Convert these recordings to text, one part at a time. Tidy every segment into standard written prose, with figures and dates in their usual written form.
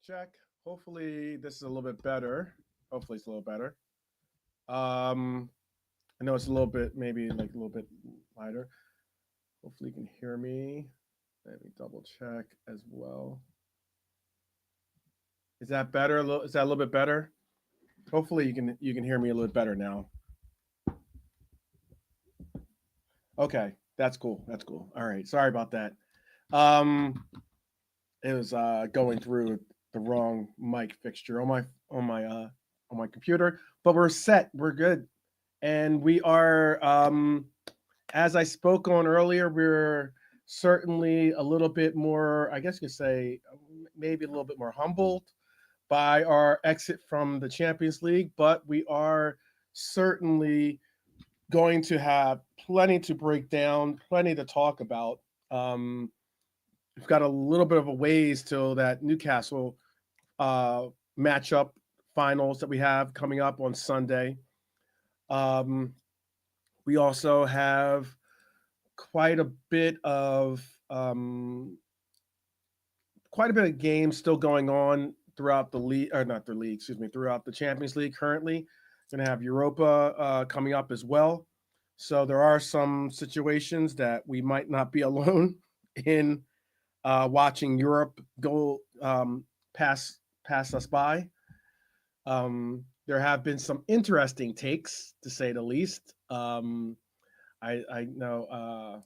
Check. Hopefully this is a little bit better. Hopefully it's a little better. I know it's a little bit, maybe like a little bit lighter. Hopefully you can hear me. Let me double check as well. Is that better? Is that a little bit better? Hopefully you can hear me a little bit better now. Okay, that's cool. That's cool. All right, sorry about that. It was going through the wrong mic fixture on my computer, but we're set. We're good, and we are. As I spoke on earlier, we're certainly a little bit more. I guess you could say maybe a little bit more humbled by our exit from the Champions League, but we are certainly going to have plenty to break down, plenty to talk about. We've got a little bit of a ways till that Newcastle matchup finals that we have coming up on Sunday. We also have quite a bit of games still going on throughout the league, or not the league, excuse me, throughout the Champions League currently. Going to have Europa coming up as well. So there are some situations that we might not be alone in watching Europe go pass us by. There have been some interesting takes, to say the least. I know.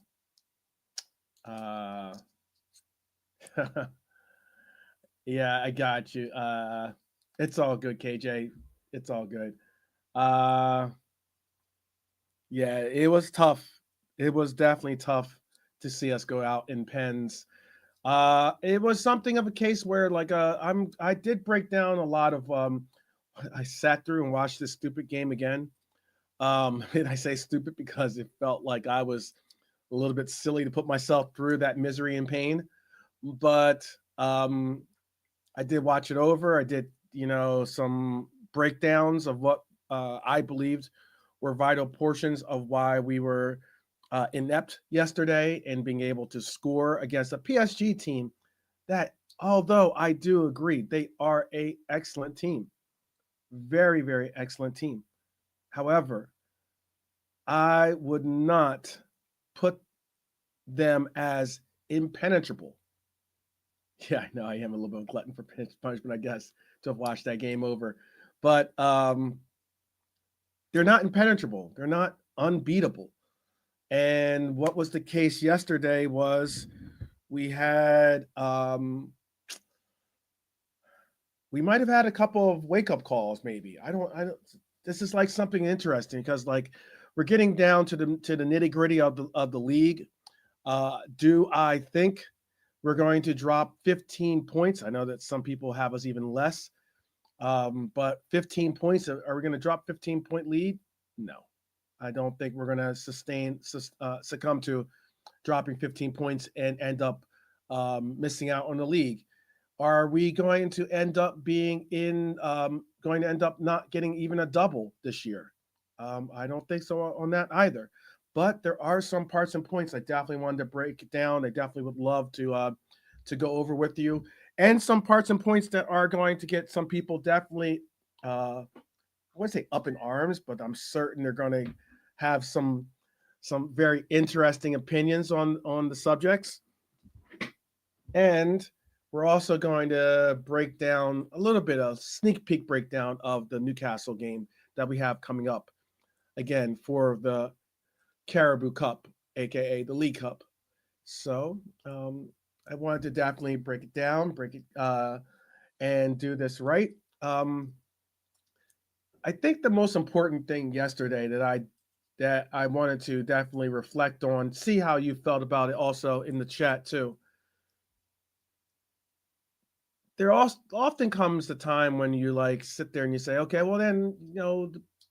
Yeah, I got you. It's all good, KJ. It's all good. Yeah, it was tough. It was definitely tough to see us go out in pens. It was something of a case where, like, I did break down a lot of. I sat through and watched this stupid game again. And I say stupid because it felt like I was a little bit silly to put myself through that misery and pain. But I did watch it over. I did, some breakdowns of what I believed were vital portions of why we were inept yesterday and being able to score against a PSG team that, although I do agree, they are an excellent team. Very, very excellent team. However, I would not put them as impenetrable. Yeah, I know I am a little bit of a glutton for punishment, I guess, to have watched that game over. But they're not impenetrable. They're not unbeatable. And what was the case yesterday was we had we might have had a couple of wake-up calls, maybe. I don't. This is like something interesting because, like, we're getting down to the nitty gritty of the league. Do I think we're going to drop 15 points? I know that some people have us even less, but 15 points. Are we going to drop 15-point lead? No, I don't think we're going to succumb to dropping 15 points and end up missing out on the league. Are we going to end up going to end up not getting even a double this year? I don't think so on that either. But there are some parts and points I definitely wanted to break down. I definitely would love to go over with you, and some parts and points that are going to get some people definitely, I wouldn't say up in arms, but I'm certain they're going to have some very interesting opinions on the subjects. And we're also going to break down a little bit of sneak peek breakdown of the Newcastle game that we have coming up again for the Caribou Cup, aka the League Cup. So I wanted to definitely break it down, and do this right. I think the most important thing yesterday that I wanted to definitely reflect on, see how you felt about it, also in the chat too. There often comes the time when you like sit there and you say, okay, well then,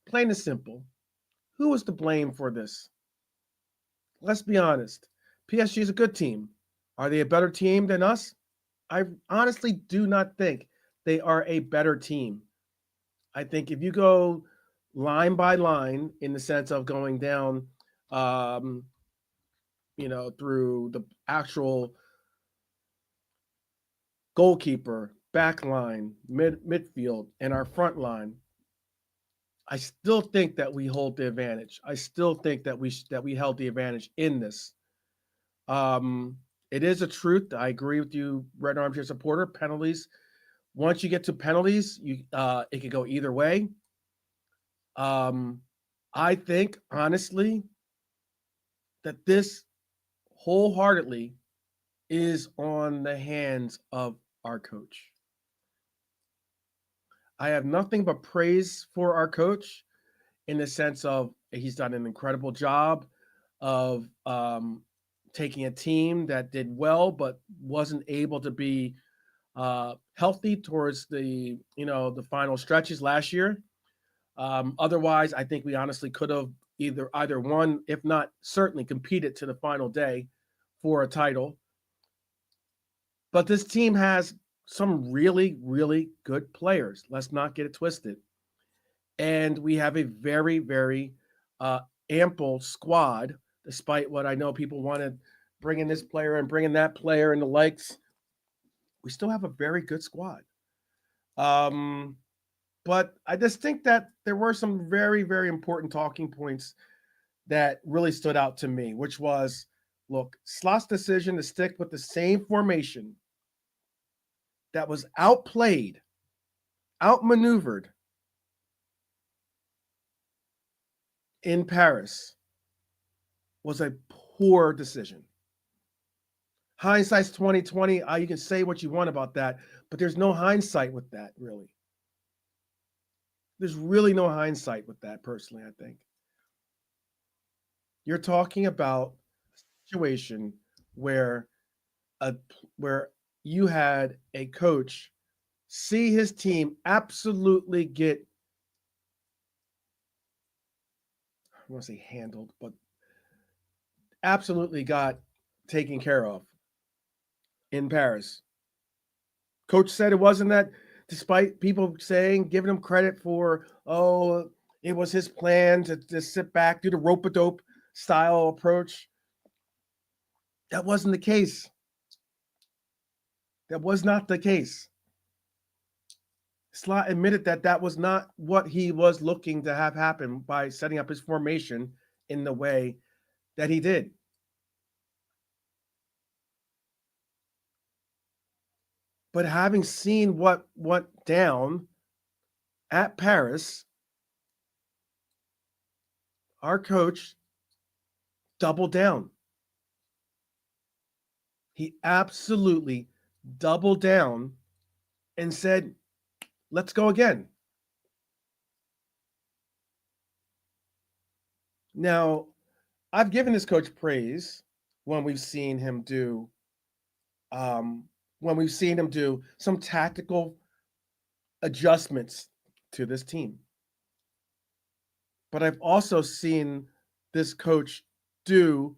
plain and simple, who was to blame for this? Let's be honest. PSG is a good team. Are they a better team than us? I honestly do not think they are a better team. I think if you go line by line in the sense of going down, um, through the actual goalkeeper, back line, midfield, and our front line, I still think that we hold the advantage. I still think that we held the advantage in this. Um, it is a truth. I agree with you, Red Armchair supporter. Penalties. Once you get to penalties, it could go either way. I think honestly that this wholeheartedly is on the hands of our coach. I have nothing but praise for our coach in the sense of he's done an incredible job of taking a team that did well but wasn't able to be healthy towards the final stretches last year. Otherwise, I think we honestly could have either won, if not certainly competed to the final day for a title. But this team has some really, really good players. Let's not get it twisted. And we have a very, very ample squad, despite what I know people wanted, bringing this player and bringing that player and the likes. We still have a very good squad. But I just think that there were some very, very important talking points that really stood out to me, which was, look, Slot's decision to stick with the same formation that was outplayed, outmaneuvered in Paris was a poor decision. Hindsight's 2020. You can say what you want about that, but there's no hindsight with that, really. There's really no hindsight with that, personally, I think. You're talking about a situation where where you had a coach see his team absolutely get, I want to say handled, but absolutely got taken care of in Paris. Coach said it wasn't that, despite people giving him credit for, it was his plan to just sit back, do the rope-a-dope style approach. That wasn't the case. That was not the case. Slot admitted that was not what he was looking to have happen by setting up his formation in the way that he did. But having seen what went down at Paris, our coach doubled down. He absolutely doubled down and said, let's go again. Now, I've given this coach praise when we've seen him do um, some tactical adjustments to this team. But I've also seen this coach do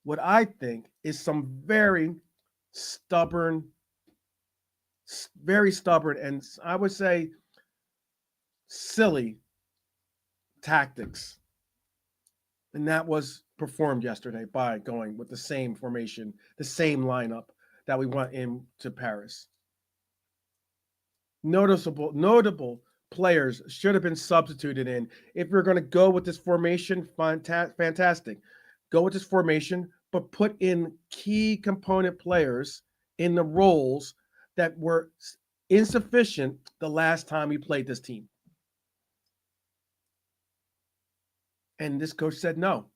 what I think is some stubborn, very stubborn, and I would say silly tactics. And that was performed yesterday by going with the same formation, the same lineup that we went into Paris. Notable players should have been substituted in. If you're going to go with this formation, fantastic. Go with this formation, but put in key component players in the roles that were insufficient the last time we played this team. And this coach said no.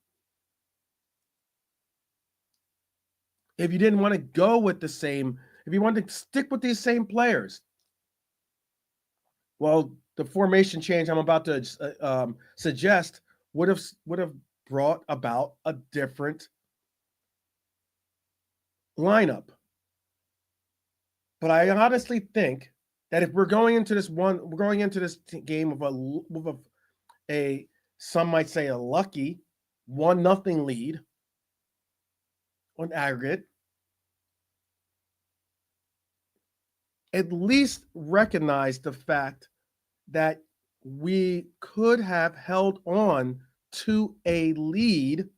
If you didn't want to go with if you wanted to stick with these same players, well, the formation change I'm about to suggest would have brought about a different lineup. But I honestly think that if we're going into this game with a some might say a lucky 1-0 lead on aggregate, at least recognize the fact that we could have held on to a lead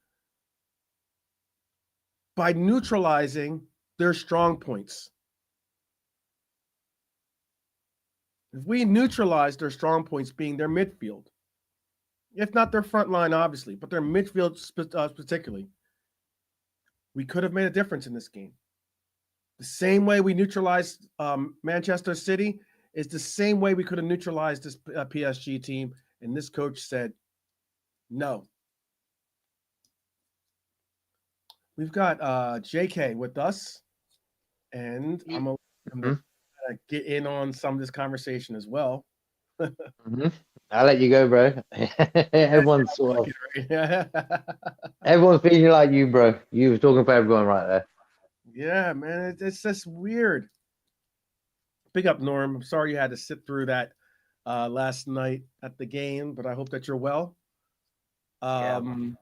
by neutralizing their strong points. If we neutralize their strong points being their midfield, if not their front line, obviously, but their midfield particularly, we could have made a difference in this game. The same way we neutralized Manchester City is the same way we could have neutralized this PSG team. And this coach said, no. We've got JK with us, and I'm going to get in on some of this conversation as well. I'll let you go, bro. Everyone's everyone's feeling like you, bro. You were talking for everyone right there. Yeah, man, it's just weird. Big up, Norm. I'm sorry you had to sit through that last night at the game, but I hope that you're well. Hi,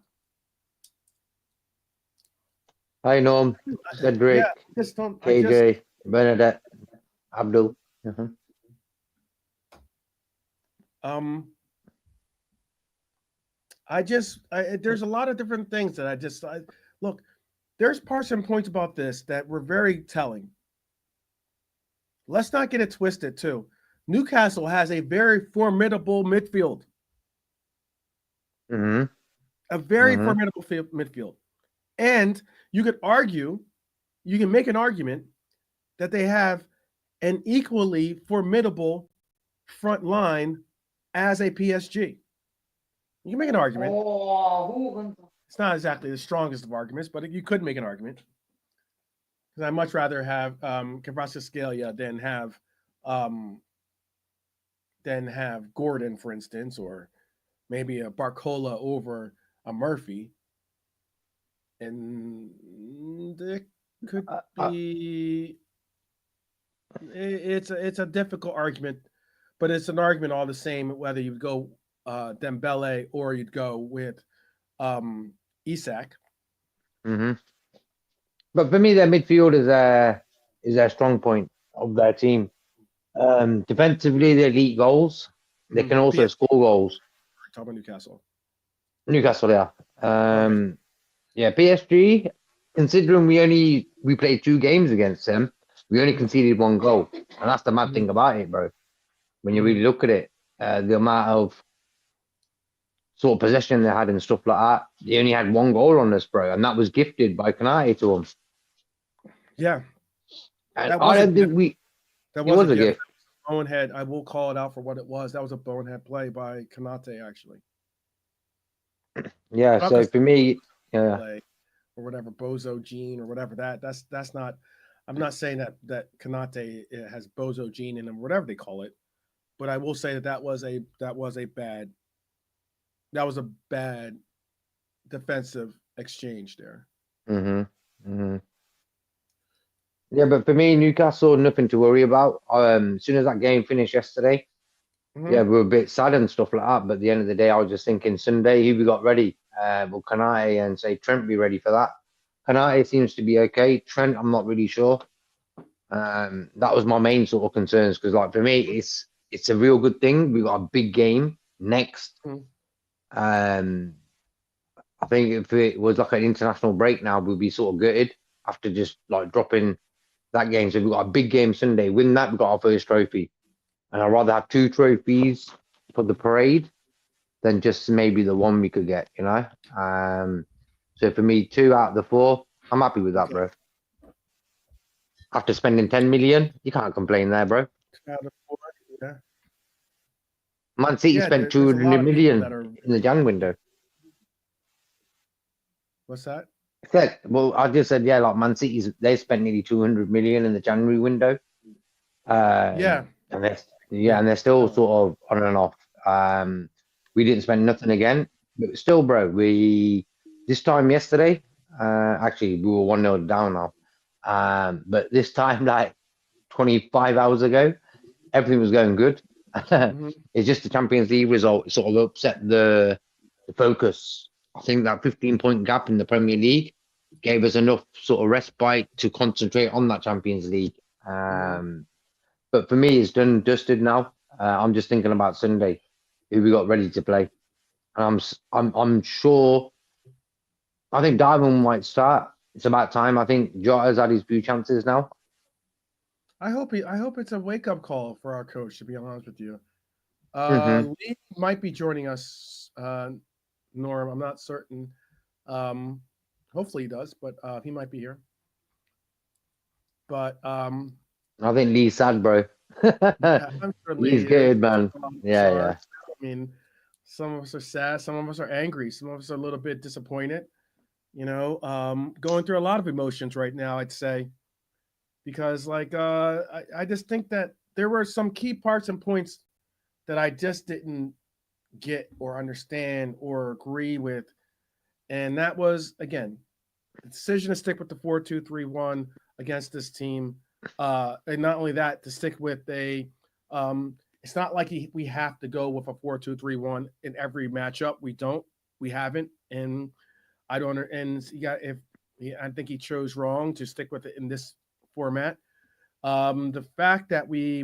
Norm, Cedric, KJ, Bernadette, Abdul. There's a lot of different things that look. There's parts and points about this that were very telling. Let's not get it twisted, too. Newcastle has a very formidable midfield. A very formidable midfield. And you can make an argument that they have an equally formidable front line as a PSG. You can make an argument. It's not exactly the strongest of arguments, but you could make an argument. Because I'd much rather have Kvaratskhelia than have Gordon, for instance, or maybe a Barcola over a Murphy. And it could be it's a difficult argument, but it's an argument all the same whether you go Dembele or you'd go with Isak. But for me, their midfield is a strong point of their team. Defensively, they elite goals. They can also score goals. Talk about Newcastle. Newcastle, yeah. Yeah, PSG, considering we played 2 games against them, we only conceded 1 goal. And that's the mad thing about it, bro. When you really look at it, the amount of sort of possession they had and stuff like that, they only had 1 goal on us, bro. And that was gifted by Konate to them. Yeah. And I don't think that was a gift. Bonehead. I will call it out for what it was. That was a bonehead play by Konate, actually. Yeah, so for me, yeah. Or whatever, Bozo gene or whatever that's not. I'm not saying that Konate has Bozo gene in him, whatever they call it, but I will say that was a bad defensive exchange there. hmm hmm Yeah, but for me, Newcastle, nothing to worry about. As soon as that game finished yesterday, yeah, Hmm. we were a bit sad and stuff like that. But at the end of the day, I was just thinking Sunday, who we got ready? Will Kanate and say Trent be ready for that? Kanate seems to be okay. Trent, I'm not really sure. That was my main sort of concerns because, like, for me, it's a real good thing. We got a big game next. Um, I think if it was like an international break now, we'd be sort of gutted after just like dropping that game. So we've got a big game Sunday. Win that, we've got our first trophy. And I'd rather have two trophies for the parade than just maybe the one we could get, you know? So for me, two out of the four, I'm happy with that, Okay. bro. After spending 10 million, you can't complain there, bro. Out of four, yeah. Man City Yeah, spent there's a 200 lot of people that million are. in the Jan window. What's that? Well, I just said, yeah, like Man City's, they spent nearly 200 million in the January window. Yeah, And they're yeah. and they're still Definitely. sort of on and off. We didn't spend nothing again, but still, bro. We this time yesterday, actually we were 1-0 down now. But this time, like 25 hours ago, everything was going good. Hmm. It's just the Champions League result sort of upset the focus. I think that 15-point gap in the Premier League gave us enough sort of respite to concentrate on that Champions League. Hmm. But for me, it's done and dusted now. I'm just thinking about Sunday, who we got ready to play. And I'm sure. I think Darwin might start. It's about time. I think Jota's had his few chances now. I hope it's a wake up call for our coach. To be honest with you, Hmm Lee might be joining us. Norm, I'm not certain. Um, Hopefully he does, but he might be here. But I think Lee's sad, bro. yeah, I'm sure He's Lee is. good, man. Some of us Yeah, are. yeah. I mean, some of us are sad. Some of us are angry. Some of us are a little bit disappointed. Going through a lot of emotions right now. I'd say because I just think that there were some key parts and points that I just didn't get or understand or agree with, and that was again the decision to stick with the 4-2-3-1 against this team. And not only that, to stick with a, it's not like we have to go with a 4-2-3-1 in every matchup. We don't. We haven't. And I don't. And he got if I think he chose wrong to stick with it in this format. The fact that we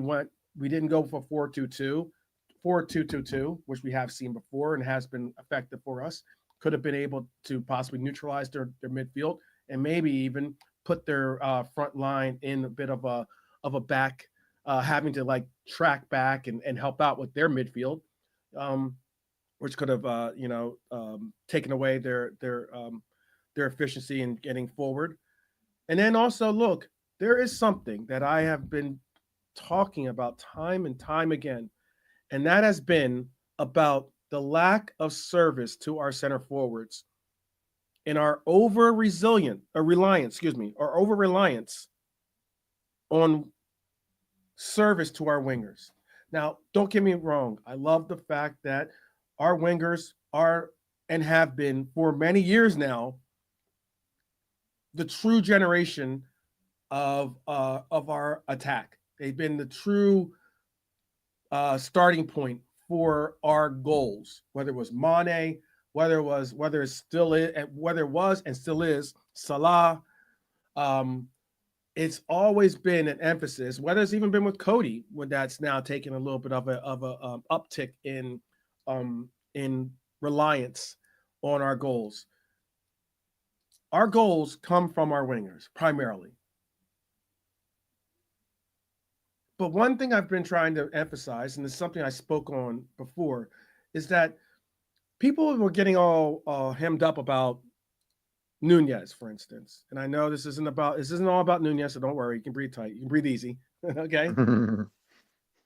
didn't go for 4-2-2, 4-2-2-2, which we have seen before and has been effective for us, could have been able to possibly neutralize their midfield and maybe even put their front line in a bit of a back, having to like track back and help out with their midfield, um, which could have taken away their efficiency in getting forward. And then also look, there is something that I have been talking about time and time again, and that has been about the lack of service to our center forwards and our over resilient or reliance, excuse me, or over reliance on service to our wingers. Now, don't get me wrong. I love the fact that our wingers are and have been for many years now the true generation of our attack. They've been the true starting point for our goals, whether it was Mane, whether it still is, whether it was and still is Salah. Um, it's always been an emphasis. Whether it's even been with Cody, when that's now taken a little bit of a uptick in reliance on our goals. Our goals come from our wingers primarily. But one thing I've been trying to emphasize, and it's something I spoke on before, is that people were getting all hemmed up about Nunez, for instance. And I know this isn't all about Nunez, so don't worry. You can breathe tight. You can breathe easy. Okay.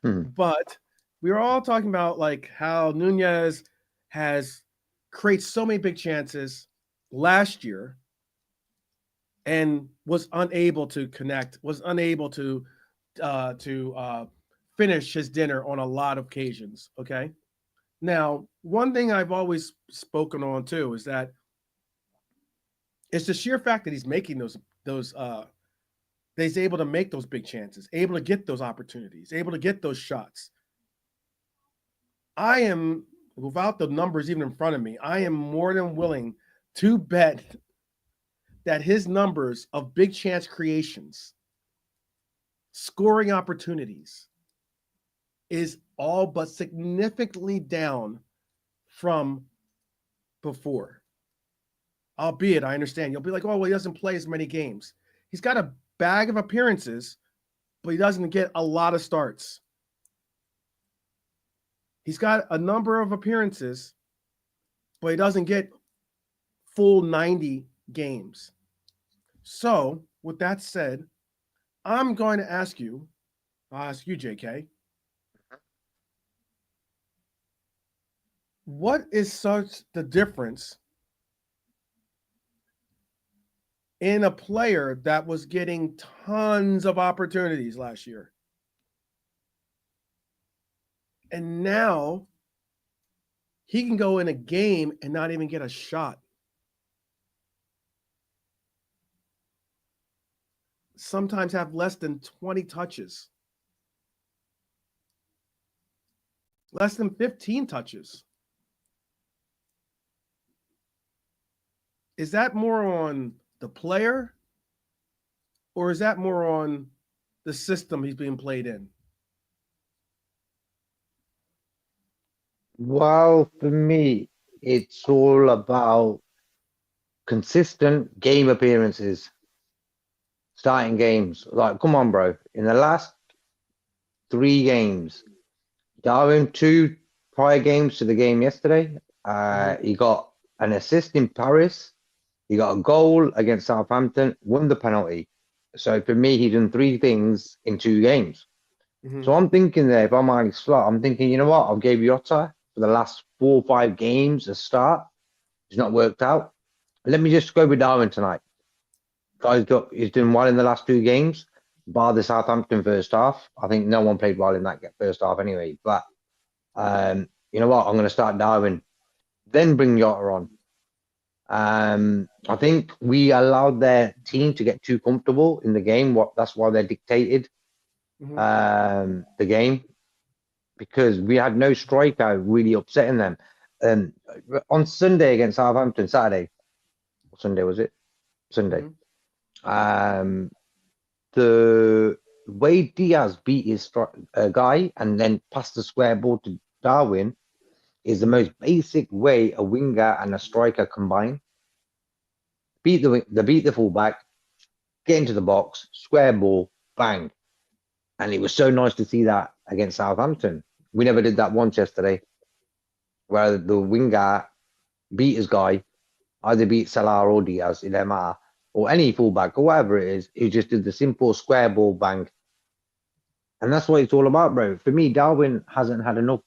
But we were all talking about like how Nunez has created so many big chances last year and was unable to connect, was unable to finish his dinner on a lot of occasions. Okay. Now, one thing I've always spoken on too is that It's the sheer fact that he's making those that he's able to make those big chances, able to get those opportunities, able to get those shots. I am, without the numbers even in front of me, I am more than willing to bet that his numbers of big chance creations, scoring opportunities, is all but significantly down from before. Albeit, I understand. You'll be like, oh, well, he doesn't play as many games. He's got a bag of appearances, but he doesn't get a lot of starts. He's got a number of appearances, but he doesn't get full 90 games. So, with that said, I'm going to ask you, I'll ask you, JK, what is such the difference in a player that was getting tons of opportunities last year? And now he can go in a game and not even get a shot. Sometimes have less than 20 touches, less than 15 touches. Is that more on the player, or is that more on the system he's being played in? Well, for me, it's all about consistent game appearances, starting games. Like, come on, bro. In the last 3 games, Darwin, 2 prior games to the game yesterday, he got an assist in Paris. He got a goal against Southampton, won the penalty. So for me, he's done 3 things in 2 games. So I'm thinking there, if I'm Arne Slot, I'm thinking, you know what? I've gave Jota for the last 4 or 5 games a start. It's not worked out. Let me just go with Darwin tonight. He's doing well in the last 2 games, bar the Southampton first half. I think no one played well in that first half anyway. But you know what? I'm going to start Darwin, then bring Jota on. I think we allowed their team to get too comfortable in the game. That's why they dictated the game, because we had no striker really upsetting them. On Sunday against Southampton, Sunday was it? Sunday. The way Diaz beat his guy and then passed the square ball to Darwin is the most basic way a winger and a striker combine. Beat the fullback, get into the box, square ball, bang. And it was so nice to see that against Southampton. We never did that once yesterday, where the winger beat his guy, either beat Salah or Diaz, it doesn't matter, or any fullback or whatever it is. He just did the simple square ball, bang. And that's what it's all about, bro. For me, Darwin hasn't had enough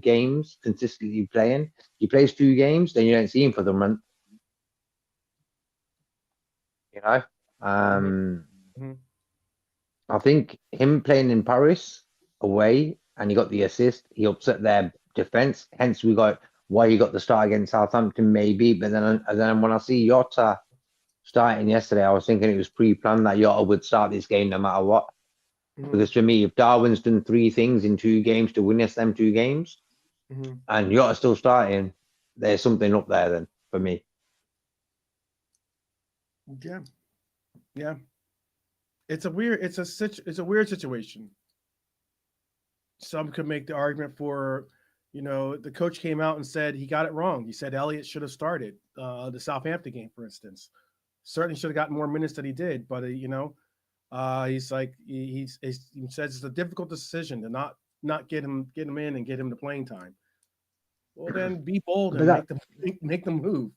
games consistently playing. He plays 2 games, then you don't see him for the month. You know? I think him playing in Paris away and he got the assist, he upset their defense. Hence, we got why he got the start against Southampton, maybe. But then when I see Jota starting yesterday, I was thinking it was pre-planned that Jota would start this game no matter what. Because for me, if Darwin's done 3 things in 2 games to win us them 2 games, and Jota's still starting, there's something up there then for me. Yeah. It's a weird situation. Some could make the argument for, the coach came out and said he got it wrong. He said Elliott should have started the Southampton game, for instance. Certainly should have gotten more minutes than he did, but he's like he says it's a difficult decision to not get him in and get him the playing time. Well, then be bold and make them move.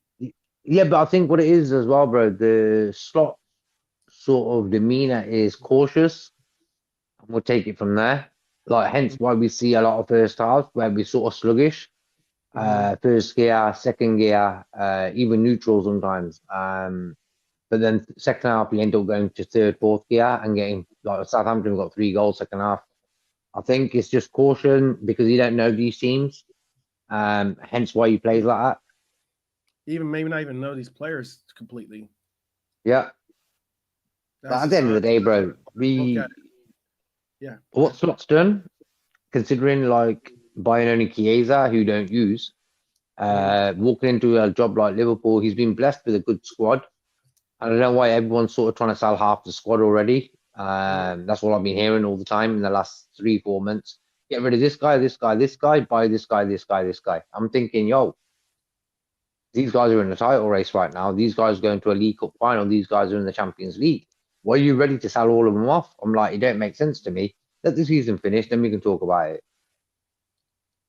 Yeah, but I think what it is as well, bro, the Slot sort of demeanor is cautious, and we'll take it from there. Like, hence why we see a lot of first halves where we're sort of sluggish. First gear, second gear, even neutral sometimes. But then second half, we end up going to third, fourth gear and getting, like Southampton got 3 goals second half. I think it's just caution because you don't know these teams. Hence why he plays like that. Even maybe not even know these players completely. Yeah. But That's at the just end of the day, bro, look at it. Yeah, go what ahead. Slot's done, considering like buying only Chiesa, who don't use, Mhm. walking into a job like Liverpool, he's been blessed with a good squad. I don't know why everyone's sort of trying to sell half the squad already. Mhm. That's what I've been hearing all the time in the last 3, 4 months. Get rid of this guy, this guy, this guy, buy this guy, this guy, this guy. I'm thinking, yo, these guys are in the title race right now. These guys are going to a League Cup final. These guys are in the Champions League. Why are you ready to sell all of them off? I'm like, it don't make sense to me. Let the season finish, then we can talk about it.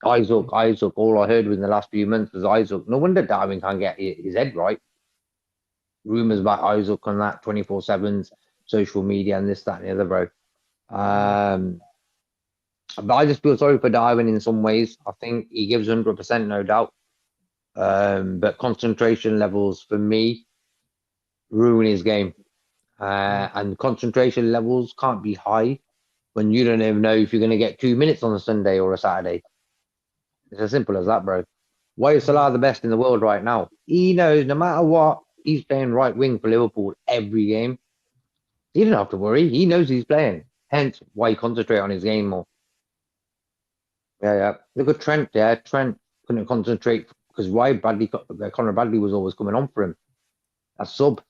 Isaac. All I heard in the last few months was Isaac. No wonder Darwin can't get his head right. Rumors about Isaac on that 24/7s, social media, and this, that, and the other, bro. Mhm. Um, but I just feel sorry for Darwin in some ways. I think he gives 100%, no doubt. But concentration levels for me ruin his game. Mhm. And concentration levels can't be high when you don't even know if you're going to get 2 minutes on a Sunday or a Saturday. It's as simple as that, bro. Why is Mhm. Salah the best in the world right now? He knows no matter what, he's playing right wing for Liverpool every game. He didn't have to worry. He knows he's playing. Hence why he concentrate on his game more. Yeah, yeah. Look at Trent there. Trent couldn't concentrate because why Conor Bradley was always coming on for him. A sub.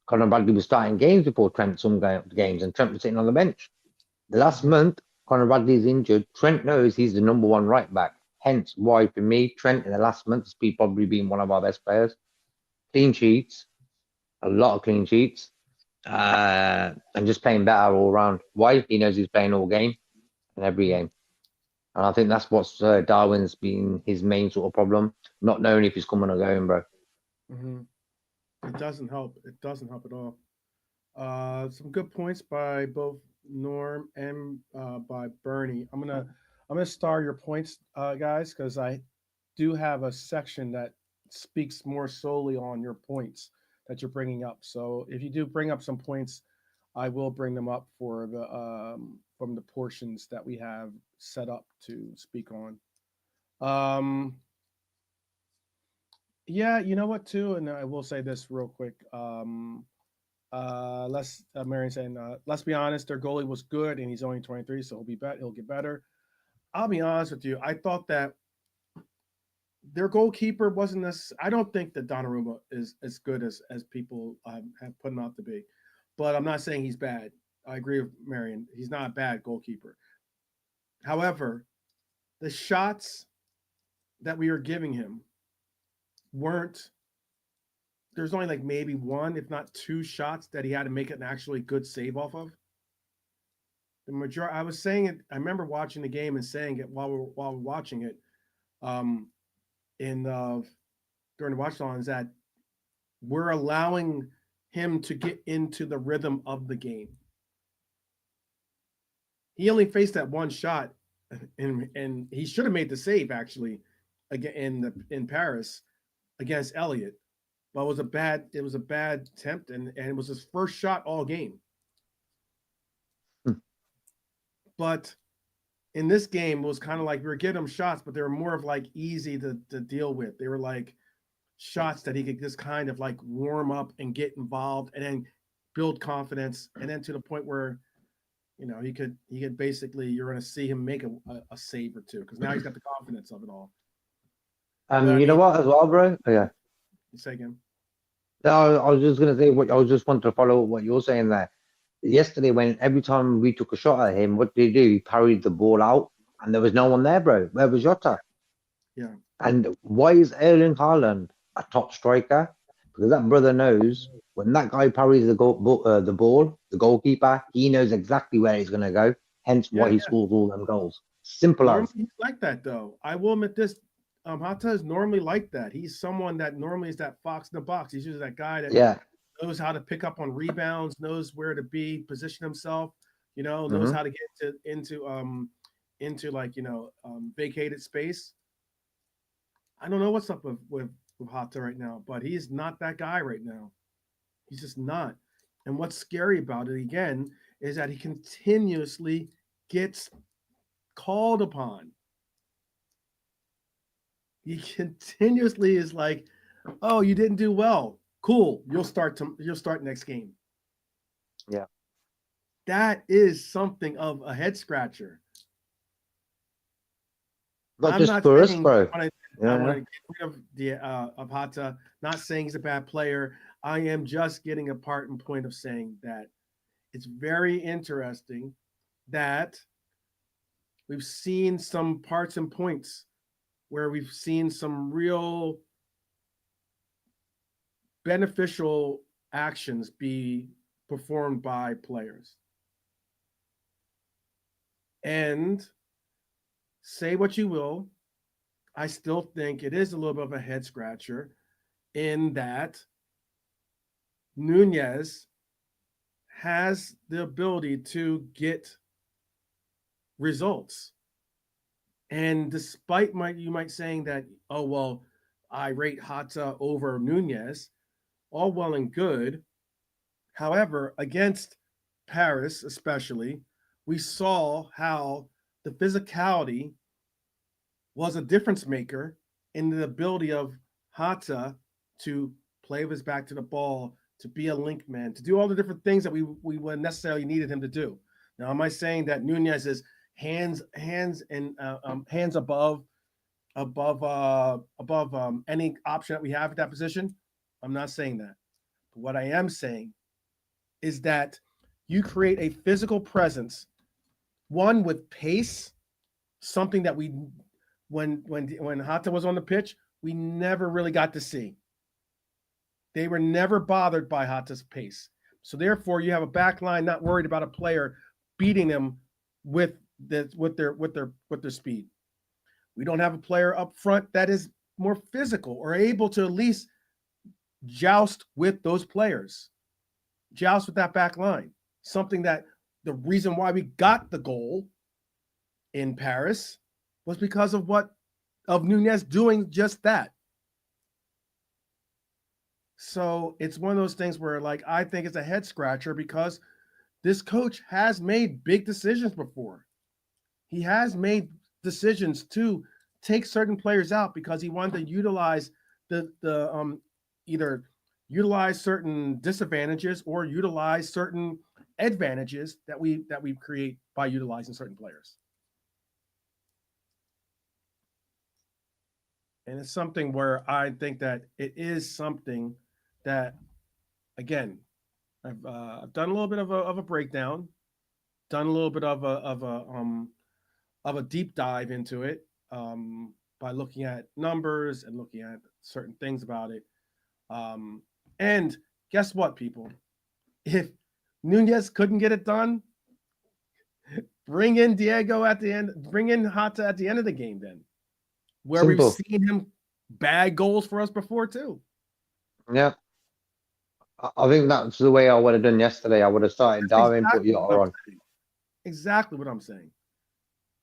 Conor Bradley was starting games before Trent some games, and Trent was sitting on the bench. The last Mhm. month, Conor Bradley is injured. Trent knows he's the number one right back. Hence why, for me, Trent in the last month has probably been one of our best players. Clean sheets, a lot of clean sheets, and just playing better all round. Why? He knows he's playing all game and every Mhm. game. And I think that's what's Darwin's been his main sort of problem, not knowing if he's coming or going, bro. Mhm. It doesn't help. It doesn't help at all. Some good points by both Norm and by Bernie. I'm gonna star your points, guys, because I do have a section that speaks more solely on your points that you're bringing up. So if you do bring up some points, I will bring them up for the from the portions that we have set up to speak on. Um, yeah, you know what too, and I will say this real quick. Let's Marion saying, let's be honest, their goalie was good, and he's only 23, so he'll get better. I'll be honest with you. I thought that their goalkeeper wasn't this. I don't think that Donnarumma is as good as people have put him out to be, but I'm not saying he's bad. I agree with Marion. He's not a bad goalkeeper. However, the shots that we were giving him weren't. There's only like maybe one, if not two shots that he had to make an actually good save off of. The majority, I was saying it. I remember watching the game and saying it while we're watching it. Um, in during the watch on is that we're allowing him to get into the rhythm of the game. He only faced that one shot, and he should have made the save actually, again in Paris against Elliott. But it was a bad attempt, and it was his first shot all game. Hmm. But in this game, it was kind of like we were getting him shots, but they were more of like easy to deal with. They were like shots that he could just kind of like warm up and get involved, and then build confidence, and then to the point where he could basically you're going to see him make a save or two because now he's got the confidence of it all. But I You know mean, what, as well, bro? Oh, yeah. you say again. No, I was just gonna say what I was just wanting to follow what you're saying there. Yesterday, when every time we took a shot at him, what did he do? He parried the ball out, and there was no one there, bro. Where was Jota? Yeah, And why is Erling Haaland a top striker? Because that brother knows when that guy parries the ball, the goalkeeper, he knows exactly where he's gonna go. Hence why yeah. he scores all them goals. Simple Normally as. he's like that though. I will admit this. Hata is normally like that. He's someone that normally is that fox in the box. He's usually that guy that Yeah. knows how to pick up on rebounds, knows where to be, position himself. Knows Hmm. how to get into like vacated space. I don't know what's up with Hata right now, but he's not that guy right now. He's just not. And what's scary about it again is that he continuously gets called upon. He continuously is like, "Oh, you didn't do well. Cool. You'll start next game. Yeah. That is something of a head scratcher. Not I'm just not for us, saying bro. I Yeah, want yeah. to get rid of Hata. Not saying he's a bad player. I am just getting a part and point of saying that it's very interesting that we've seen some parts and points where we've seen some real beneficial actions be performed by players. And say what you will, I still think it is a little bit of a head scratcher in that Nunez has the ability to get results. And despite you might saying that, oh well, I rate Hata over Nunez, all well and good. However, against Paris, especially, we saw how the physicality was a difference maker in the ability of Hata to play with his back to the ball, to be a link man, to do all the different things that we would necessarily needed him to do. Now, am I saying that Nunez is hands above any option that we have at that position? I'm not saying that. But what I am saying is that you create a physical presence, one with pace, something that we when Hata was on the pitch, we never really got to see. They were never bothered by Hata's pace. So therefore, you have a back line not worried about a player beating them with their speed. We don't have a player up front that is more physical or able to at least joust with those players, joust with that back line. Something that the reason why we got the goal in Paris was because of Nunez doing just that. So it's one of those things where, like, I think it's a head scratcher because this coach has made big decisions before. He has made decisions to take certain players out because he wanted to utilize the either utilize certain disadvantages or utilize certain advantages that we create by utilizing certain players. And it's something where I think that it is something that, again, I've done a little bit of a breakdown, done a little bit of a deep dive into it by looking at numbers and looking at certain things about it. And guess what, people? If Nunez couldn't get it done, bring in Diego at the end, bring in Hata at the end of the game then, where we've Simple. seen him bag goals for us before too. Yeah. I think that's the way I would have done yesterday. I would have started That's Darwin, put exactly what Yotta I'm on. saying. Exactly what I'm saying.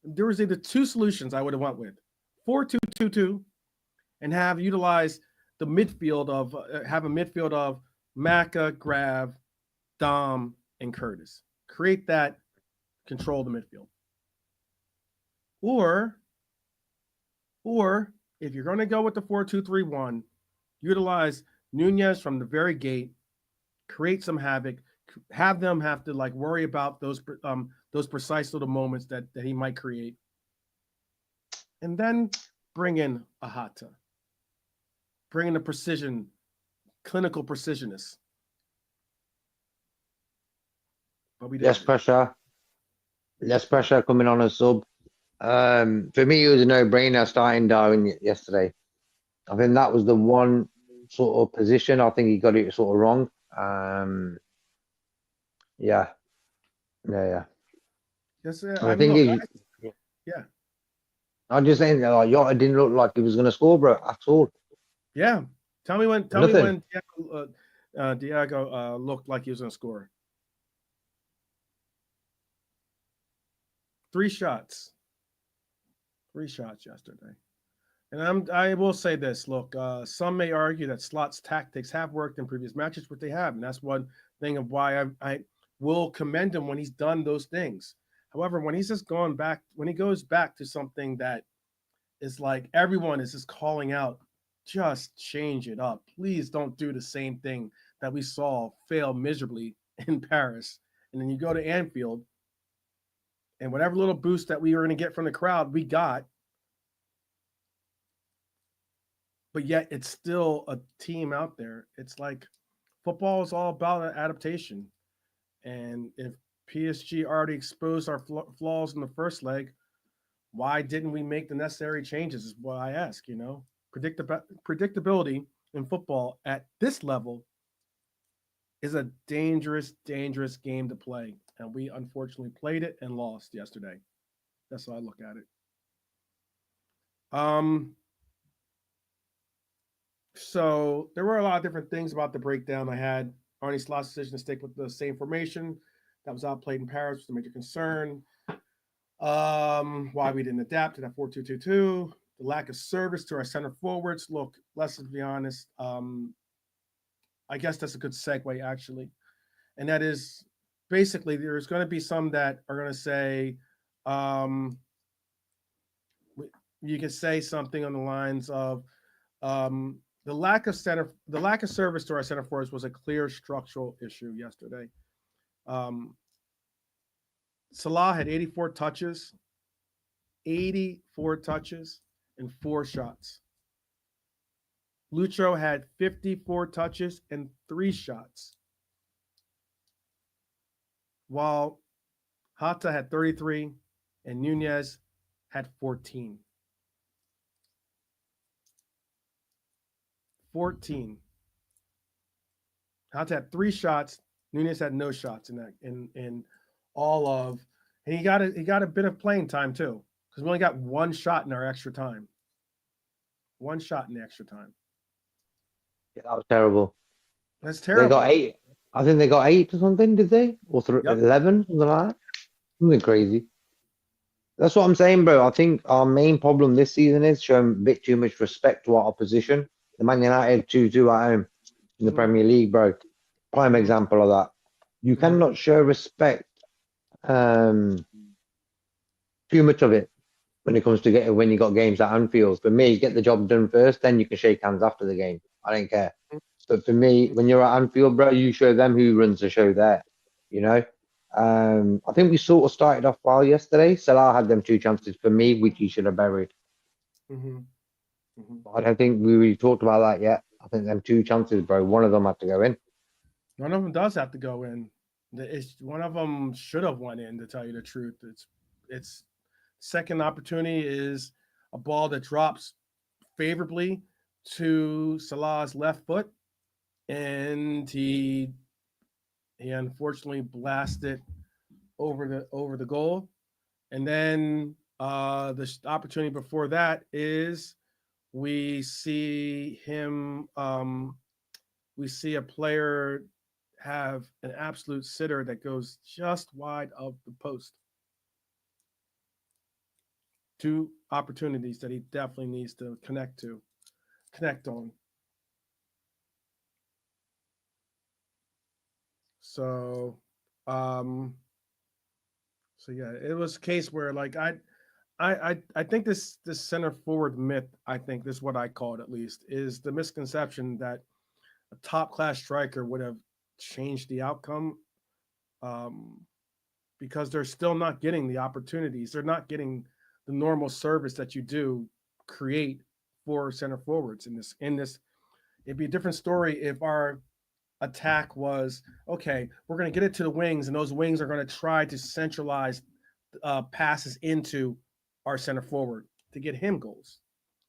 There was either two solutions I would have went with: 4-2-2-2, and have utilized the midfield of have a midfield of Maka, Grav, Dom, and Curtis. Create that, control the midfield. Or if you're going to go with the 4-2-3-1, utilize Nunez from the very gate, create some havoc, have them have to like worry about those precise little moments that he might create, and then bring in a Hata, bring in a precision, clinical precisionist. But we Less didn't do it. pressure. Less pressure coming on a sub. For me, it was a no-brainer starting Darwin yesterday. I think that was the one sort of position. I think he got it sort of wrong. Yeah, yeah. Yes, And I the thing look. is, Yeah, I'm just saying that like, Yotta didn't look like he was going to score, bro, at all. yeah. Tell me when. Tell me Nothing. when Diego looked like he was going to score. 3 shots. 3 shots yesterday. And I will say this. Look, some may argue that Slot's tactics have worked in previous matches, but they have, and that's one thing of why I will commend him when he's done those things. However, when he's just gone back, when he goes back to something that is like everyone is just calling out just change it up. Please don't do the same thing that we saw fail miserably in Paris. And then you go to Anfield, and whatever little boost that we were going to get from the crowd, we got. But yet it's still a team out there. It's like football is all about adaptation. And if PSG already exposed our flaws in the first leg, why didn't we make the necessary changes? Is what I ask. Predictability in football at this level is a dangerous, dangerous game to play. And we unfortunately played it and lost yesterday. That's how I look at it. Um, so there were a lot of different things about the breakdown. I had Arne Slot's decision to stick with the same formation that was outplayed in Paris was a major concern. Why we didn't adapt to that 4-2-2-2. The lack of service to our center forwards. Look, let's be honest. I guess that's a good segue, actually. And that is basically there's going to be some that are going to say, you can say something on the lines of, the lack of service to our center forwards was a clear structural issue yesterday. Salah had 84 touches and 4 shots. Lucho had 54 touches and 3 shots, while Hata had 33 and Nunez had 14. 14. Hata had 3 shots. Nunez had no shots in that in all of, and he got a bit of playing time too, because we only got 1 shot in our extra time. 1 shot in the extra time. Yeah, that was terrible. That's They terrible. got 8. I think they got 8 or something, did they? Or Yep. 11, something like that. Something crazy. That's what I'm saying, bro. I think our main problem this season is showing a bit too much respect to our opposition. The Man United 2-2 at home in the Premier League, bro. Prime example of that. You cannot show respect too much of it when it comes to when you got games at Anfield. For me, get the job done first, then you can shake hands after the game. I don't care. But for me, when you're at Anfield, bro, you show them who runs the show there. You know? I think we sort of started off well yesterday. Salah had them 2 chances for me, which he should have buried. I don't think we really talked about that yet. I think them 2 chances, bro, one of them had to go in. One of them does have to go in. One of them should have went in, to tell you the truth. It's second opportunity is a ball that drops favorably to Salah's left foot, and he unfortunately blasted over the goal. And then the opportunity before that is we see him. We see a player have an absolute sitter that goes just wide of the post. 2 opportunities that he definitely needs to connect on. So, yeah, it was a case where like I think this center forward myth, I think this is what I call it at least, is the misconception that a top class striker would have changed the outcome, because they're still not getting the opportunities. They're not getting the normal service that you do create for center forwards in this. It'd be a different story if our attack was okay. We're going to get it to the wings, and those wings are going to try to centralize passes into our center forward to get him goals.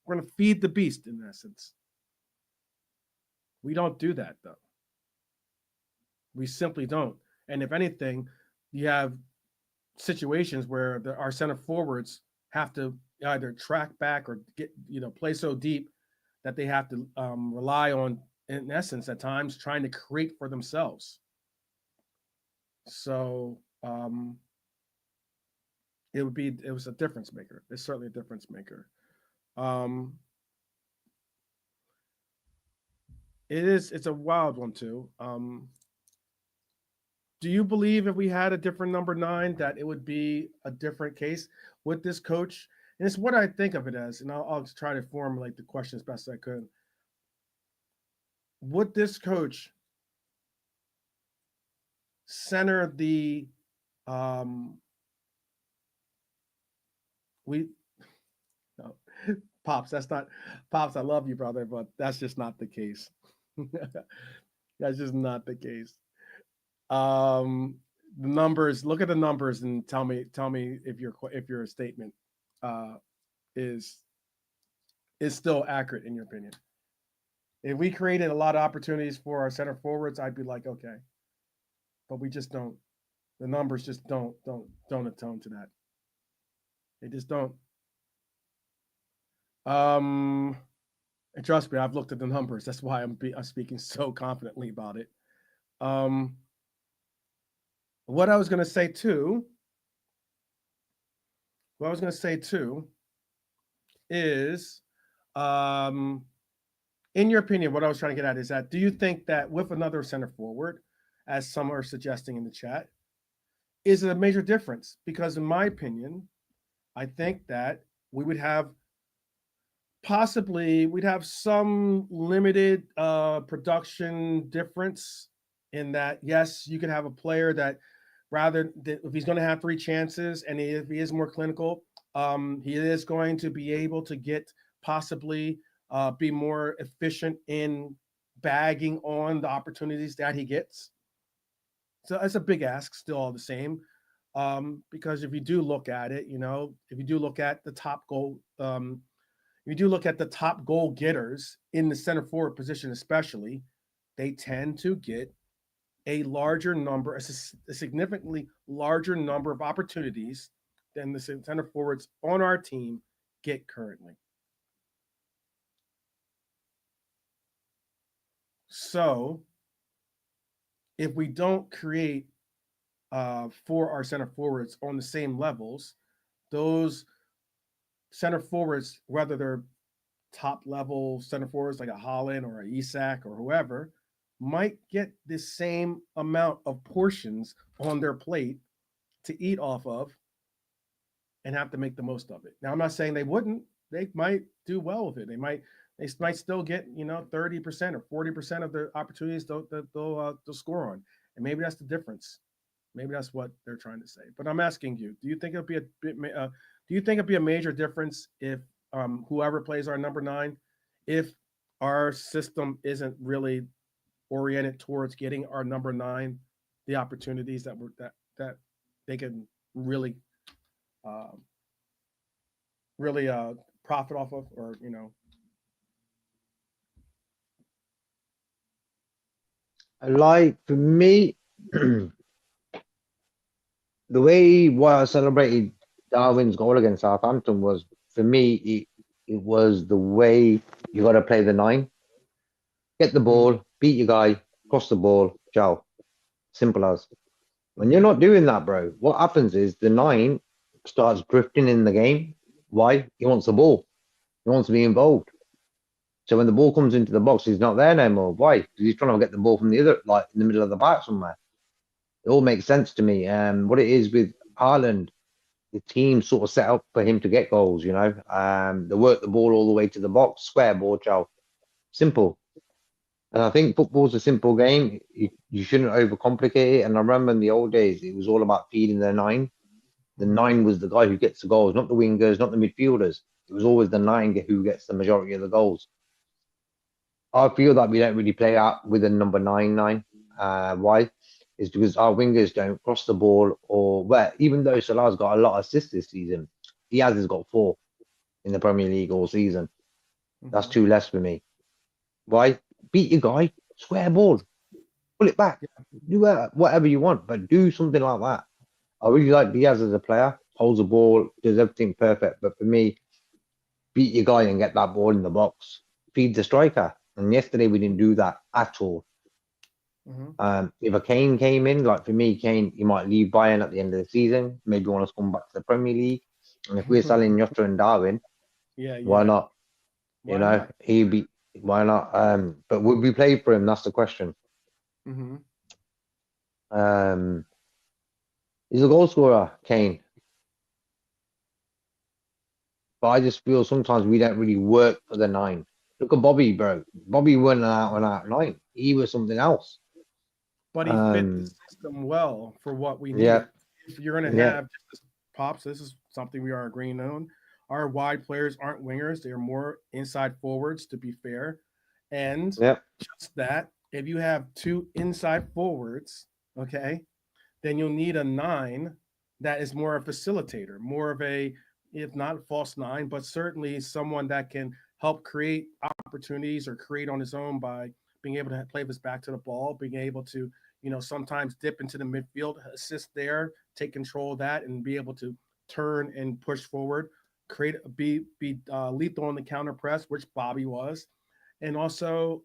We're going to feed the beast in essence. We don't do that though. We simply don't. And if anything, you have situations where our center forwards have to either track back or play so deep that they have to rely on, in essence, at times trying to create for themselves. So it was a difference maker. It's certainly a difference maker. It's a wild one too. Do you believe if we had a different number 9 that it would be a different case with this coach? And it's what I think of it as, and I'll try to formulate the question as best I could. would this coach center the we no, pops? That's not pops. I love you, brother, but that's just not the case. That's just not the case. The numbers. Look at the numbers and tell me if your statement uh, is is still accurate in your opinion. If we created a lot of opportunities for our center forwards, I'd be like, okay, but we just don't. The numbers just don't atone to that. They just don't. Um, and trust me, I've looked at the numbers. That's why I'm speaking so confidently about it. Um, what I was going to say too. What I was going to say too is, um, in your opinion, what I was trying to get at is that do you think that with another center forward, as some are suggesting in the chat, is it a major difference? Because in my opinion, I think that we would have possibly we'd have some limited production difference in that yes you could have a player that rather that if he's going to have three chances and if he is more clinical he is going to be able to get possibly be more efficient in bagging on the opportunities that he gets. So it's a big ask still all the same, because if you do look at it, if you do look at the top goal if you do look at the top goal getters in the center forward position, especially, they tend to get a significantly larger number of opportunities than the center forwards on our team get currently. So, if we don't create for our center forwards on the same levels, those center forwards, whether they're top level center forwards like a Holland or a Isak or whoever, might get the same amount of portions on their plate to eat off of and have to make the most of it. Now, I'm not saying they wouldn't. They might do well with it. They might still get 30% or 40% of the opportunities they'll score on, and maybe that's the difference. Maybe that's what they're trying to say. But I'm asking you: do you think it'll be a bit? Do you think it'll be a major difference if whoever plays our number nine, if our system isn't really oriented towards getting our number nine the opportunities that they can really um, really profit off of, or Like for me, the way why I celebrated Darwin's goal against Southampton was for me it was the way you got to play the nine, get the mm-hmm, ball, beat your guy, cross the ball, ciao. Simple as. When you're mm-hmm, not doing that, bro, what happens is the nine starts drifting in the game. Why? He wants the ball. He wants to be involved. So when the ball comes into the box, he's not there no more. Why? Because he's trying to get the ball from the other, like in the middle of the park somewhere. It all makes sense to me. What it is with Haaland, the team sort of set up for him to get goals. They work the ball all the way to the box, square ball, chow. Simple. And I think football's a simple game. You shouldn't overcomplicate it. And I remember in the old days, it was all about feeding the nine. The mm-hmm. nine was the guy who gets the goals, not the wingers, not the midfielders. It was always the nine who gets the majority of the goals. I feel that we don't really play out with a number 9-9. Why? Is because our wingers don't cross the ball or where, even though Salah's got a lot of assists this season, Diaz has got 4 in the Premier League all season. That's Mm-hmm. 2 less for me. Why? Beat your guy, square ball, pull it back, do whatever you want, but do something like that. I really like Diaz as a player, holds the ball, does everything perfect. But for me, beat your guy and get that ball in the box, feed the striker. And yesterday we didn't do that at all. Mm-hmm. If a Kane came in, like for me, Kane, he might leave Bayern at the end of the season, maybe want to come back to the Premier League. And if we're selling Jota and Darwin, Yeah, why yeah. not? Why not? He'd be, why not? But would we play for him? That's the question. Mm-hmm. Um, he's a goal scorer, Kane. But I just feel sometimes we don't really work for the nine. Look at Bobby, bro. Bobby went out on that line. He was something else. but he fit the system well for what we Yeah, needed. If you're going to yeah, have just pops, this is something we are agreeing on. Our wide players aren't wingers; they are more inside forwards. To be fair, and yeah, just that, if you have two inside forwards, okay, then you'll need a nine that is more a facilitator, more of a, if not a false nine, but certainly someone that can help create opportunities or create on his own by being able to play with his back to the ball, being able to, sometimes dip into the midfield, assist there, take control of that, and be able to turn and push forward, create, be lethal on the counter press, which Bobby was, and also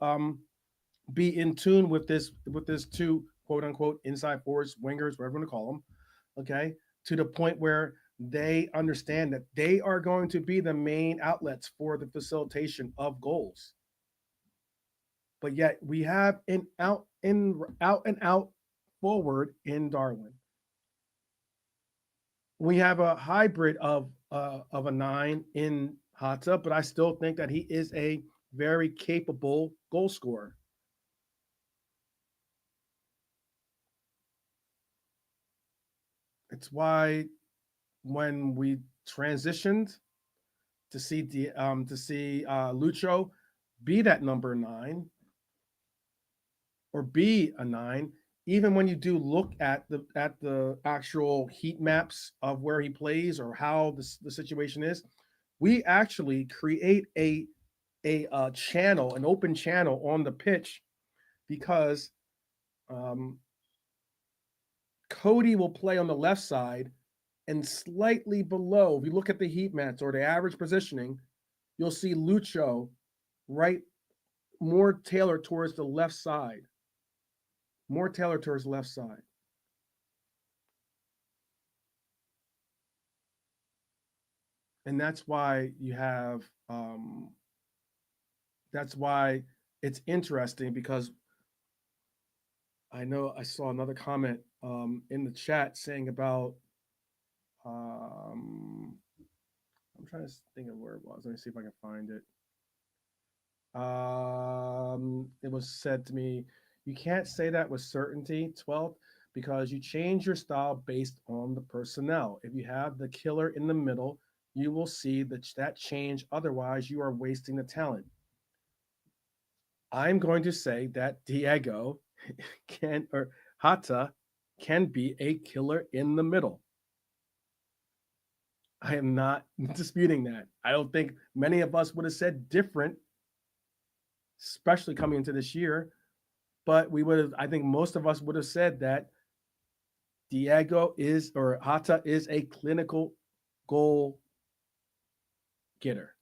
be in tune with this two quote unquote inside forwards, wingers, whatever you want to call them, okay, to the point where they understand that they are going to be the main outlets for the facilitation of goals. But yet we have an out and out forward in Darwin. We have a hybrid of a nine in Hata, but I still think that he is a very capable goal scorer. It's why when we transitioned to see Lucho be that number nine or be a nine, even when you do look at the actual heat maps of where he plays or how the situation is, we actually create a channel, an open channel on the pitch because um, Cody will play on the left side and slightly below, if you look at the heat maps or the average positioning, you'll see Lucho right more tailored towards the left side, more tailored towards the left side. And that's why you have, that's why it's interesting because I know I saw another comment in the chat saying about, um, I'm trying to think of where it was. Let me see if I can find it. It was said to me, you can't say that with certainty, 12th, because you change your style based on the personnel. If you have the killer in the middle, you will see that change. Otherwise, you are wasting the talent. I'm going to say that Diego can, or Hata can be a killer in the middle. I am not disputing that. I don't think many of us would have said different, especially coming into this year. But we would have, I think most of us would have said that Diego is, or Hata is a clinical goal getter.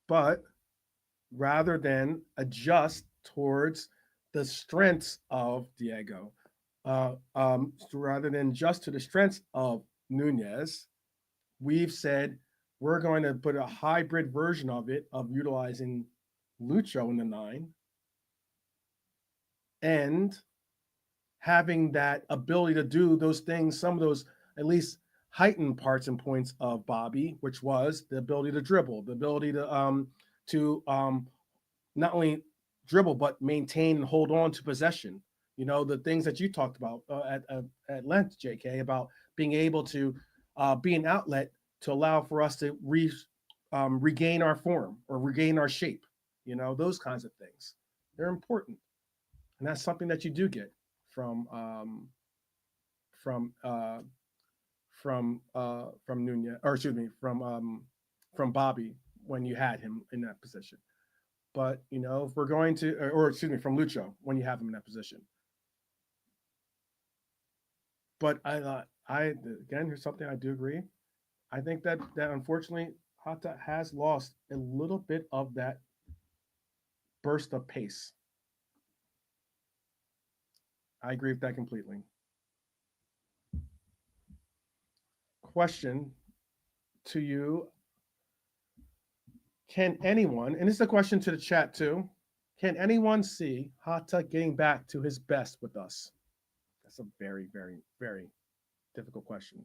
But rather than adjust towards the strengths of Diego, rather than just to the strengths of Nunez, we've said we're going to put a hybrid version of it, of utilizing Lucho in the nine and having that ability to do those things, some of those at least heightened parts and points of Bobby, which was the ability to dribble, the ability to not only dribble but maintain and hold on to possession. You know, the things that you talked about at length, J.K., about being able to be an outlet to allow for us to regain our form or regain our shape. You know, those kinds of things. They're important, and that's something that you do get from from uh, from Nunez, or excuse me, from Bobby when you had him in that position. But you know, if we're going to, or excuse me, from Lucho when you have him in that position. But I again, here's something I do agree. I think that unfortunately Hata has lost a little bit of that burst of pace. I agree with that completely. Question to you: can anyone, and this is a question to the chat too, can anyone see Hata getting back to his best with us? That's a very, very, very difficult question.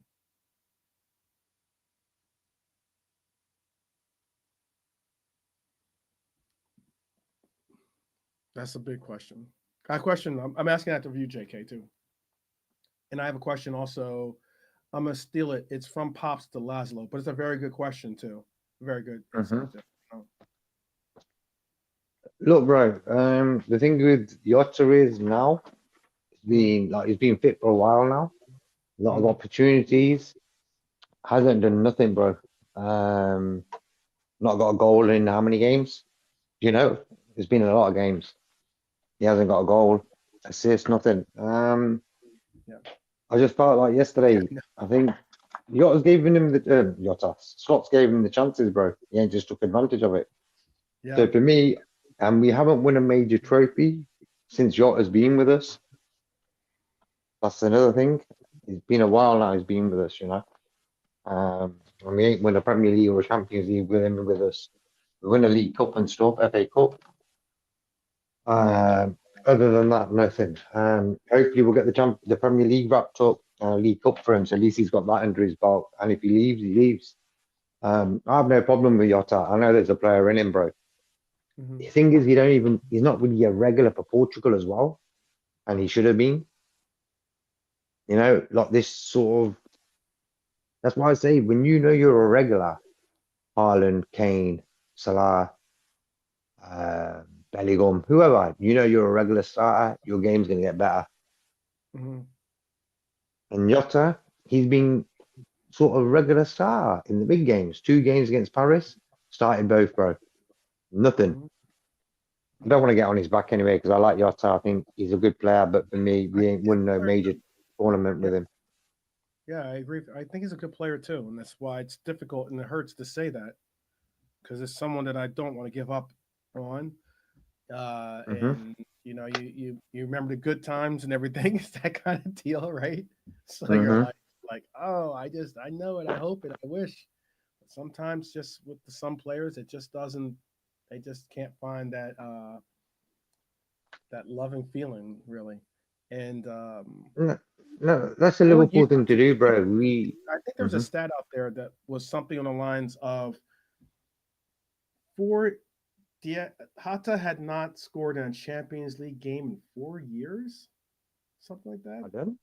That's a big question. I question. I'm asking that of you, JK, too. And I have a question also. I'm gonna steal it. It's from Pops to Laszlo, but it's a very good question too. Very good Hmm. insight there. Oh, Look, bro. The thing with Yotta is now mhm, he's been fit for a while now. A lot of mhm, opportunities. Hasn't done nothing, bro. Um, not got a goal in how many games? You know, it's been a lot of games. He hasn't got a goal, assist, nothing. yeah, I just felt like yeah, yesterday. no, I think Yotta's giving him the Yotta Slots gave him the chances, bro. He ain't just took advantage of it. yeah, So for me, and we haven't won a major trophy since Yotta's been with us. That's another thing. It's been a while now. He's been with us, you know. And we ain't won a Premier League or a Champions League with him with us. We win a League Cup and stuff, FA Cup. Other than that, nothing. Hopefully we'll get the Premier League wrapped up, League Cup for him, so at least he's got that under his belt. And if he leaves, he leaves. I have no problem with Jota. I know there's a player in him, bro. mhm, The thing is, he's not really a regular for Portugal as well, and he should have been. You know, like this sort of. That's why I say when you know you're a regular, Haaland, Kane, Salah, uh, Bellingham, whoever, you know you're a regular starter. Your game's gonna get better. mhm. And Jota, he's been sort of regular star in the big games. 2 games against Paris, started both, bro. Nothing. Mhm. I don't want to get on his back anyway because I like Jota. I think he's a good player, but for me, I we think ain't he's a won good no player major too. tournament Yeah, with him. yeah, I agree. I think he's a good player too, and that's why it's difficult and it hurts to say that because it's someone that I don't want to give up on. Hmm. And you remember the good times and everything. It's that kind of deal, right? So you're Hmm. like, oh, I know it, I hope it, I wish. But sometimes just with some players, it just doesn't. They just can't find that loving feeling really. And No, no, that's a I want you Liverpool thing to do, to. bro. We. I think there was a Hmm. stat out there that was something on the lines of four. Hata had not scored in a Champions League game in 4 years, something like that. I don't.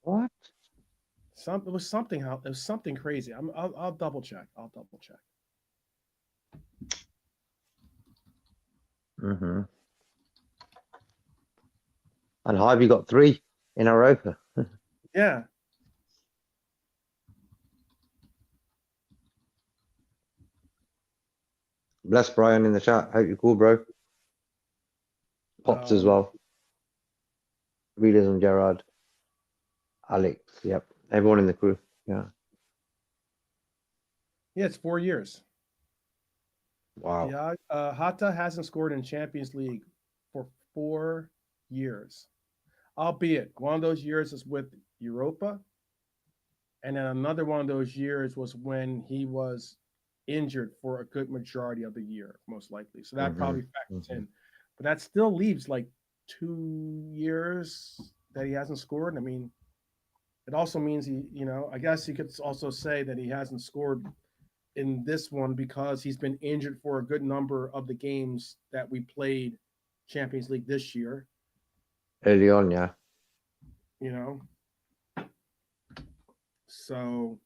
What? It was something. It was something crazy. I'll double check. I'll double check. Hmm. And Harvey got 3 in a row. Yeah. Bless Brian in the chat. Hope you're cool, bro. Pops as Um. well. Readers and Gerard. Alex. Yep. Everyone in the crew. Yeah. Yeah. It's 4 years. Wow. Yeah. Hata hasn't scored in Champions League for 4 years. Albeit one of those years is with Europa, and then another one of those years was when he was injured for a good majority of the year, most likely. So that Hmm. probably factors Hmm. in. But that still leaves like 2 years that he hasn't scored. I mean, it also means I guess you could also say that he hasn't scored in this one because he's been injured for a good number of the games that we played Champions League this year, Early on, yeah. you know. So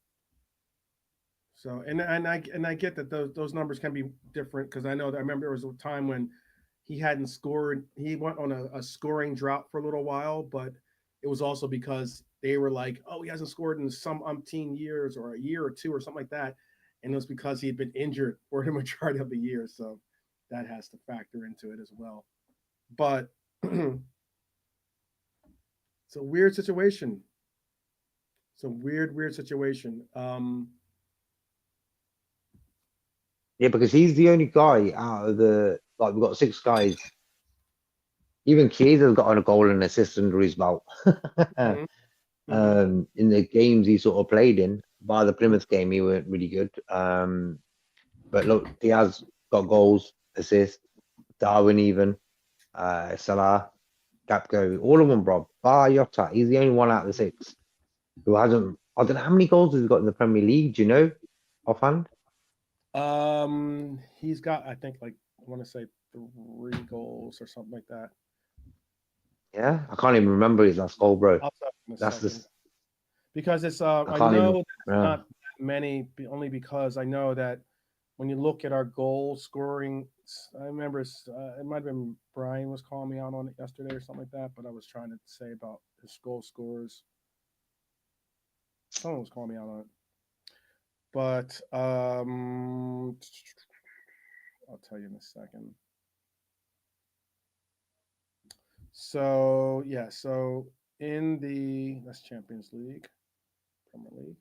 and I get that those numbers can be different because I know that I remember there was a time when he hadn't scored. He went on a scoring drought for a little while, but it was also because they were like, "Oh, he hasn't scored in some umpteen years or a year or two or something like that," and it was because he had been injured for the majority of the year. So that has to factor into it as well. But it's a weird situation. It's a weird situation. Yeah, because he's the only guy out of we've got 6 guys. Even Chiesa's got a goal and assist under his belt. Mhm, mhm, In the games he sort of played in, by the Plymouth game, he weren't really good. But look, Diaz got goals, assists, Darwin even, Salah, Gapco, all of them, bro. Bar Jota, he's the only one out of the 6 who hasn't. I don't know how many goals has he got in the Premier League. Do you know offhand? He's got, I think, like I want to say 3 goals or something like that. Yeah, I can't even remember his last goal, bro. I'll tell you in a That's second this. because it's I I can't know even. that it's Yeah. not that many only because I know that when you look at our goal scoring, I remember it might have been Brian was calling me out on it yesterday or something like that, but I was trying to say about his goal scores. Someone was calling me out on it, but I'll tell you in a second. So yeah, so in the that's Champions League, Premier League.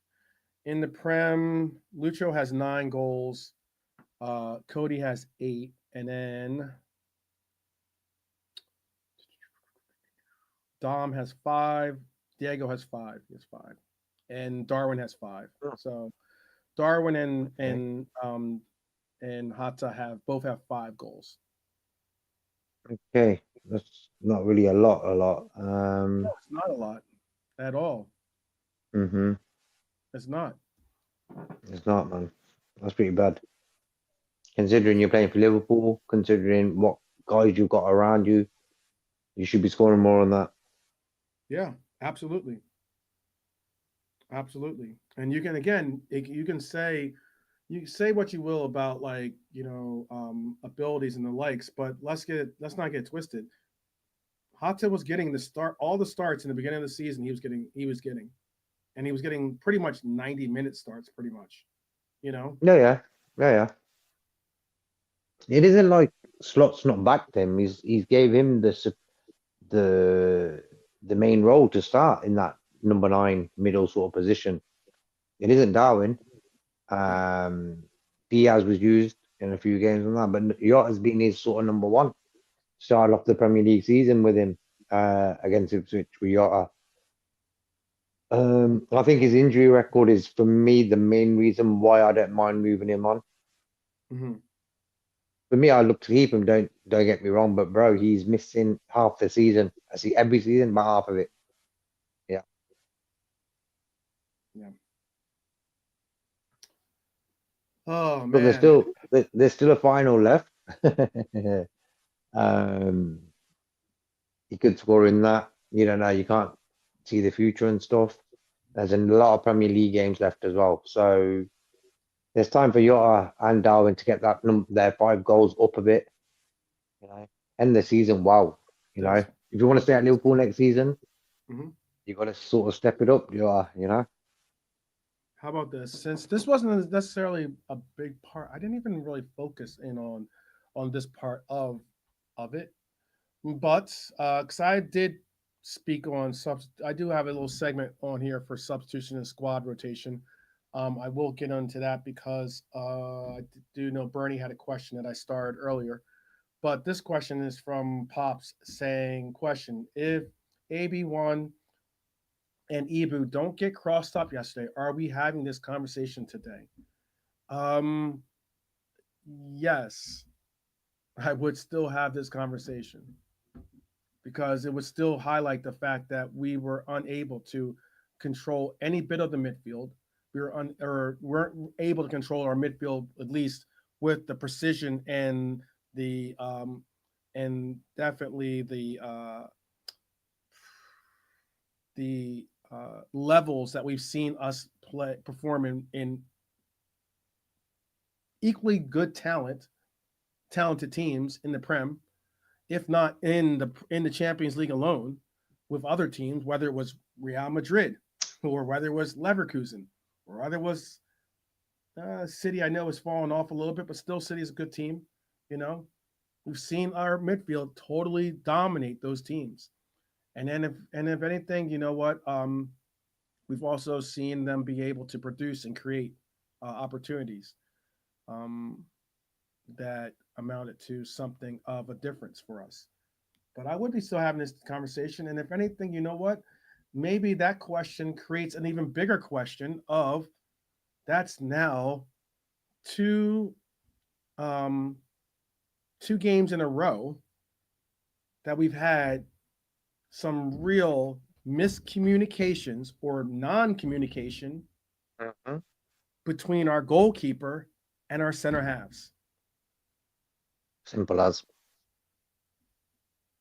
In the Prem, Lucho has 9 goals. Cody has 8, and then Dom has 5. Diego has 5. He has 5, and Darwin has 5. Oh, So Darwin okay. and Hata have 5 goals. Okay. That's not really a lot. A lot. No, it's not a lot at all. Mm-hmm. It's not. It's not, man. That's pretty bad. Considering you're playing for Liverpool, considering what guys you've got around you, you should be scoring more on that. Yeah, absolutely, absolutely. And you can again, you can say what you will about like abilities and the likes, but let's not get twisted. Hata was getting all the starts in the beginning of the season. And he was getting pretty much 90-minute starts, pretty much. You know, Yeah, yeah, yeah, yeah. It isn't like Slot's not backed him. He's gave him the the main role to start in that number 9 middle sort of position. It isn't Darwin. yeah, Diaz was used in a few games on that, but Yotta's been his sort of number 1. Started off the Premier League season with him against Ipswich with Yotta. I think his injury record is for me the main reason why I don't mind moving him on. hmm For me, I look to keep him. Don't get me wrong, but bro, he's missing half the season. I see every season, but half of it. Yeah, yeah. Oh look, man, there's still a final left. um, he could score in that. You don't know. You can't see the future and stuff. There's a lot of Premier League games left as well, so there's time for Yotta and Darwin to get their 5 goals up a bit. You know, end the season well. You know, there's if you want to stay at Liverpool next season, mhm. you got to sort of step it up. You know. How about this? Since this wasn't necessarily a big part, I didn't even really focus in on this part of it. But because I did speak on I do have a little segment on here for substitution and squad rotation. I will get into that because I do know Bernie had a question that I started earlier. But this question is from Pops saying, question, if AB1 and Ibu don't get crossed up yesterday, are we having this conversation today? Um, yes, I would still have this conversation because it would still highlight the fact that we were unable to control any bit of the midfield. Or weren't able to control our midfield at least with the precision and definitely the levels that we've seen us perform in equally good talented teams in the Prem, if not in the Champions League alone, with other teams, whether it was Real Madrid or whether it was Leverkusen or whether it was City. I know has fallen off a little bit, but still City is a good team. You know, we've seen our midfield totally dominate those teams. And if anything, you know what? We've also seen them be able to produce and create opportunities um, that amounted to something of a difference for us. But I would be still having this conversation. And if anything, you know what? Maybe that question creates an even bigger question of that's now two um, 2 games in a row that we've had some real miscommunications or non-communication Mhm. between our goalkeeper and our center halves. Simple as.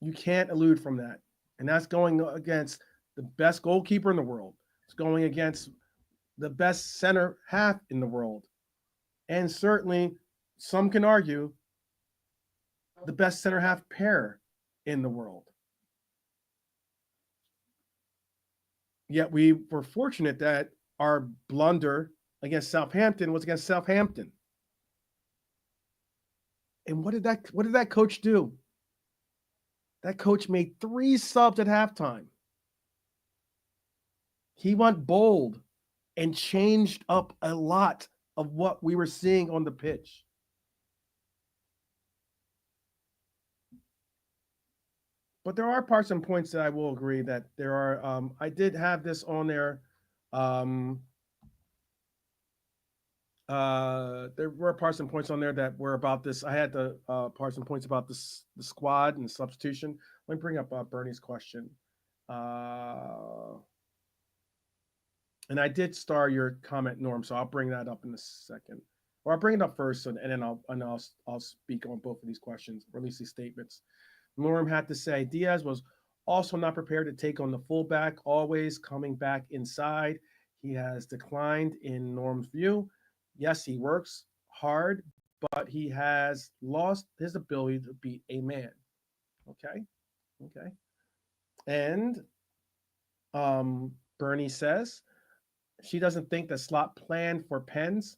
You can't elude from that. And that's going against the best goalkeeper in the world. It's going against the best center half in the world. And certainly, some can argue, the best center half pair in the world. Yet we were fortunate that our blunder against Southampton was against Southampton. And what did that coach do? That coach made 3 subs at halftime. He went bold and changed up a lot of what we were seeing on the pitch. But there are parts and points that I will agree that there are. I did have this on there. Um, there were parts and points on there that were about this. I had the parts and points about the squad and substitution. Let me bring up Bernie's question. And I did star your comment, Norm, so I'll bring that up in a second. Or I'll bring it up first, and then I'll speak on both of these questions, or at least these statements. Norm had to say Diaz was also not prepared to take on the fullback, always coming back inside. He has declined in Norm's view. Yes, he works hard, but he has lost his ability to beat a man. Okay. And Bernie says she doesn't think that Slot planned for pens.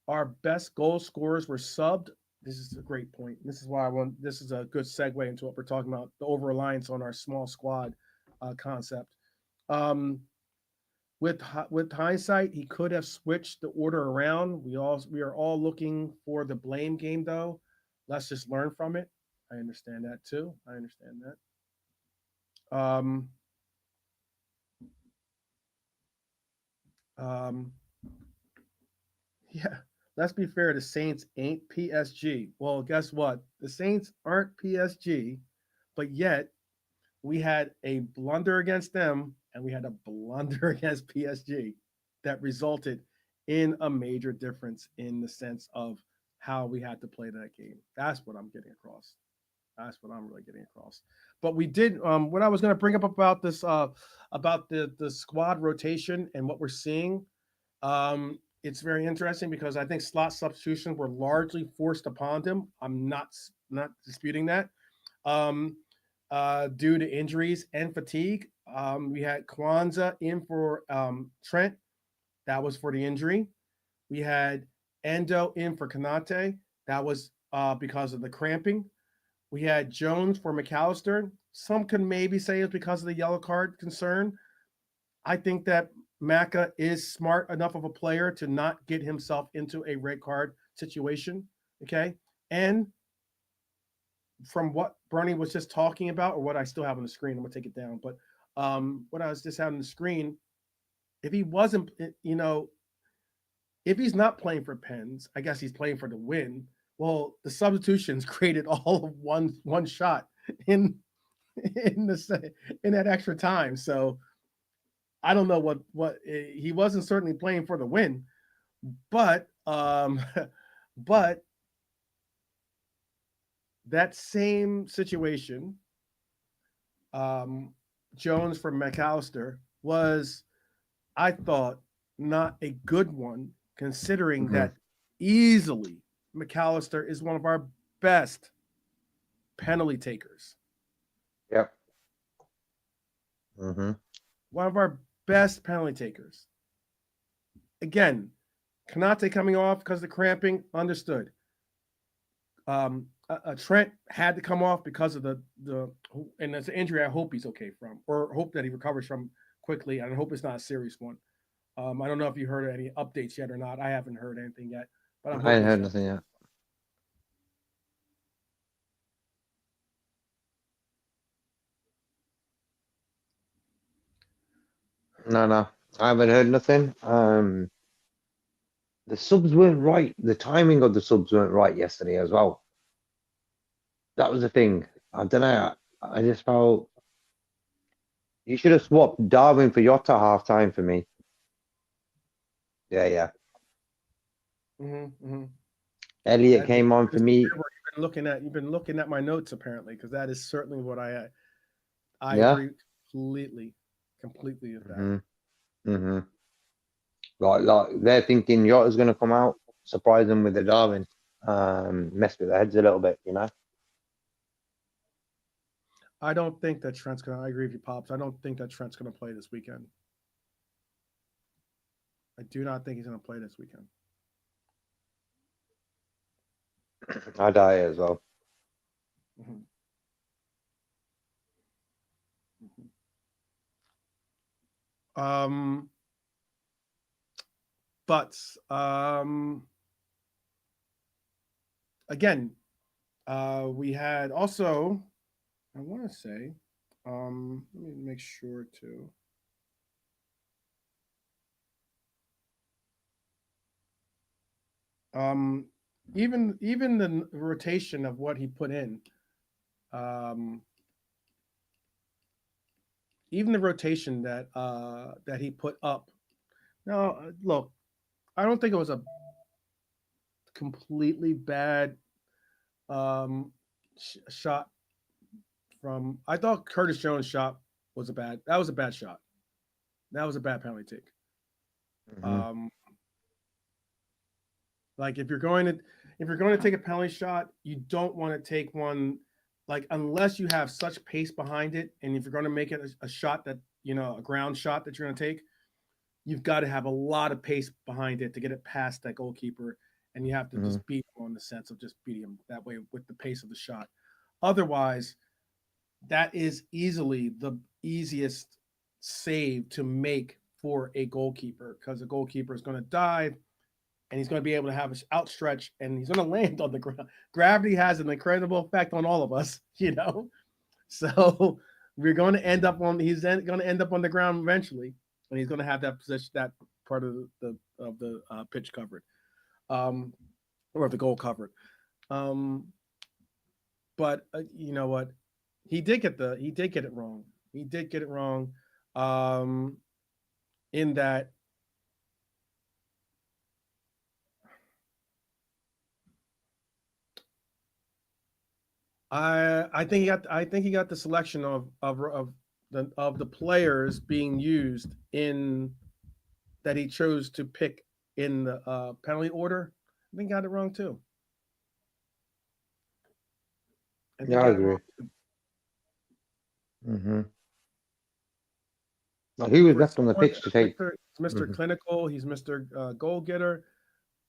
Our best goal scorers were subbed. This is a great point. This is why I want. This is a good segue into what we're talking about: the over reliance on our small squad concept. Um, with hindsight, he could have switched the order around. We are all looking for the blame game, though. Let's just learn from it. I understand that too. I understand that. Yeah. Let's be fair, the Saints ain't PSG. Well, guess what? The Saints aren't PSG, but yet we had a blunder against them and we had a blunder against PSG that resulted in a major difference in the sense of how we had to play that game. That's what I'm getting across. That's what I'm really getting across. But we did what I was going to bring up about this about the squad rotation and what we're seeing. It's very interesting because I think slot substitutions were largely forced upon him. I'm not disputing that. Um, due to injuries and fatigue, we had Kwanzaa in for Trent. That was for the injury. We had Endo in for Kanate. That was because of the cramping. We had Jones for McAllister. Some can maybe say it's because of the yellow card concern. I think that Maka is smart enough of a player to not get himself into a red card situation. Okay. And from what Bernie was just talking about, or what I still have on the screen, I'm going to take it down. But what I was just having on the screen, if he wasn't, if he's not playing for Pens, I guess he's playing for the win. Well, the substitutions created all of one shot in that extra time. So I don't know what he wasn't certainly playing for the win, but but that same situation, Jones for McAllister was, I thought, not a good one considering that easily McAllister is one of our best penalty takers. Yep. One of our best penalty takers. Again, Kanate coming off because of the cramping, understood. Trent had to come off because of the and it's an injury I hope he's okay from, or hope that he recovers from quickly, and I hope it's not a serious one. I don't know if you heard any updates yet or not. I haven't heard anything yet, but I haven't heard nothing yet. No, I haven't heard nothing. The subs weren't right. The timing of the subs weren't right yesterday as well. That was the thing. I don't know. I just felt you should have swapped Darwin for Jota half time for me. Yeah. Mm-hmm. Elliot came on for me. You've been looking at my notes apparently, because that is certainly what I Yeah. agree completely with that. hmm hmm like they're thinking Yotta's going to come out, surprise them with the Darwin, mess with their heads a little bit, you know. I don't think that Trent's gonna. I agree with you, pops. I don't think that Trent's gonna play this weekend. I do not think he's gonna play this weekend. I die as well. Mhm, mhm. Um, but again, we had also. I want to say, let me make sure to. Um, even the rotation of what he put in, um, even the rotation that he put up. No, look, I don't think it was a completely bad shot from. I thought Curtis Jones' shot was a bad. That was a bad shot. That was a bad penalty take. hmm Um, like if you're going to take a penalty shot, you don't want to take one like unless you have such pace behind it, and if you're going to make it a shot that a ground shot that you're going to take, you've got to have a lot of pace behind it to get it past that goalkeeper, and you have to hmm just beat him on the sense of just beating him that way with the pace of the shot. Otherwise, that is easily the easiest save to make for a goalkeeper because the goalkeeper is going to dive and he's going to be able to have his outstretch and he's going to land on the ground. Gravity has an incredible effect on all of us, So we're going to end up on he's going to end up on the ground eventually, and he's going to have that position, that part of the pitch covered, or of the goal covered. Um, but you know what? He did get it wrong. He did get it wrong. Um, in that I think he got the selection of the players being used in that he chose to pick in the penalty order. I think he got it wrong too. I think he Yeah, I got it wrong. agree. hmm Like, who was For left on the someone, pitch to take? Mr. hmm Clinical, he's Mr. Goal Getter.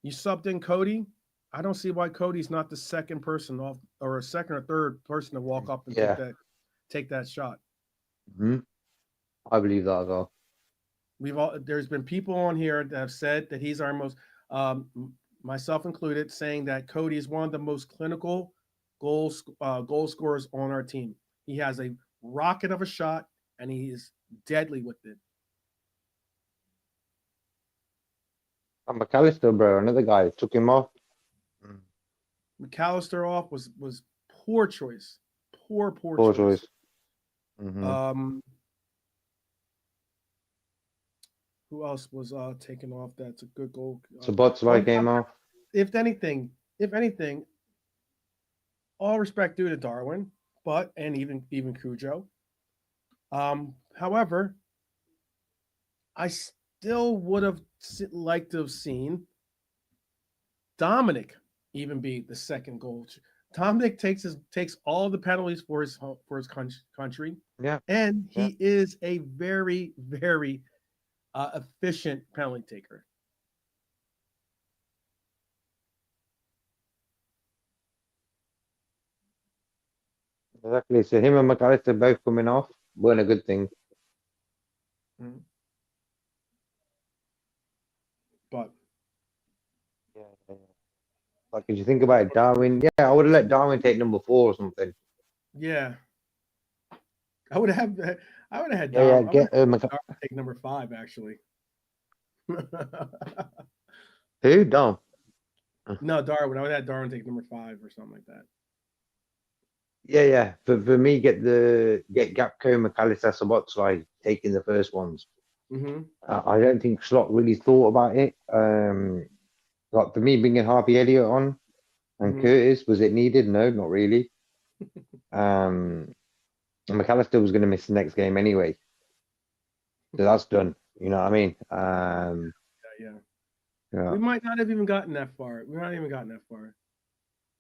You subbed in Cody. I don't see why Cody's not the second person off or a second or third person to walk up and Yeah. take that shot. hmm I believe that as well. There's been people on here that have said that he's our most um, myself included, saying that Cody is one of the most clinical goal scorers on our team. He has a rocket of a shot and he is deadly with it. And McAllister, bro, another guy took him off. Mm. McAllister off was poor choice, poor Poor choice. choice. hmm Um, who else was taken off? That's a good goal. So Botsway came off. If anything, all respect due to Darwin, but and even Cujo. However, I still would have liked to have seen Dominic even be the second goal. Dominic takes all the penalties for his country, Yeah, and yeah. he is a very efficient penalty taker. Exactly. So him and McAllister both coming off weren't a good thing. Mhm. But Yeah, yeah, yeah. Like, did you think about it, Darwin? Yeah, I would have let Darwin take number 4 or something. yeah, I would have I would have had Yeah, yeah. I would Get have take number 5 actually. who? Dom. No, Darwin. I would have had Darwin take number 5 or something like that. Yeah, yeah. For me, get Gapco, McAllister, Sabotslai taking the first ones. Mm-hmm. I don't think Slot really thought about it. Like for me, bringing Harvey Elliott on. And Curtis, was it needed? No, not really. And McAllister was going to miss the next game anyway. So that's done. You know what I mean? Yeah. Yeah. We might not have even gotten that far. We're not even gotten that far.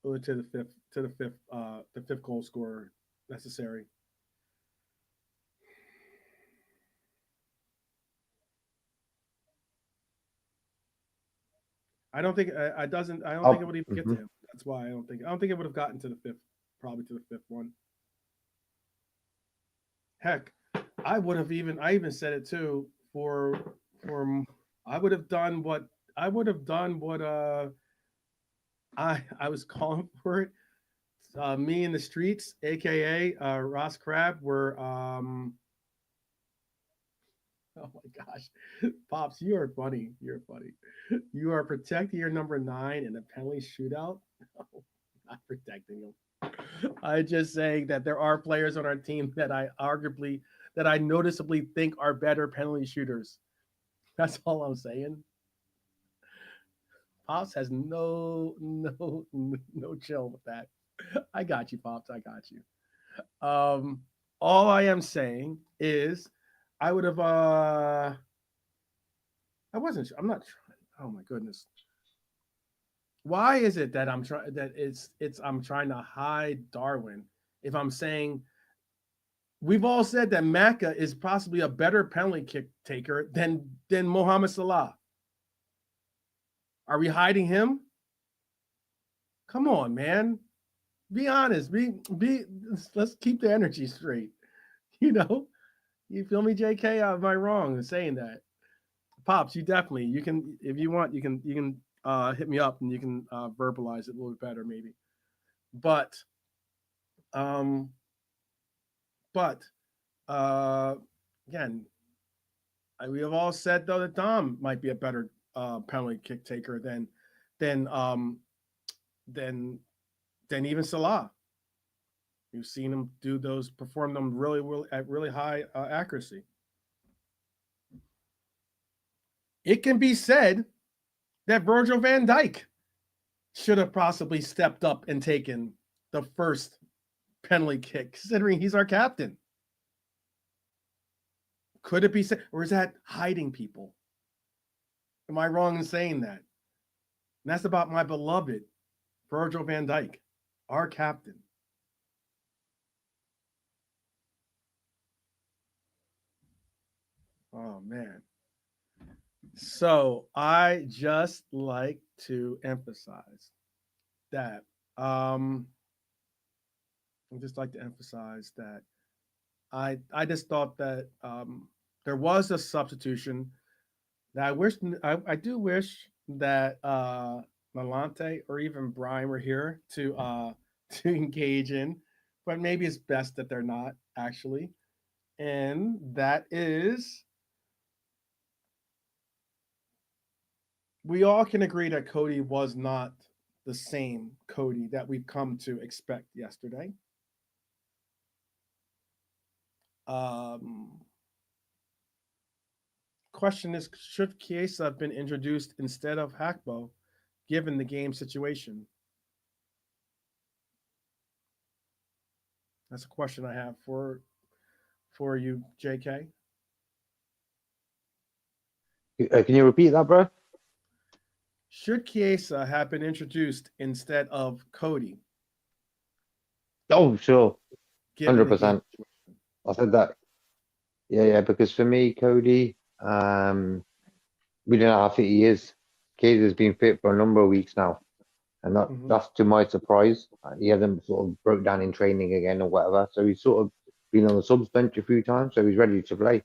Or to the fifth goal scorer necessary. I don't think I doesn't. I don't think it would even get to him. That's why I don't think. I don't think it would have gotten to the fifth. Probably to the fifth one. Heck, I would have even. I even said it too. For I would have done what I would have done. What I was calling for it. Me in the streets, aka Ross Crab, were oh my gosh, Pops, you are funny. You're funny. You are protecting your number 9 in a penalty shootout. No, not protecting him. I just saying that there are players on our team that I noticeably think are better penalty shooters. That's all I'm saying. Pops has no chill with that. I got you, Pops. I got you. All I am saying is I would have I wasn't I'm not trying. Oh my goodness. Why is it that I'm trying that it's I'm trying to hide Darwin if I'm saying we've all said that Maka is possibly a better penalty kick taker than Mohamed Salah. Are we hiding him? Come on, man. Be honest. Be let's keep the energy straight. You know? You feel me, JK? Am I wrong in saying that? Pops, you definitely you can if you want you can hit me up and you can verbalize it a little bit better maybe. But um but uh again, we have all said though that Dom might be a better penalty kick taker than than than even Salah. You've seen him do those, perform them really at really high accuracy. It can be said that Virgil van Dijk should have possibly stepped up and taken the first penalty kick, considering he's our captain. Could it be said, or is that hiding people? Am I wrong in saying that? And that's about my beloved Virgil van Dijk, our captain. Oh man. So I just like to emphasize that I just like to emphasize that I just thought that there was a substitution that I do wish that Malante or even Brian were here to engage in, but maybe it's best that they're not actually. And that is we all can agree that Cody was not the same Cody that we've come to expect yesterday. Um, Question is, should Chiesa have been introduced instead of Hackbo, given the game situation? That's a question I have for you, JK. Can you repeat that, bro? Should Chiesa have been introduced instead of Cody? Oh, sure. Given the game 100%. I said that. Yeah, because for me, Cody, we don't know how fit he is. Kaiser's been fit for a number of weeks now, and that's to my surprise. He hasn't sort of broke down in training again or whatever, so he's sort of been on the subs bench a few times, so he's ready to play.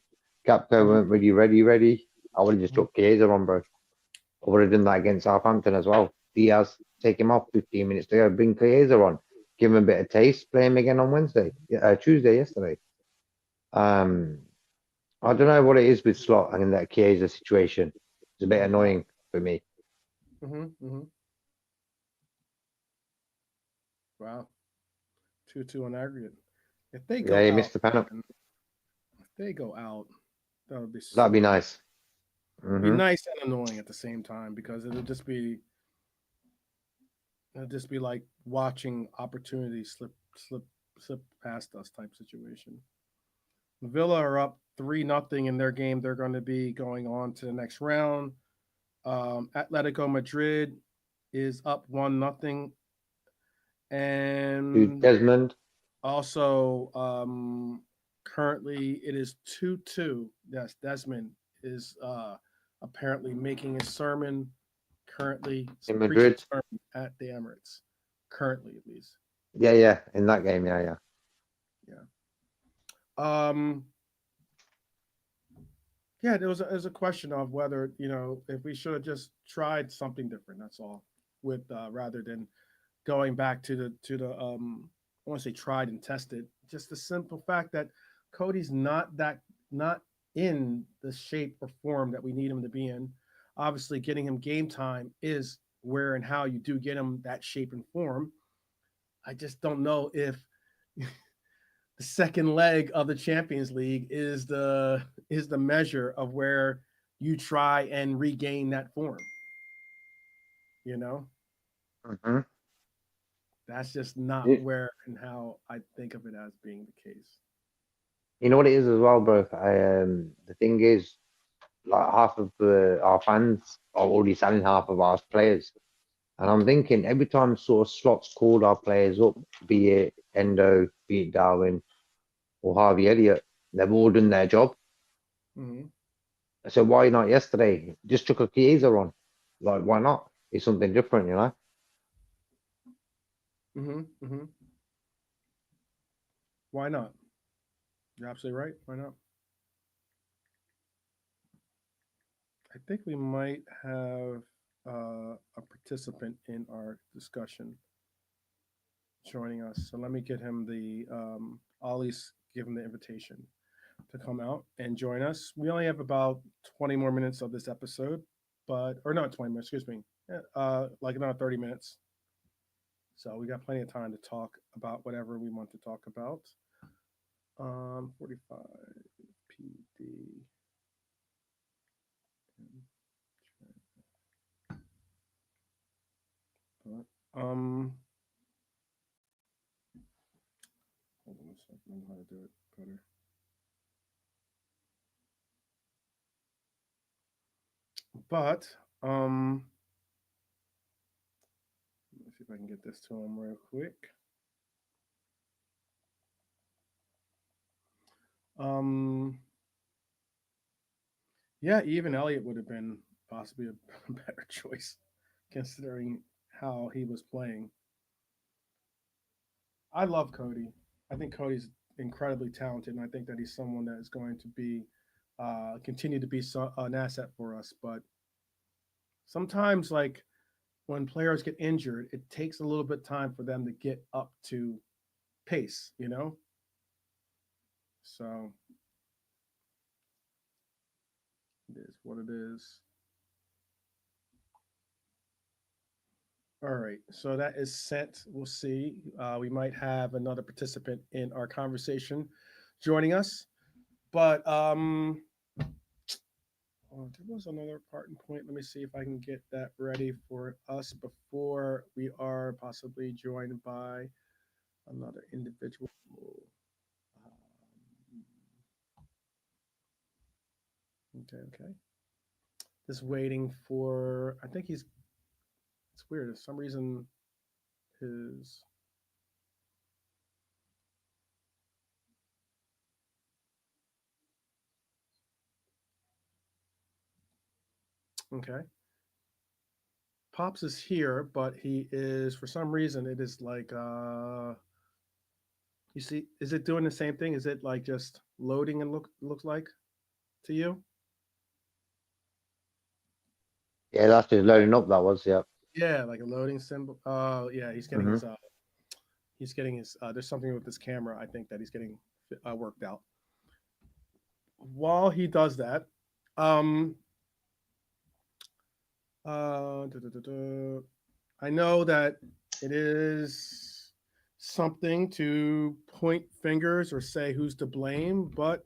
Gapco weren't ready. I would have just took Kaiser on, bro. I would have done that against Southampton as well. Diaz, take him off 15 minutes to go, bring Kaiser on, give him a bit of taste, play him again on Tuesday, yesterday. I don't know what it is with Slot and that Chiesa situation. It's a bit annoying for me. Wow, 2-2 on aggregate. If they go Yeah, he out, missed the penalty. if they go out, that would be so That'd be nice. Be nice and annoying at the same time because it'll just be It'll just be like watching opportunities slip past us type situation. Villa are up 3-0 in their game. They're going to be going on to the next round. Atletico Madrid is up 1-0, Dude, and Desmond. also currently it is 2-2. Yes, Desmond is apparently making his sermon currently In preaching Madrid. sermon at the Emirates. Currently, at least. Yeah, yeah. In that game, yeah, yeah. Yeah. Um. Yeah, there was a question of whether if we should have just tried something different. That's all. With rather than going back to the I want to say tried and tested. Just the simple fact that Cody's not in the shape or form that we need him to be in. Obviously, getting him game time is where and how you do get him that shape and form. I just don't know if the second leg of the Champions League is the measure of where you try and regain that form. You know, Hmm. that's just not You, where and how I think of it as being the case. you know what it is as well, bro. The thing is, like half of our fans are already selling half of our players, and I'm thinking every time sort of slots called our players up, be it Endo, be it Darwin or Harvey Elliott, they've all done their job. Hmm. So why not yesterday? Just took a Chiesa on. Like, why not? It's something different, you know? Hmm. Hmm. Why not? You're absolutely right. Why not? I think we might have a participant in our discussion joining us. So let me get him the. I'll at least give him the invitation to come out and join us. We only have about 20 more minutes of this episode, but or not 20 minutes, excuse me, like another 30 minutes. So we got plenty of time to talk about whatever we want to talk about. 45 PD. But, hold on a second. I know how to do it better. But let me see if I can get this to him real quick. Um, yeah, even Elliott would have been possibly a better choice considering how he was playing. I love Cody. I think Cody's incredibly talented, and I think that he's someone that is going to be continue to be an asset for us. But sometimes, like when players get injured, it takes a little bit of time for them to get up to pace. So it is what it is. All right, so that is sent. We'll see. We might have another participant in our conversation joining us, but oh, there was another part and point. Let me see if I can get that ready for us before we are possibly joined by another individual. Okay, okay. Just waiting for. I think he's. It's weird. For some reason, his. Okay. Pops is here, but he is for some reason it is like you see, is it doing the same thing? Is it like just loading and looks like to you? Yeah, that's just loading up. That was, yeah. Yeah, like a loading symbol. Oh, yeah, Hmm. he's getting his there's something with this camera I think that he's getting worked out. While he does that, um duh, duh, duh, duh, I know that it is something to point fingers or say who's to blame, but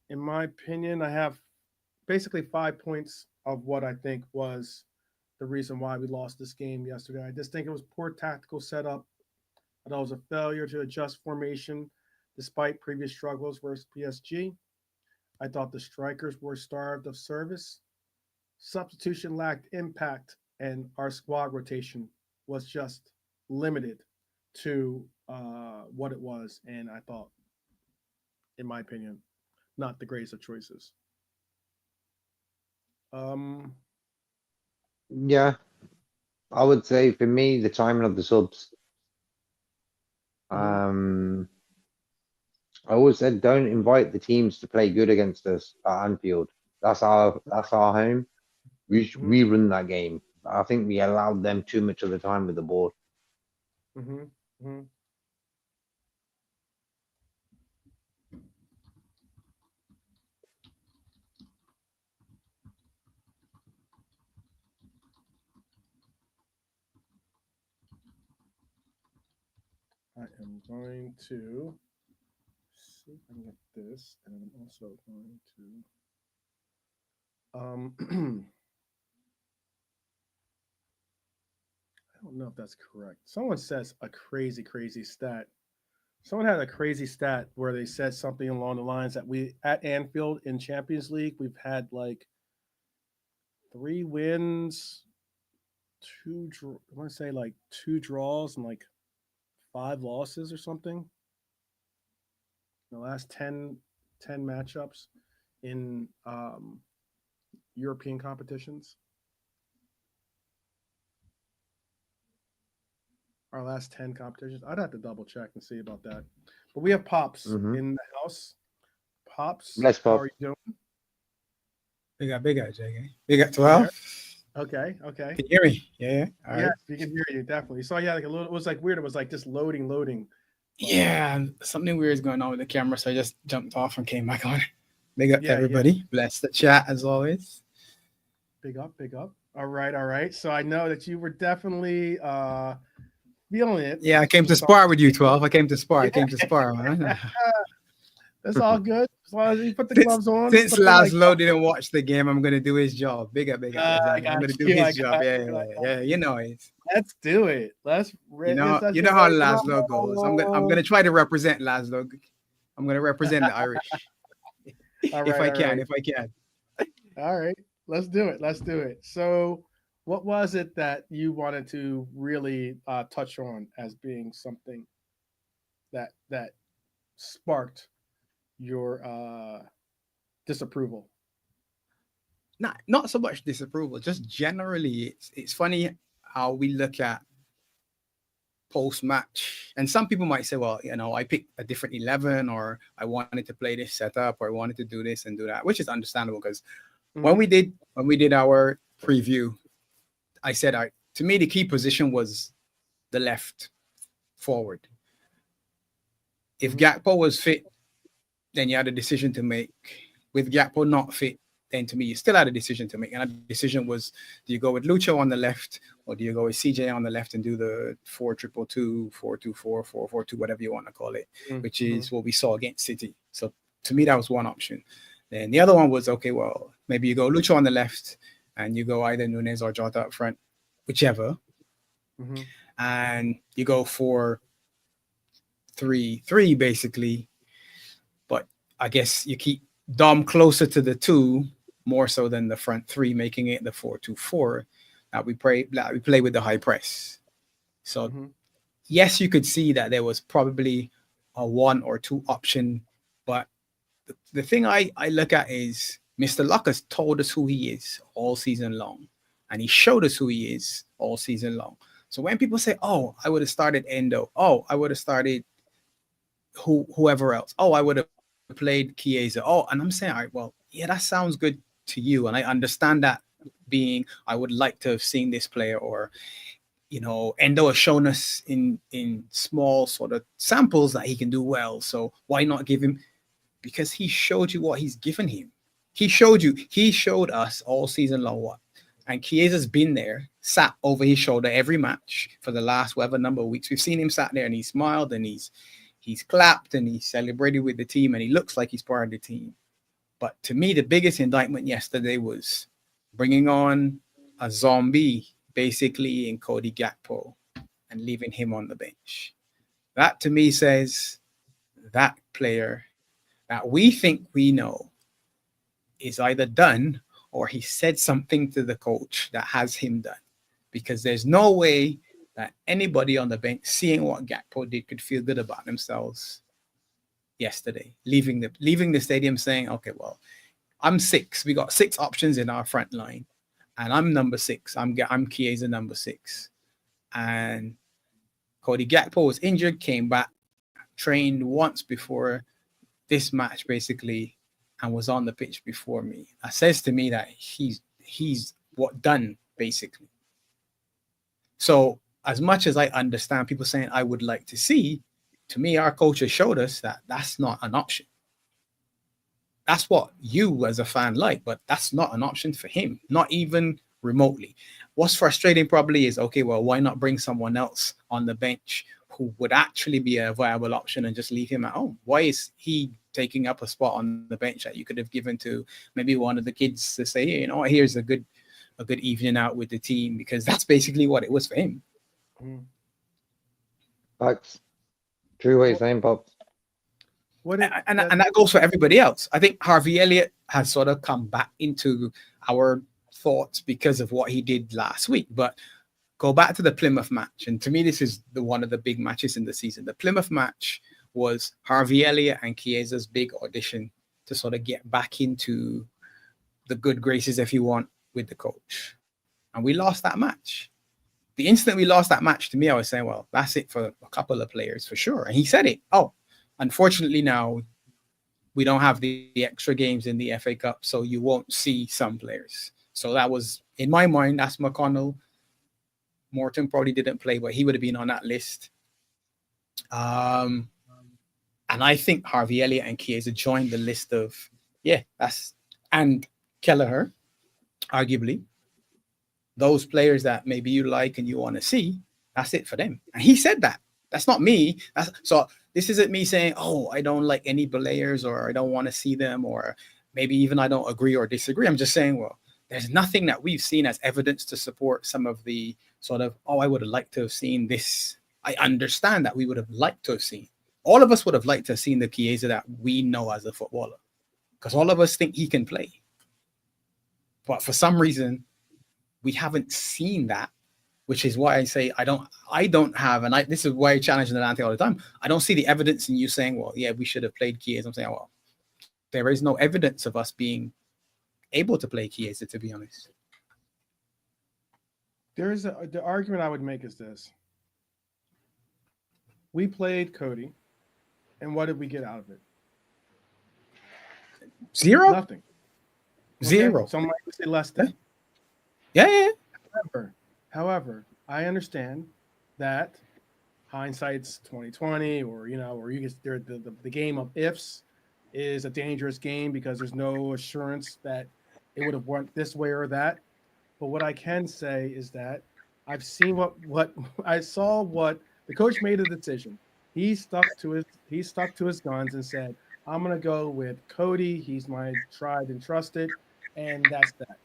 in my opinion, I have basically 5 points of what I think was the reason why we lost this game yesterday. I just think it was poor tactical setup. I thought it was a failure to adjust formation despite previous struggles versus PSG. I thought the strikers were starved of service. Substitution lacked impact, and our squad rotation was just limited to what it was. And I thought, in my opinion, not the greatest of choices. Um, Yeah, I would say for me, the timing of the subs. mhm, Um, I always said don't invite the teams to play good against us at Anfield. That's our home. mhm, We run that game. I think we allowed them too much of the time with the ball. mhm, mhm. I am going to see if I can get this, and I'm also going to. I don't know if that's correct. Someone says a crazy, crazy stat. Someone had a crazy stat where they said something along the lines that we at Anfield in Champions League we've had like 3 wins, I want to say like 2 draws and like 5 losses or something. In the last ten matchups in European competitions. Our last 10 competitions. I'd have to double check and see about that. But we have Pops Hmm. in the house. Pops, Let's how pop. are you doing? Big up, JK. Big up You there? 12. Okay, okay. Can you hear me? Yeah. All Yes, right. we can hear you definitely. So yeah, like a little. It was like weird. It was like just loading. But, Yeah, something weird is going on with the camera, so I just jumped off and came back on. Big up to yeah. everybody. Bless the chat as always. Big up, big up. All right. So I know that you were definitely feeling it. Yeah, I came to spar with you, 12. I came to spar, man. That's all good as long as you put the since gloves on. since Put the like. Laszlo didn't watch the game, I'm gonna do his job. Big up. I I'm got gonna do you. I his job. got Yeah, you. I got yeah. You know it. Let's do it. Let's. You know, Let's you get know how ready to Laszlo goes. I'm gonna try to represent Laszlo. I'm gonna represent the Irish. All if right. I All can, right. if I can. All right. Let's do it. Let's do it. So, what was it that you wanted to really touch on as being something that sparked your disapproval? Not so much disapproval, just generally it's funny how we look at post match, and some people might say, well, I picked a different 11, or I wanted to play this setup, or I wanted to do this and do that, which is understandable because when Mhm. we did our preview, I said, to me the key position was the left forward. If Mhm. Gakpo was fit, then you had a decision to make. With Gakpo not fit, then to me, you still had a decision to make. And that decision was, do you go with Lucho on the left, or do you go with CJ on the left and do the 4-2-2, 4-2-4, 4-4-2, whatever you want to call it, which Mhm. is what we saw against City. So to me, that was one option. Then the other one was, okay, well, maybe you go Lucho on the left and you go either Nunez or Jota up front, whichever. Mhm. And you go 4-3-3, basically. But I guess you keep Dom closer to the 2 more so than the front 3, making it the 4-2-4 that we play with the high press. So Mhm. yes, you could see that there was probably a 1 or 2 option, but the thing I look at is Mr. Luck has told us who he is all season long, and he showed us who he is all season long. So when people say, "Oh, I would have started Endo," "Oh, I would have started whoever else," "Oh, I would have played Chiesa," "Oh," and I'm saying, all right, well, yeah, that sounds good to you, and I understand that being, I would like to have seen this player, or Endo has shown us in small sort of samples that he can do well. So why not give him? Because he showed you what he's given him. He showed us all season long what. And Chiesa's been there, sat over his shoulder every match for the last whatever number of weeks. We've seen him sat there and he smiled and he's clapped and he celebrated with the team and he looks like he's part of the team. But to me, the biggest indictment yesterday was bringing on a zombie basically in Cody Gakpo and leaving him on the bench. That to me says that player that we think we know is either done or he said something to the coach that has him done. Because there's no way that anybody on the bench seeing what Gakpo did could feel good about themselves yesterday, leaving the stadium saying, okay, well, I'm 6. We got 6 options in our front line, and I'm number 6. I'm Chiesa number 6. And Cody Gakpo was injured, came back, trained once before this match basically, and was on the pitch before me. That says to me that he's what done basically. So as much as I understand people saying I would like to see, to me, our coach has showed us that that's not an option. That's what you as a fan like, but that's not an option for him, not even remotely. What's frustrating probably is, okay, well, why not bring someone else on the bench who would actually be a viable option and just leave him at home? Why is he taking up a spot on the bench that you could have given to maybe one of the kids to say, you know, here's a good evening out with the team, because that's basically what it was for him. Facts. True what you're saying, Bob. And that goes for everybody else. I think Harvey Elliott has sort of come back into our thoughts because of what he did last week. But go back to the Plymouth match, and to me, this is one of the big matches in the season. The Plymouth match was Harvey Elliott and Chiesa's big audition to sort of get back into the good graces, if you want, with the coach. And we lost that match. The instant we lost that match, to me, I was saying, well, that's it for a couple of players for sure. And he said it. Oh, unfortunately now we don't have the extra games in the FA Cup, so you won't see some players. So that was, in my mind, that's McConnell. Morton probably didn't play, but he would have been on that list. And I think Harvey Elliott and Chiesa joined the list of, and Kelleher, arguably, those players that maybe you like and you want to see, that's it for them. And he said that. That's not me. So this isn't me saying, oh, I don't like any players or I don't want to see them, or maybe even I don't agree or disagree. I'm just saying, well, there's nothing that we've seen as evidence to support some of the sort of, oh, I would have liked to have seen this. I understand that we would have liked to have seen. All of us would have liked to have seen the Chiesa that we know as a footballer, because all of us think he can play. But for some reason, we haven't seen that, which is why I say I don't have, and this is why I challenge Nalante all the time. I don't see the evidence in you saying, well, yeah, we should have played Chiesa. I'm saying, well, there is no evidence of us being able to play Chiesa, to be honest. The argument I would make is this. We played Cody, and what did we get out of it? Zero? Nothing. Zero. Okay? Some might say less than. Yeah. However, I understand that hindsight's 2020, or you get the game of ifs is a dangerous game because there's no assurance that it would have went this way or that. But what I can say is that I've seen what I saw. What the coach made a decision. He stuck to his guns and said, "I'm going to go with Cody. He's my tried and trusted, and that's that."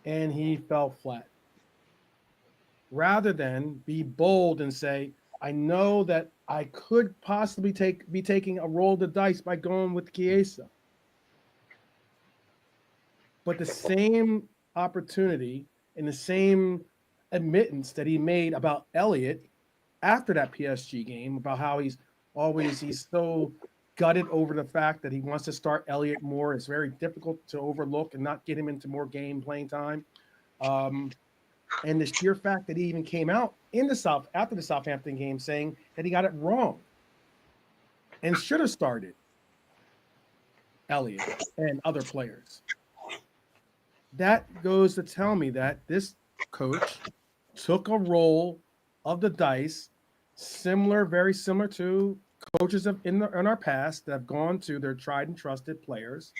And he fell flat. Rather than be bold and say, I know that I could possibly be taking a roll of the dice by going with Chiesa. But the same opportunity and the same admittance that he made about Elliott after that PSG game, about how he's so gutted over the fact that he wants to start Elliott more. It's very difficult to overlook and not get him into more game playing time. And the sheer fact that he even came out after the Southampton game saying that he got it wrong and should have started Elliott and other players. That goes to tell me that this coach took a roll of the dice, very similar to coaches in our past that have gone to their tried and trusted players,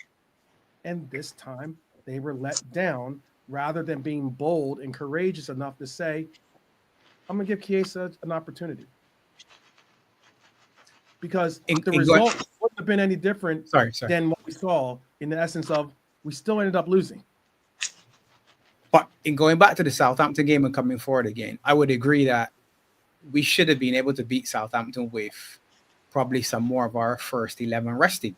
and this time they were let down rather than being bold and courageous enough to say, I'm going to give Chiesa an opportunity. Because the result wouldn't have been any different than what we saw in the essence of we still ended up losing. But in going back to the Southampton game and coming forward again, I would agree that we should have been able to beat Southampton with probably some more of our first 11 rested.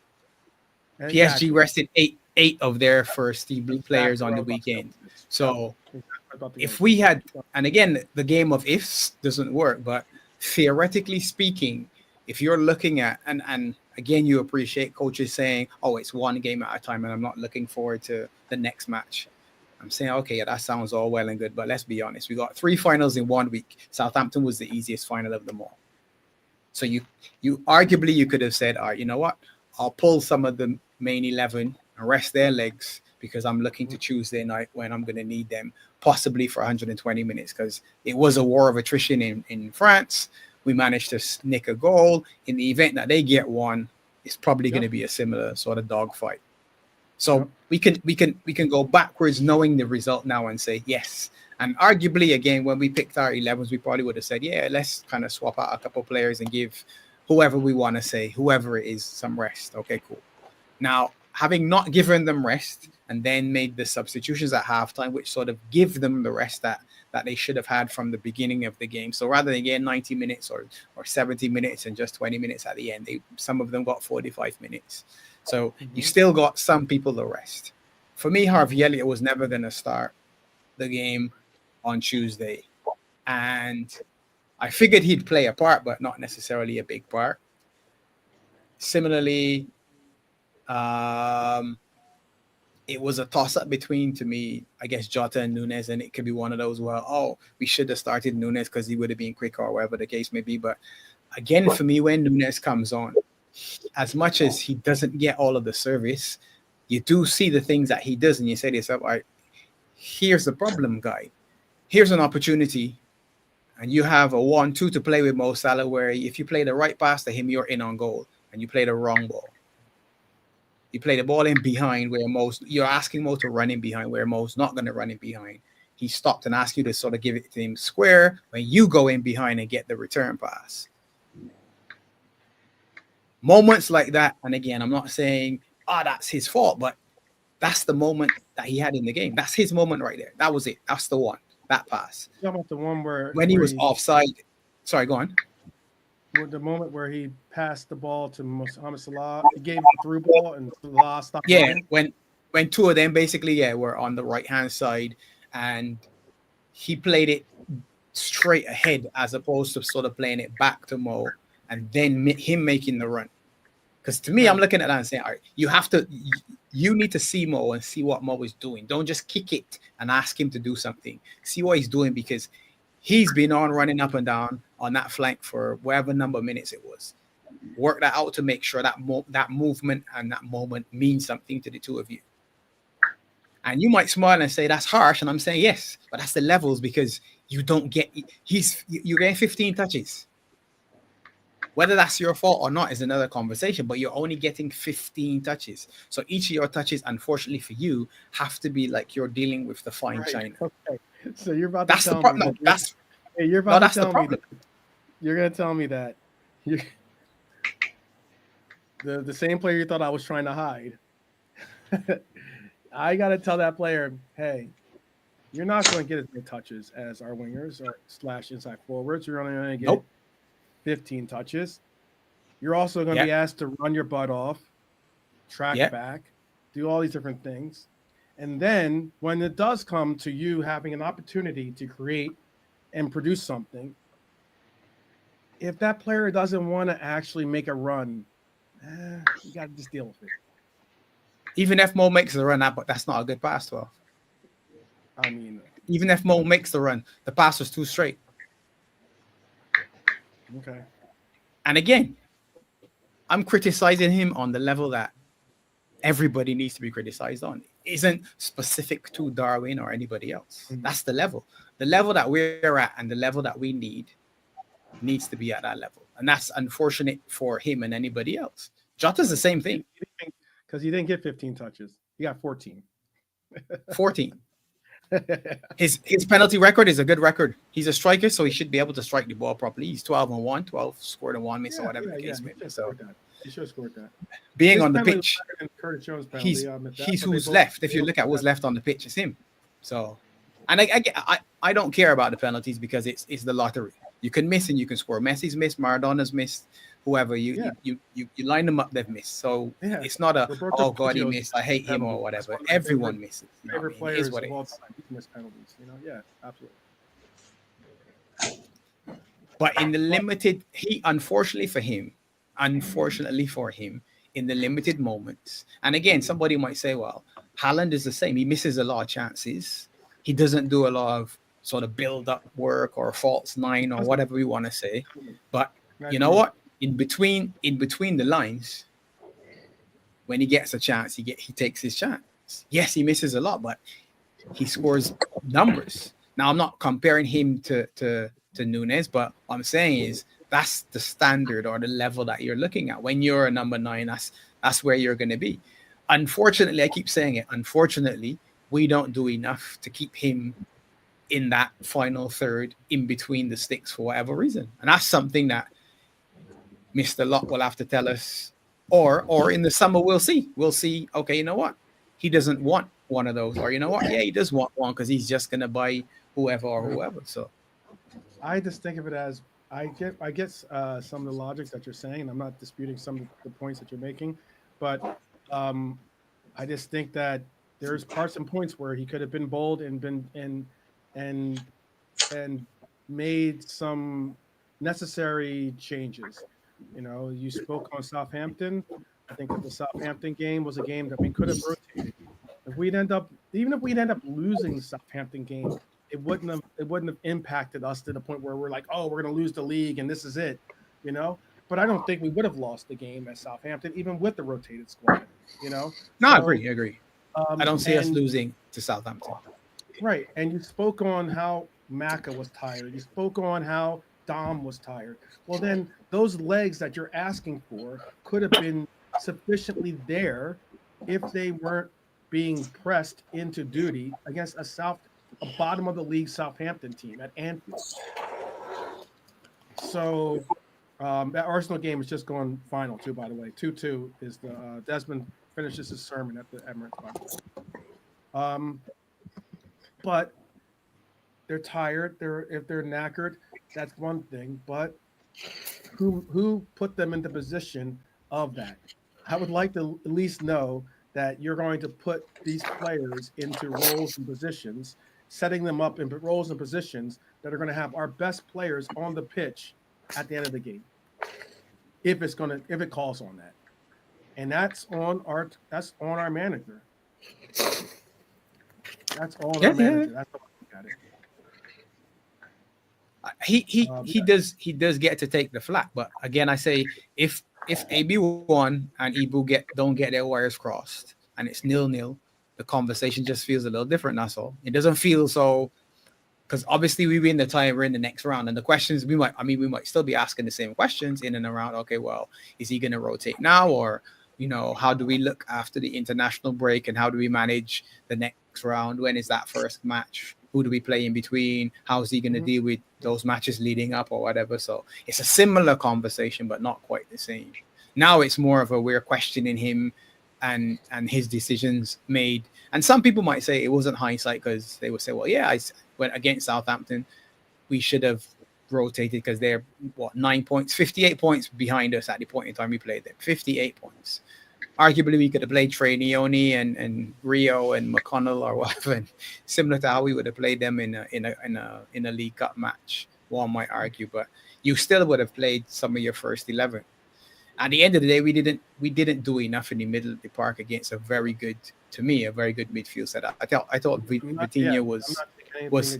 Exactly. PSG rested eight of their first team Exactly players what on I the was about to go weekend. with this. So Exactly what I was about to go if with we this. had, and again, the game of ifs doesn't work, but theoretically speaking, if you're looking at, and again, you appreciate coaches saying, oh, it's one game at a time and I'm not looking forward to the next match. I'm saying, okay, yeah, that sounds all well and good, but let's be honest. We got 3 finals in 1 week. Southampton was the easiest final of them all. So you arguably you could have said, all right, you know what? I'll pull some of the main 11 and rest their legs because I'm looking to Tuesday night when I'm going to need them, possibly for 120 minutes, because it was a war of attrition in France. We managed to nick a goal. In the event that they get one, it's probably going to be a similar sort of dogfight. So we can go backwards knowing the result now and say yes. And arguably, again, when we picked our 11s, we probably would have said, yeah, let's kind of swap out a couple of players and give whoever we want to say, whoever it is, some rest. Okay, cool. Now, having not given them rest and then made the substitutions at halftime, which sort of give them the rest that they should have had from the beginning of the game. So rather than get 90 minutes or 70 minutes and just 20 minutes at the end, some of them got 45 minutes. So you still got some people to rest. For me, Harvey Elliott was never going to start the game on Tuesday. And I figured he'd play a part, but not necessarily a big part. Similarly, it was a toss-up between, to me, I guess, Jota and Nunes, and it could be one of those where, oh, we should have started Nunes because he would have been quicker or whatever the case may be. But again, for me, when Nunes comes on, as much as he doesn't get all of the service, you do see the things that he does, and you say to yourself, all right, here's the problem, guy. Here's an opportunity, and you have a 1-2 to play with Mo Salah, where if you play the right pass to him, you're in on goal, and you play the wrong ball. You play the ball in behind where you're asking Mo to run in behind where Mo's not going to run in behind. He stopped and asked you to sort of give it to him square when you go in behind and get the return pass. Moments like that, and again, I'm not saying, that's his fault, but that's the moment that he had in the game. That's his moment right there. That was it. That's the one. That pass. You're talking about the one where he was offside. Sorry, go on. The moment where he passed the ball to Mohamed Salah, he gave the through ball and Salah stopped. Yeah, when 2 of them basically, were on the right hand side, and he played it straight ahead as opposed to sort of playing it back to Mo and then him making the run. Because to me, I'm looking at that and saying, all right, you need to see Mo and see what Mo is doing. Don't just kick it and ask him to do something. See what he's doing, because he's been on running up and down on that flank for whatever number of minutes it was. Work that out to make sure that that movement and that moment means something to the two of you. And you might smile and say that's harsh, and I'm saying yes, but that's the levels, because you don't get you're getting 15 touches. Whether that's your fault or not is another conversation, but you're only getting 15 touches. So each of your touches, unfortunately for you, have to be like you're dealing with the fine china. Okay. So you're about to tell me. You're about to tell me that. You're going to tell me that the same player you thought I was trying to hide. I got to tell that player, hey, you're not going to get as many touches as our wingers or / inside forwards. You're only going to get 15 touches. You're also going to be asked to run your butt off, track back, do all these different things. And then when it does come to you having an opportunity to create and produce something, if that player doesn't want to actually make a run, you got to just deal with it. Even if Mo makes the run, that's not a good pass, well. I mean, even if Mo makes the run, the pass was too straight. Okay. And again, I'm criticizing him on the level that everybody needs to be criticized on. It isn't specific to Darwin or anybody else. Mm-hmm. That's the level. The level that we're at and the level that we needs to be at that level. And that's unfortunate for him and anybody else. Jota's the same thing. Because he didn't get 15 touches. He got 14. 14. His penalty record is a good record. He's a striker, so he should be able to strike the ball properly. He's 12-1, 12 scored in 1 miss, or whatever the case may be. So he should have scored that. Being on the pitch, Curtis Jones he's who's left. If you look at what's left on the pitch, it's him. So And I don't care about the penalties because it's the lottery. You can miss and you can score. Messi's missed, Maradona's missed, whoever Yeah. you line them up, they've missed. So Yeah. it's not a Roberto God he Baggio's missed, I hate him or penalty. That's whatever. one of my Everyone misses. You know what I favorite mean? It is players what of it all is. time. He missed penalties. You know, yeah, absolutely. But in the limited, unfortunately for him, in the limited moments, and again, somebody might say, well, Haaland is the same. He misses a lot of chances. He doesn't do a lot of sort of build up work or false nine or whatever we want to say. But you know what? In between the lines, when he gets a chance, he takes his chance. Yes, he misses a lot, but he scores numbers. Now, I'm not comparing him to Nunes, but what I'm saying is that's the standard or the level that you're looking at. When you're a number 9, that's where you're going to be. Unfortunately, I keep saying it. Unfortunately, we don't do enough to keep him in that final third in between the sticks for whatever reason. And that's something that Mr. Lott will have to tell us, or in the summer we'll see. We'll see, okay, you know what? He doesn't want one of those, or you know what? Yeah, he does want one because he's just gonna buy whoever or whoever. So I just think of it as I get some of the logic that you're saying. I'm not disputing some of the points that you're making, but I just think that there's parts and points where he could have been bold and been and and made some necessary changes. You know, you spoke on Southampton. I think that the Southampton game was a game that we could have rotated. If we'd end up, even if we'd end up losing the Southampton game, it wouldn't have impacted us to the point where we're like, oh, we're going to lose the league and this is it, you know. But I don't think we would have lost the game at Southampton even with the rotated squad, you know. no, I So, agree. I don't see us losing to Southampton. right, and you spoke on how Maka was tired. You spoke on how Dom was tired. Well, then those legs that you're asking for could have been sufficiently there if they weren't being pressed into duty against a bottom of the league Southampton team at Anfield. So that Arsenal game is just going final too. By the way, 2-2 is the Desmond finishes his sermon at the Emirates. By the way. But they're tired. If they're knackered, that's one thing. But who put them in the position of that? I would like to at least know that you're going to put these players into roles and positions, setting them up in roles and positions that are going to have our best players on the pitch at the end of the game. If it calls on that, and that's on our manager. That's on our manager. That's how I look at it. He does get to take the flak, but again, I say if AB won and Ibu don't get their wires crossed and it's 0-0, the conversation just feels a little different. That's all. It doesn't feel so, because obviously we win the tie, we're in the next round, and the questions we might still be asking the same questions in and around. Okay, well, is he going to rotate now, or how do we look after the international break, and how do we manage the next round? When is that first match? Who do we play in between? How is he going to deal with those matches leading up or whatever? So it's a similar conversation, but not quite the same. Now it's more of we're questioning him and his decisions made. And some people might say it wasn't hindsight, because they would say, well, yeah, I went against Southampton, we should have rotated because they're 9 points, 58 points behind us at the point in time we played them. 58 points. Arguably, we could have played Trey Neone and Rio and McConnell or whatever, similar to how we would have played them in a League Cup match. One might argue, but you still would have played some of your first 11. At the end of the day, we didn't do enough in the middle of the park against a very good midfield setup. I thought Vitinha was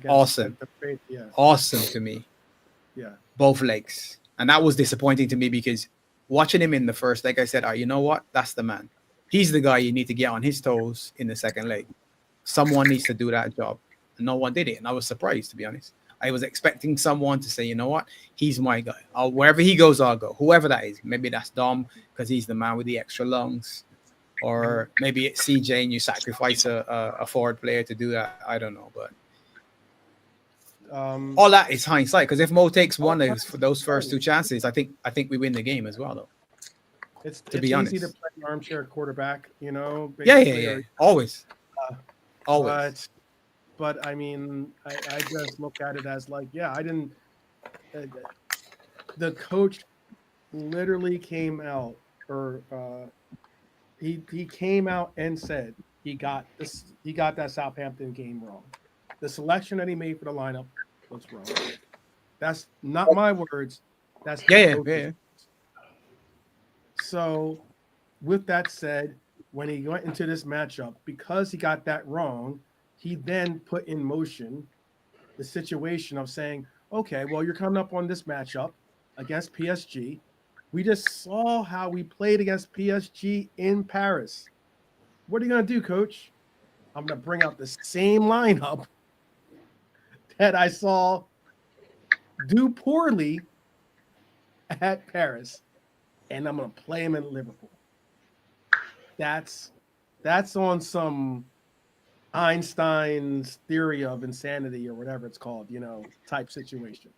awesome, awesome to me. Yeah, both legs, and that was disappointing to me, because watching him in the first, like I said, you know what? That's the man. He's the guy you need to get on his toes in the second leg. Someone needs to do that job. And no one did it. And I was surprised, to be honest. I was expecting someone to say, you know what? He's my guy. Wherever he goes, I'll go. Whoever that is. Maybe that's Dom, because he's the man with the extra lungs. Or maybe it's CJ and you sacrifice a forward player to do that. I don't know. But all that is hindsight, because if Mo takes one of those first two chances, I think we win the game as well, though. It's easy to play an armchair quarterback, Yeah. Always. Always. But I mean, I just look at it as like, yeah, I didn't. Uh, the coach literally came out, or he came out and said he got that Southampton game wrong. The selection that he made for the lineup was wrong. That's not my words. That's the coach's. Yeah. So, with that said, when he went into this matchup, because he got that wrong, he then put in motion the situation of saying, okay, well, you're coming up on this matchup against PSG. We just saw how we played against PSG in Paris. What are you going to do, coach? I'm going to bring out the same lineup that I saw do poorly at Paris, and I'm going to play him in Liverpool. That's on some Einstein's theory of insanity or whatever it's called, type situation.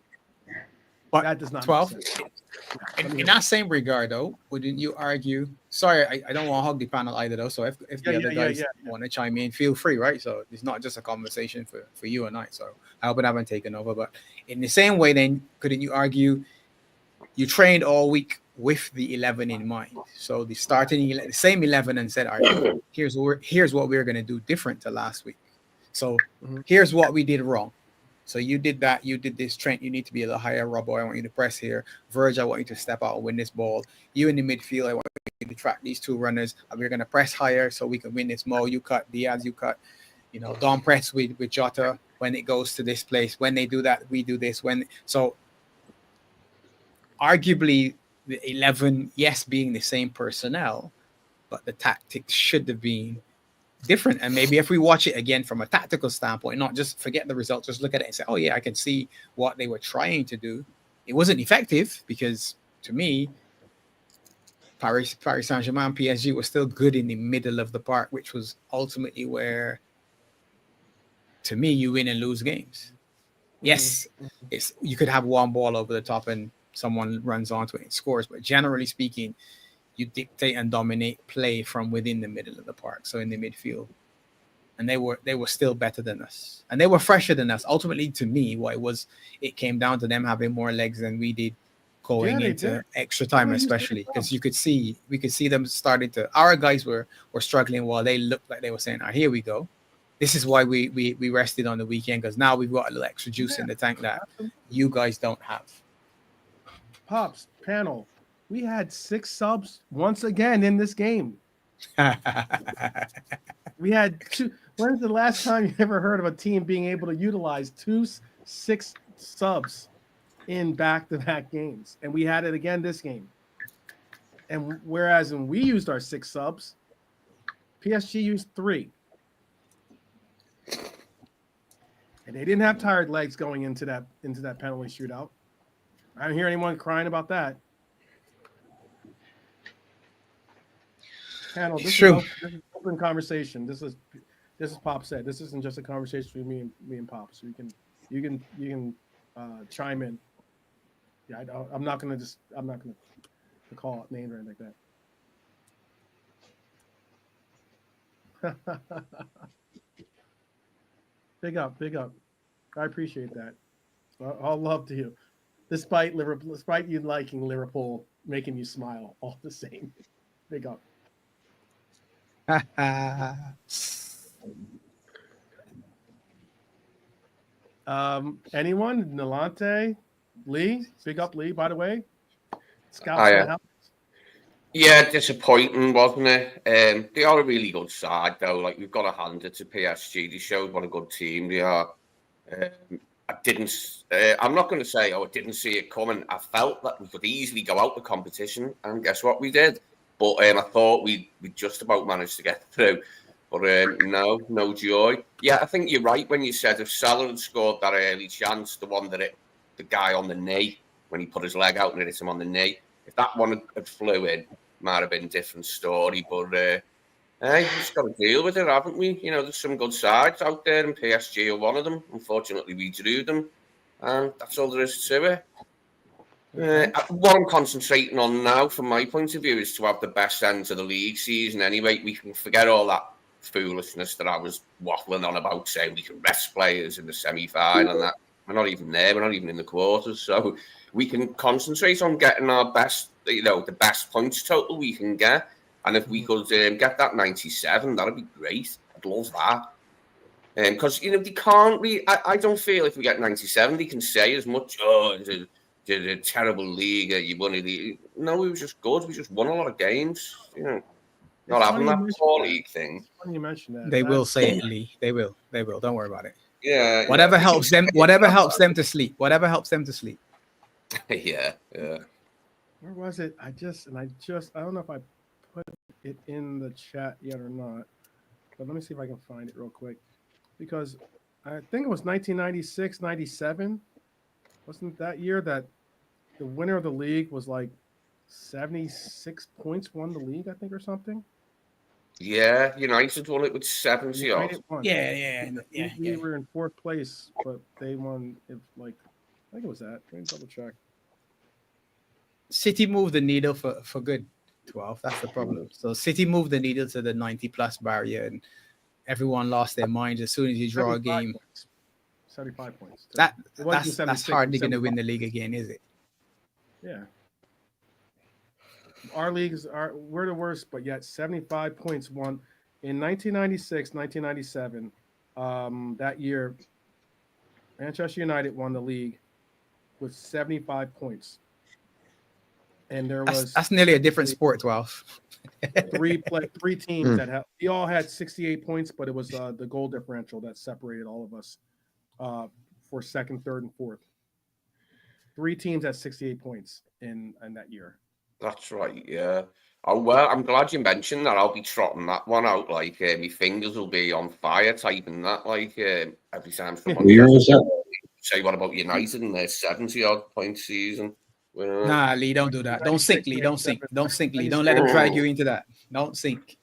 But that does not 12. make sense. In that same regard, though, wouldn't you argue? Sorry, I don't want to hog the panel either, though. So if the other guys want to chime in, feel free, right? So it's not just a conversation for you and I. So I hope I haven't taken over. But in the same way, then couldn't you argue you trained all week with the 11 in mind? So the starting the same 11 and said, all right, here's what we're going to do different to last week. So here's what we did wrong. So you did that. You did this. Trent, you need to be a little higher. Robbo, I want you to press here. Verge, I want you to step out and win this ball. You in the midfield, I want you to track these two runners. And we're going to press higher so we can win this. Mo, you cut. Diaz, you cut. Don't press with Jota when it goes to this place. When they do that, we do this. So arguably the 11, yes, being the same personnel, but the tactics should have been different. And maybe if we watch it again from a tactical standpoint, not just forget the results, just look at it and say, oh yeah, I can see what they were trying to do. It wasn't effective because to me, Paris Saint-Germain, PSG was still good in the middle of the park, which was ultimately where, to me, you win and lose games. Yes, you could have one ball over the top and someone runs onto it and scores, but generally speaking, you dictate and dominate play from within the middle of the park, so in the midfield. And they were still better than us. And they were fresher than us. Ultimately, to me, it came down to them having more legs than we did going into extra time, especially. Because we could see them starting to, our guys were struggling while they looked like they were saying, here we go. This is why we rested on the weekend, because now we've got a little extra juice in the tank that you guys don't have. Pops, panel. We had 6 subs once again in this game. We had 2. When's the last time you ever heard of a team being able to utilize 6 subs in back-to-back games? And we had it again this game. And whereas when we used our 6 subs, PSG used 3. And they didn't have tired legs going into that penalty shootout. I don't hear anyone crying about that. Panel, this is open conversation. This is Pop said. This isn't just a conversation between me and Pop. So you can chime in. Yeah, I'm not gonna call it names or anything like that. Big up. I appreciate that. All love to you. Despite you liking Liverpool, making you smile all the same. Big up. Anyone? Nalante? Lee? Big up, Lee, by the way. Scouts in the house. Yeah, disappointing, wasn't it? They are a really good side, though. Like, we've got to hand it to PSG. They showed what a good team they are. I'm not going to say, I didn't see it coming. I felt that we could easily go out the competition, and guess what we did? But I thought we just about managed to get through. But no joy. Yeah, I think you're right when you said if Salah had scored that early chance, the one that the guy on the knee, when he put his leg out and it hit him on the knee, if that one had flew in, might have been a different story. But we've just got to deal with it, haven't we? There's some good sides out there, and PSG are one of them. Unfortunately, we drew them, and that's all there is to it. What I'm concentrating on now, from my point of view, is to have the best end to the league season. Anyway, we can forget all that foolishness that I was waffling on about, saying we can rest players in the semi-final and that. We're not even there. We're not even in the quarters. So we can concentrate on getting our best, the best points total we can get. And if we could get that 97, that'd be great. I'd love that. Because, they can't really, I don't feel if we get 97, they can say as much, it's a terrible league, you won it. No, we were just good. We just won a lot of games. Not having that poor league thing. It's funny you mention that. They will say it, Lee. They will. Don't worry about it. Yeah. Whatever helps them to sleep. Whatever helps them to sleep. Yeah. Where was it? I don't know if I put it in the chat yet or not, but let me see if I can find it real quick, because I think it was 1996, 97. Wasn't that year that the winner of the league was like 76 points won the league, I think, or something? Yeah, United won it with 70 odd. Yeah. We were in fourth place, but they won I think it was that. Let me double check. City moved the needle for good 12. That's the problem. So City moved the needle to the 90+ barrier, and everyone lost their minds as soon as you draw a game. 75 points. That's hardly going to win the league again, is it? Yeah. Our leagues we're the worst, but yet 75 points won in 1996, 1997. That year, Manchester United won the league with 75 points. And that's nearly a different sport, 12. three teams that we all had 68 points, but it was the goal differential that separated all of us for second, third, and fourth. 3 teams at 68 points in that year. That's right, yeah. Oh, well, I'm glad you mentioned that. I'll be trotting that one out. My fingers will be on fire typing that, every time someone say, what about United in their 70-odd point season? Nah, Lee, don't do that. Don't sink, Lee. Don't sink, Lee. Don't let them drag you into that. Don't sink.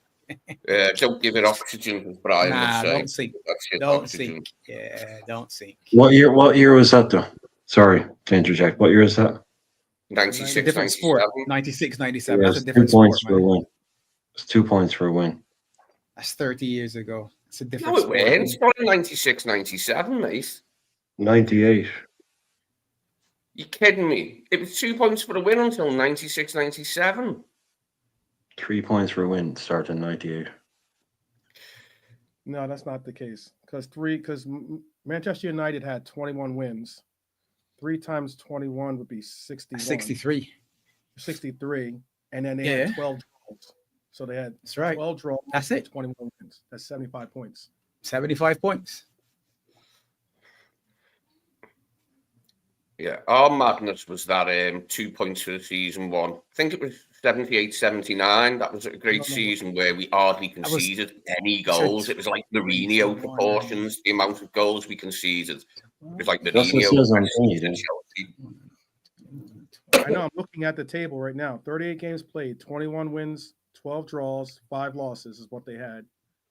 Don't give it oxygen, as Brian would say. Don't sink. Don't sink. Yeah, don't sink. What year was that, though? Sorry to interject. What year is that? 96, different 97. sport. 96, 97. Yeah, that's a different 2 points sport, for a man. win. It's 2 points for a win. That's 30 years ago. It's a different No, sport. it's not in 96, 97, mate. 98. You kidding me? It was 2 points for a win until 96, 97. 3 points for a win. Start in 98. No, that's not the case. Because Manchester United had 21 wins. 3 times 21 would be 61. 63. 63. And then they had 12 draws. So they had 12 draws. That's it. 21 wins. That's 75 points. 75 points. Yeah, our madness was that 2 points for the season one. I think it was 78, 79. That was a great season where we hardly conceded any goals. It was like Mourinho proportions, the amount of goals we conceded. It was like Mourinho. I know, I'm looking at the table right now. 38 games played, 21 wins, 12 draws, 5 losses is what they had. And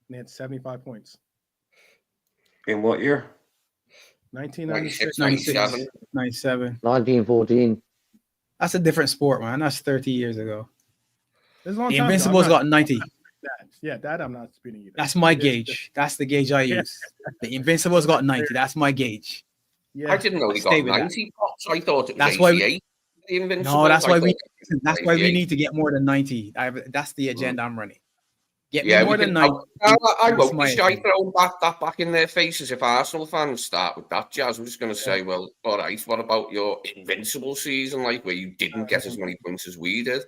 they had 75 points. In what year? 1996, 97. 97. 1914. That's a different sport, man. That's 30 years ago. The Invincibles got 90. That I'm not speaking either. That's my gauge. That's the gauge I use. The Invincibles got 90. That's my gauge. Yeah. I didn't know they got 90 pots. I thought it was that's 88. No, that's why we need to get more than 90. That's the agenda I'm running. Get me more than 90. I won't be shy throwing that back in their faces if Arsenal fans start with that jazz. I'm just going to say, well, all right, what about your invincible season, where you didn't get as many points as we did?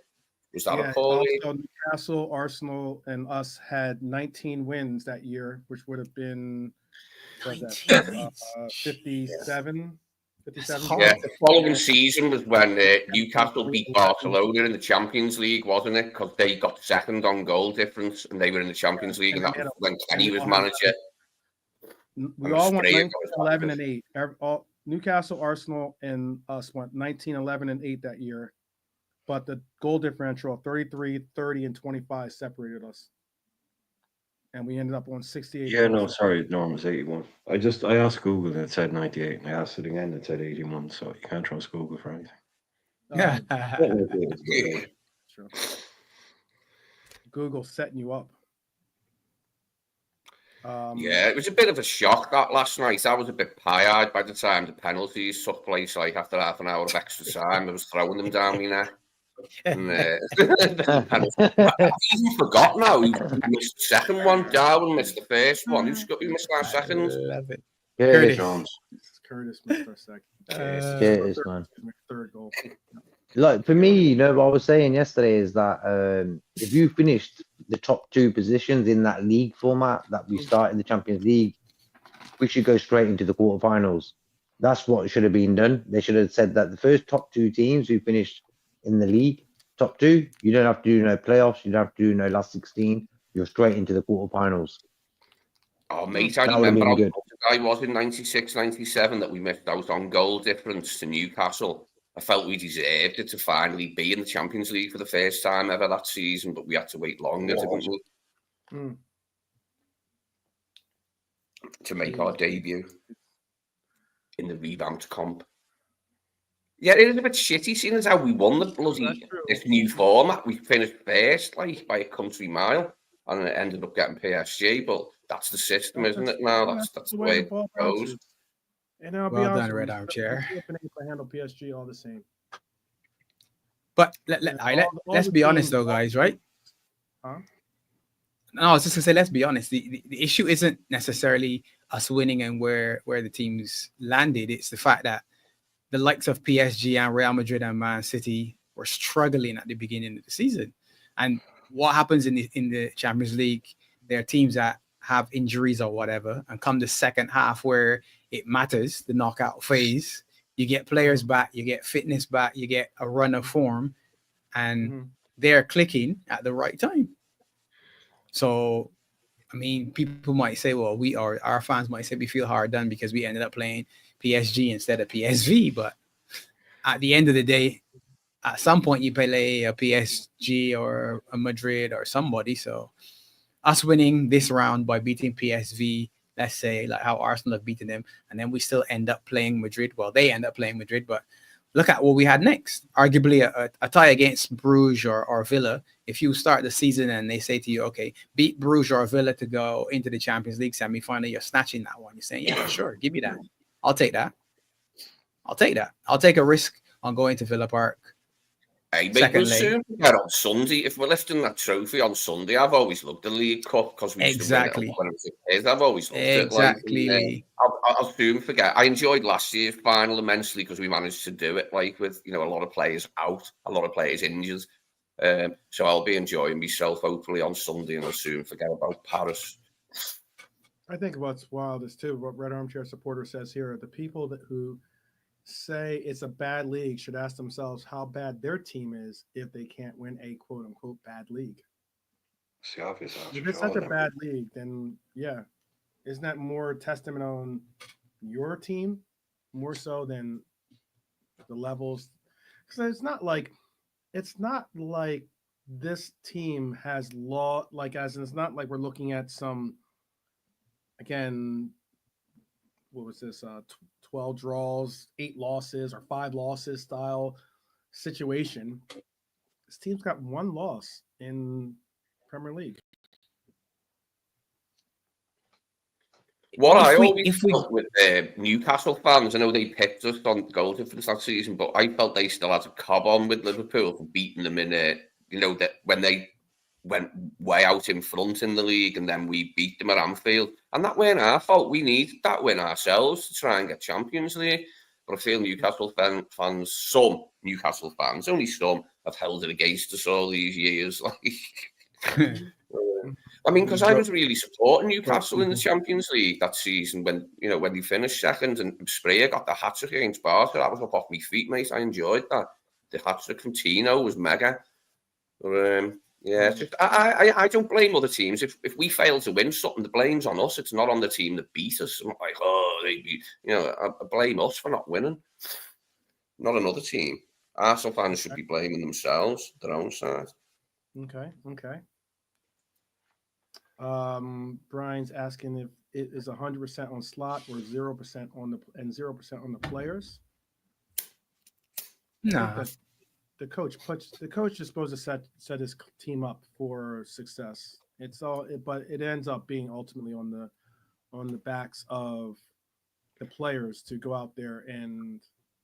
Was that a poor league? Also, Newcastle, Arsenal, and us had 19 wins that year, which would have been 57. 57. Yeah, the following season was when Newcastle beat Barcelona in the Champions League, wasn't it? Because they got second on goal difference and they were in the Champions League, and that was when Kenny was manager. We all went 19, 11, and 8. Newcastle, Arsenal, and us went 19, 11, and 8 that year. But the goal differential of 33, 30, and 25 separated us. And we ended up on 68. Yeah, no, sorry, Norm was 81. I asked Google and it said 98, and I asked it again and it said 81. So you can't trust Google for anything. Yeah. True. Google setting you up. Yeah, it was a bit of a shock that last night. I was a bit tired by the time the penalties took place. Like after half an hour of extra time, I was throwing them down my neck. And I've even forgot now who missed the second one. Darwin missed the first one. Who missed our second? Love it. Curtis. Jones. Curtis missed our second. Curtis, man. Third goal. Like for me, you know, what I was saying yesterday is that if you finished the top 2 positions in that league format that we started the Champions League, we should go straight into the quarterfinals. That's what should have been done. They should have said that the first top 2 teams who finished in the league, top 2, you don't have to do no playoffs, you don't have to do no last 16. You're straight into the quarterfinals. Oh, mate, I remember how good I was in 96, 97 that we missed out on goal difference to Newcastle. I felt we deserved it to finally be in the Champions League for the first time ever that season, but we had to wait longer, didn't we? To make our debut in the revamped comp. Yeah, it is a bit shitty seeing as how we won the bloody this new format. We finished first, like by a country mile, and it ended up getting PSG. But that's the system, isn't it? Now that's the way it goes. And I'll be Well honest, done, Red Armchair. We've been able to handle PSG all the same. But let's be honest, though, guys, right? Huh? No, I was just gonna say, let's be honest. The issue isn't necessarily us winning and where the teams landed. It's the fact that the likes of PSG and Real Madrid and Man City were struggling at the beginning of the season. And what happens in the Champions League? There are teams that have injuries or whatever, and come the second half where it matters, the knockout phase, you get players back, you get fitness back, you get a run of form, and they're clicking at the right time. So, I mean, people might say, well, our fans might say we feel hard done because we ended up playing PSG instead of PSV. But at the end of the day, at some point you play a PSG or a Madrid or somebody. So us winning this round by beating PSV, let's say, like how Arsenal have beaten them, and then we still end up playing Madrid. Well, they end up playing Madrid, but look at what we had next. Arguably a tie against Bruges or Villa. If you start the season and they say to you, okay, beat Bruges or Villa to go into the Champions League semi-final, you're snatching that one. You're saying, yeah, sure, give me that. I'll take that. I'll take a risk on going to Villa Park. Hey, mate, we'll soon get on Sunday. If we're lifting that trophy on Sunday, I've always loved the League Cup because we used to win it when I was a kid. I've always loved it. Exactly. I'll soon forget. I enjoyed last year's final immensely because we managed to do it like with a lot of players out, a lot of players injured. So I'll be enjoying myself hopefully on Sunday, and I'll soon forget about Paris. I think what's wild is too what Red Armchair Supporter says here. The people who say it's a bad league should ask themselves how bad their team is if they can't win a quote unquote bad league. It's the obvious answer. If it's such a bad league, then yeah, isn't that more testament on your team more so than the levels? Because it's not like this team has it's not like we're looking at some, again, what was this, 12 draws, 8 losses, or 5 losses style situation. This team's got 1 loss in Premier League. What I always felt with Newcastle fans, I know they picked us on goal difference that season, but I felt they still had a cob on with Liverpool for beating them in that when they went way out in front in the league and then we beat them at Anfield. And that weren't our fault. We needed that win ourselves to try and get Champions League. But I feel Newcastle fans, some Newcastle fans, only some, have held it against us all these years. I mean, because I was really supporting Newcastle in the Champions League that season when they finished second and Sprayer got the hat-trick against Barca. That was up off my feet, mate. I enjoyed that. The hat-trick from Tino was mega. But, yeah, it's just, I don't blame other teams. If we fail to win something, the blame's on us. It's not on the team that beat us. I'm not like, I blame us for not winning. Not another team. Arsenal fans should be blaming themselves, their own side. Okay. Brian's asking if it is 100% on Slot or 0% on the players. No. The coach is supposed to set his team up for success, but it ends up being ultimately on the backs of the players to go out there and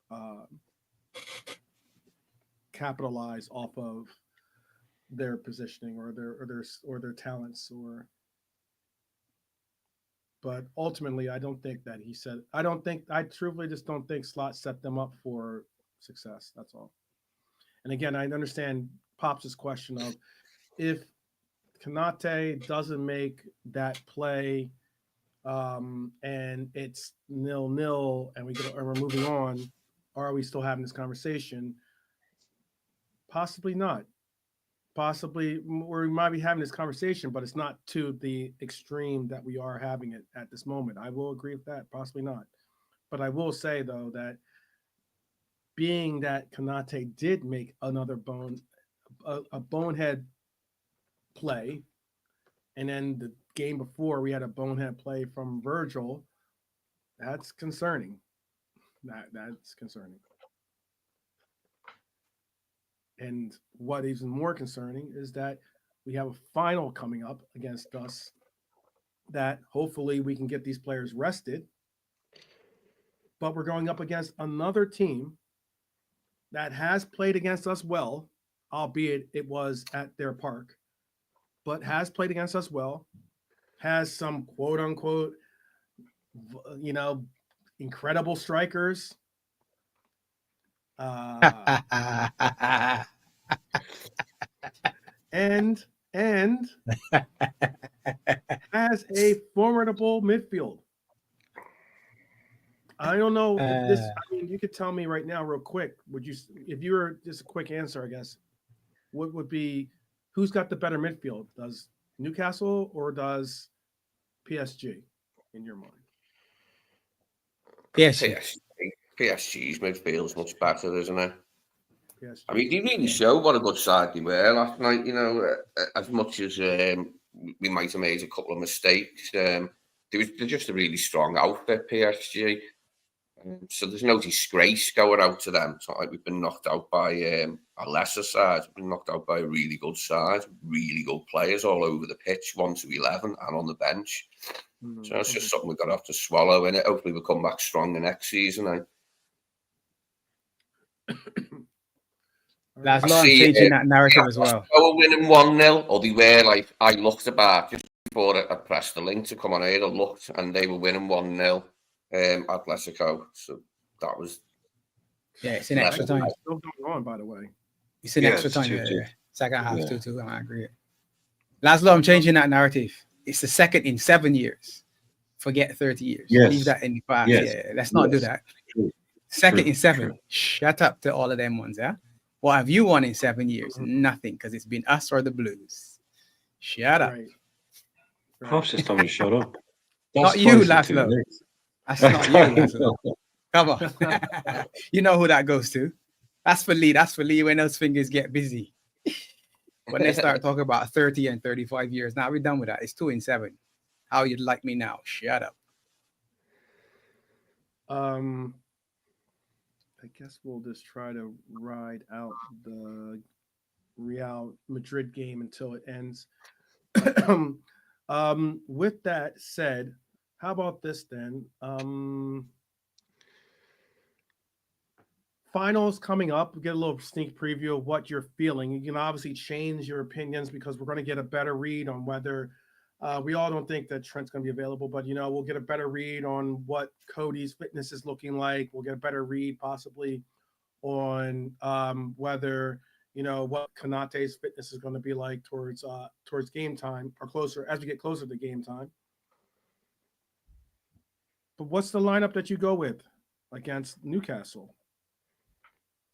uh, capitalize off of their positioning or their talents. But ultimately, I don't think that he said. I truthfully just don't think Slot set them up for success. That's all. And again, I understand Pops' question of if Kanate doesn't make that play, and it's 0-0, and we're moving on, are we still having this conversation? Possibly not. Possibly, we might be having this conversation, but it's not to the extreme that we are having it at this moment. I will agree with that. Possibly not. But I will say, though, that being that Kanate did make another a bonehead play, and then the game before we had a bonehead play from Virgil, that's concerning. That's concerning. And what is even more concerning is that we have a final coming up against us that hopefully we can get these players rested. But we're going up against another team that has played against us well, albeit it was at their park, but has played against us well, has some quote unquote, incredible strikers. And has a formidable midfield. I don't know if this. I mean, you could tell me right now, real quick. Would you, if you were just a quick answer, I guess, what would be who's got the better midfield? Does Newcastle or does PSG, in your mind? PSG's midfield's much better, isn't it? PSG. I mean, they really showed what a good side they were last night. As much as we might have made a couple of mistakes, they're just a really strong outfit, PSG. So there's no disgrace going out to them. It's not like we've been knocked out by a lesser side. We've been knocked out by a really good side, really good players all over the pitch, 1 to 11 and on the bench. Mm-hmm. So it's just something we've got to have to swallow in it. Hopefully we'll come back stronger next season. That's not changing that narrative as well. They were winning 1-0, or they were like, I looked about just before I pressed the link to come on here. I looked and they were winning 1-0. Atletico, so that was it's in extra time. Still going on, by the way. It's in extra time. Second half 2-2. I agree. Laszlo, I'm changing that narrative. It's the second in 7 years. Forget 30 years. Leave that in the past. Let's not do that. Second in 7. True. Shut up to all of them ones. What have you won in 7 years? Nothing, because it's been us or the Blues. Shut up. Pops just told me to shut up. Not you, Laszlo. That's not you. Come on. You know who that goes to. That's for Lee. That's for Lee when those fingers get busy. When they start talking about 30 and 35 years. Now we're done with that. It's 2 in 7. How you'd like me now? Shut up. I guess we'll just try to ride out the Real Madrid game until it ends. With that said, how about this then? Finals coming up. We'll get a little sneak preview of what you're feeling. You can obviously change your opinions because we're going to get a better read on whether we all don't think that Trent's going to be available, but we'll get a better read on what Cody's fitness is looking like. We'll get a better read possibly on whether what Kanate's fitness is going to be like towards game time or closer as we get closer to game time. But what's the lineup that you go with against Newcastle?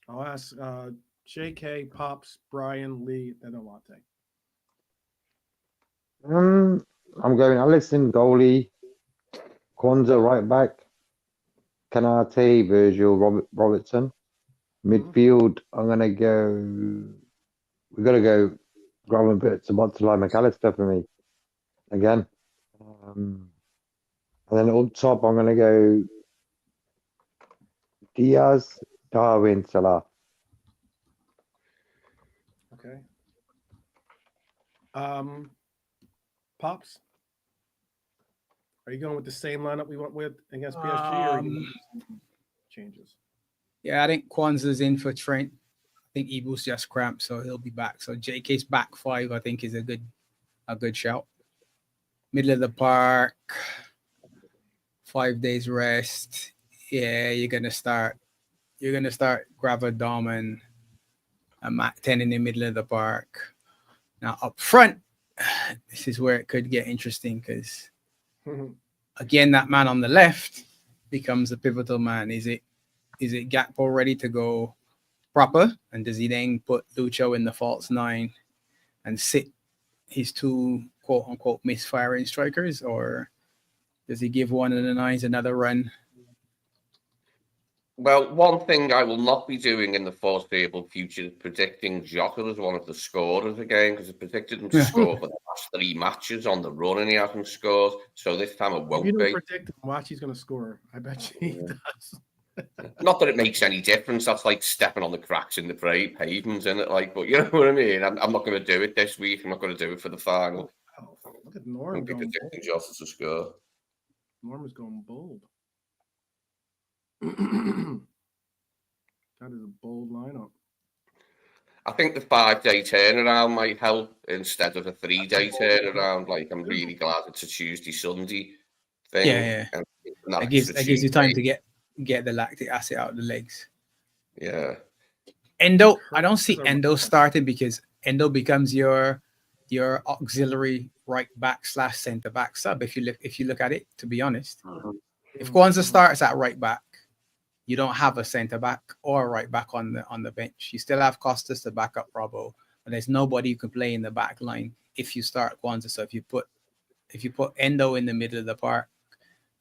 I'll ask JK, Pops, Brian, Lee, then Olate. I'm going Alisson, goalie, Kwanzaa, right back, Kanate, Virgil, Robertson. Midfield, I'm going to go, we've got to go Gravenberch, Sabotolai, McAllister for me, again. And then up top, I'm going to go Diaz, Darwin, Salah. Okay. Pops? Are you going with the same lineup we went with against PSG, or are you going to do changes? Yeah, I think Kwanzaa's in for Trent. I think Ibu's just cramped, so he'll be back. So JK's back 5, I think, is a good shout. Middle of the park, 5 days rest. Yeah, you're gonna start Gravadom and Mac 10 in the middle of the park. Now up front, this is where it could get interesting because again, that man on the left becomes a pivotal man. Is it Gakpo ready to go proper? And does he then put Lucho in the false 9 and sit his 2 quote unquote misfiring strikers, or does he give one of the 9s another run? Well, one thing I will not be doing in the foreseeable future is predicting Jota as one of the scorers again, because I predicted him to score for the last 3 matches on the run and he hasn't scored. So this time it won't If you don't be. predict him, watch he's going to score. I bet you he does. Not that it makes any difference. That's like stepping on the cracks in the pavement, isn't it? Like, but you know what I mean? I'm not going to do it this week. I'm not going to do it for the final. Oh, look at Norm I'll be going predicting bold. Jota to score. Norm is going bold. That is a bold lineup. I think the 5-day turnaround might help instead of a 3-day turnaround. Like, I'm really glad it's a Tuesday, Sunday thing. Yeah. And It gives you time to get the lactic acid out of the legs. Yeah. Endo, I don't see Endo starting because Endo becomes your auxiliary right back / centre back sub. If you look at it, to be honest, if Kwanzaa starts at right back, you don't have a centre back or a right back on the bench. You still have Costas to back up Robbo, but there's nobody who can play in the back line if you start Kwanzaa. So if you put Endo in the middle of the park,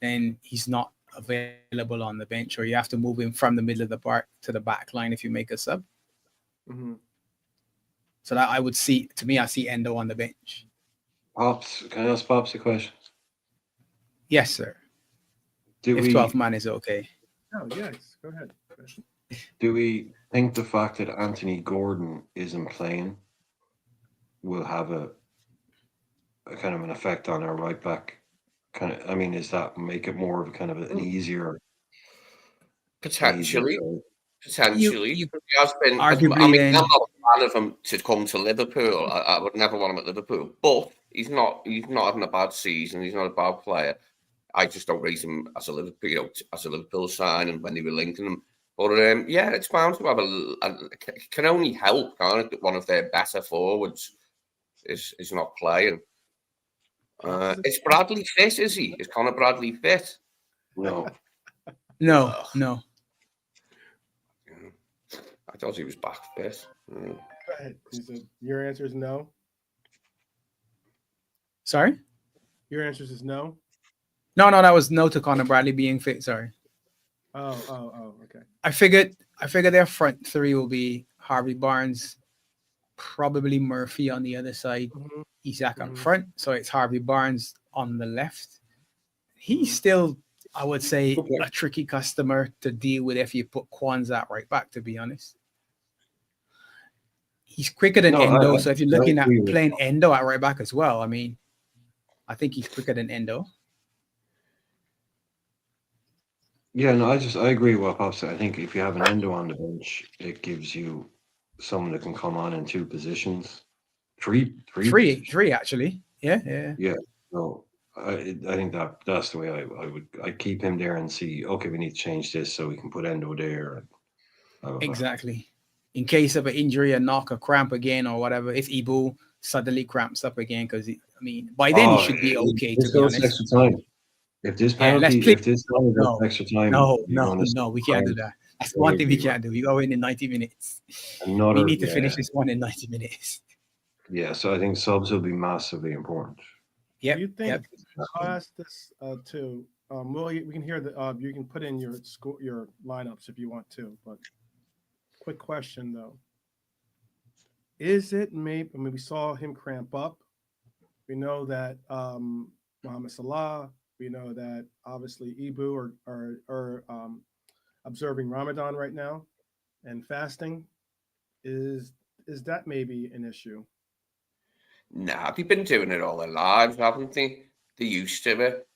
then he's not available on the bench, or you have to move him from the middle of the park to the back line if you make a sub. Mm-hmm. So that I see Endo on the bench. Pops, can I ask Pops a question? Yes, sir. If 12 man is okay. Oh, yes. Go ahead. Do we think the fact that Anthony Gordon isn't playing will have a kind of an effect on our right back? Is that make it more of a kind of an easier? Potentially. You He has been. arguably I'm then, not a fan of him to come to Liverpool. I would never want him at Liverpool, but he's not having a bad season. He's not a bad player. I just don't rate him as a Liverpool sign, and when they were linking him. But yeah, it's bound to have it can only help, can't it, that one of their better forwards is not playing. Is Bradley fit? Is he? Is Conor Bradley fit? No. No. I thought he was back fit. Go ahead. Your answer is no. Sorry? Your answer is no. No, that was no to Conor Bradley being fit. Sorry. Oh, okay. I figured their front 3 will be Harvey Barnes, probably Murphy on the other side, Isak up front. So it's Harvey Barnes on the left. He's still, I would say, a tricky customer to deal with if you put Kwanzaa right back, to be honest. He's quicker than Endo. So if you're looking at playing Endo at right back as well, I think he's quicker than Endo. Yeah, no, I agree with what Pop said. I think if you have an Endo on the bench, it gives you someone that can come on in 2 positions. Three actually. Yeah. Yeah. So I think that's the way I'd keep him there and see, okay, we need to change this so we can put Endo there. Exactly. In case of an injury, a knock, a cramp again, or whatever, if Ibu suddenly cramps up again, because by then he should be okay, to be honest. Extra time. If this penalty, if this goes extra time, no, we can't do that. That's one thing we can't do. We go in 90 minutes. We need to finish this one in 90 minutes. Yeah, so I think subs will be massively important. Yeah. Do you think? I'll ask this too. Well, we can hear you can put in your lineups if you want to, but quick question though. Is it maybe? We saw him cramp up. We know that Mohamed Salah. We know that obviously Ibu are observing Ramadan right now and fasting. Is that maybe an issue? Nah, they've been doing it all their lives, haven't they? They're used to it.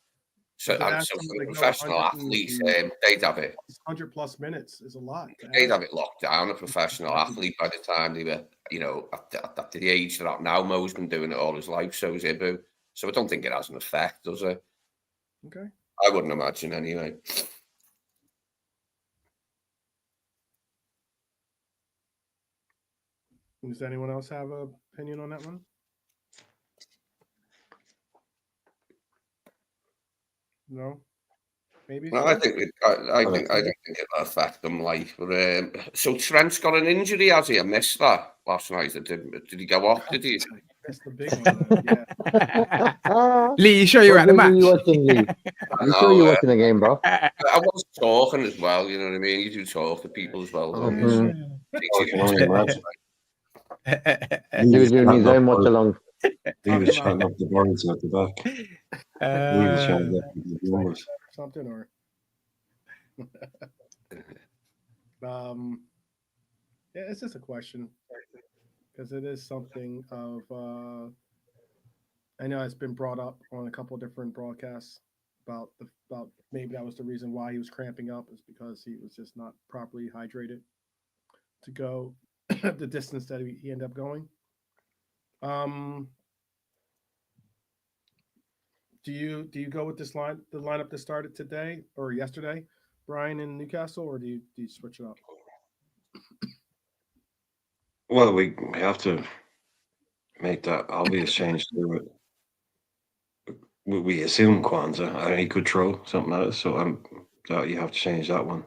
So, But so asking, for the like, professional athletes, they'd have it. 100+ minutes is a lot. They'd have it locked down. A professional athlete by the time they were, at the age they're at now. Mo's been doing it all his life, so is Ibu. So I don't think it has an effect, does it? Okay. I wouldn't imagine anyway. Does anyone else have an opinion on that one? No. Maybe. No, I think I think it'll affect them. Like, but, so Trent's got an injury, has he? I missed that last night. Did he go off? Did he? That's the big one. Yeah. Lee, you sure you were at the match? You watching, Lee? You sure you're watching the game, bro? I was talking as well. You know what I mean? You do talk to people as well. Don't you? He was doing his own watch along. He was shouting up the birds at the back. He was shouting up the numbers. Something or yeah, it's just a question because it is something of I know it's been brought up on a couple of different broadcasts about maybe that was the reason why he was cramping up is because he was just not properly hydrated to go the distance that he ended up going. Do you go with the lineup that started today or yesterday, Brian in Newcastle, or do you switch it up? Well, we have to make that obvious change to it. We assume Kwanzaa. He could throw something at us, so that you have to change that one.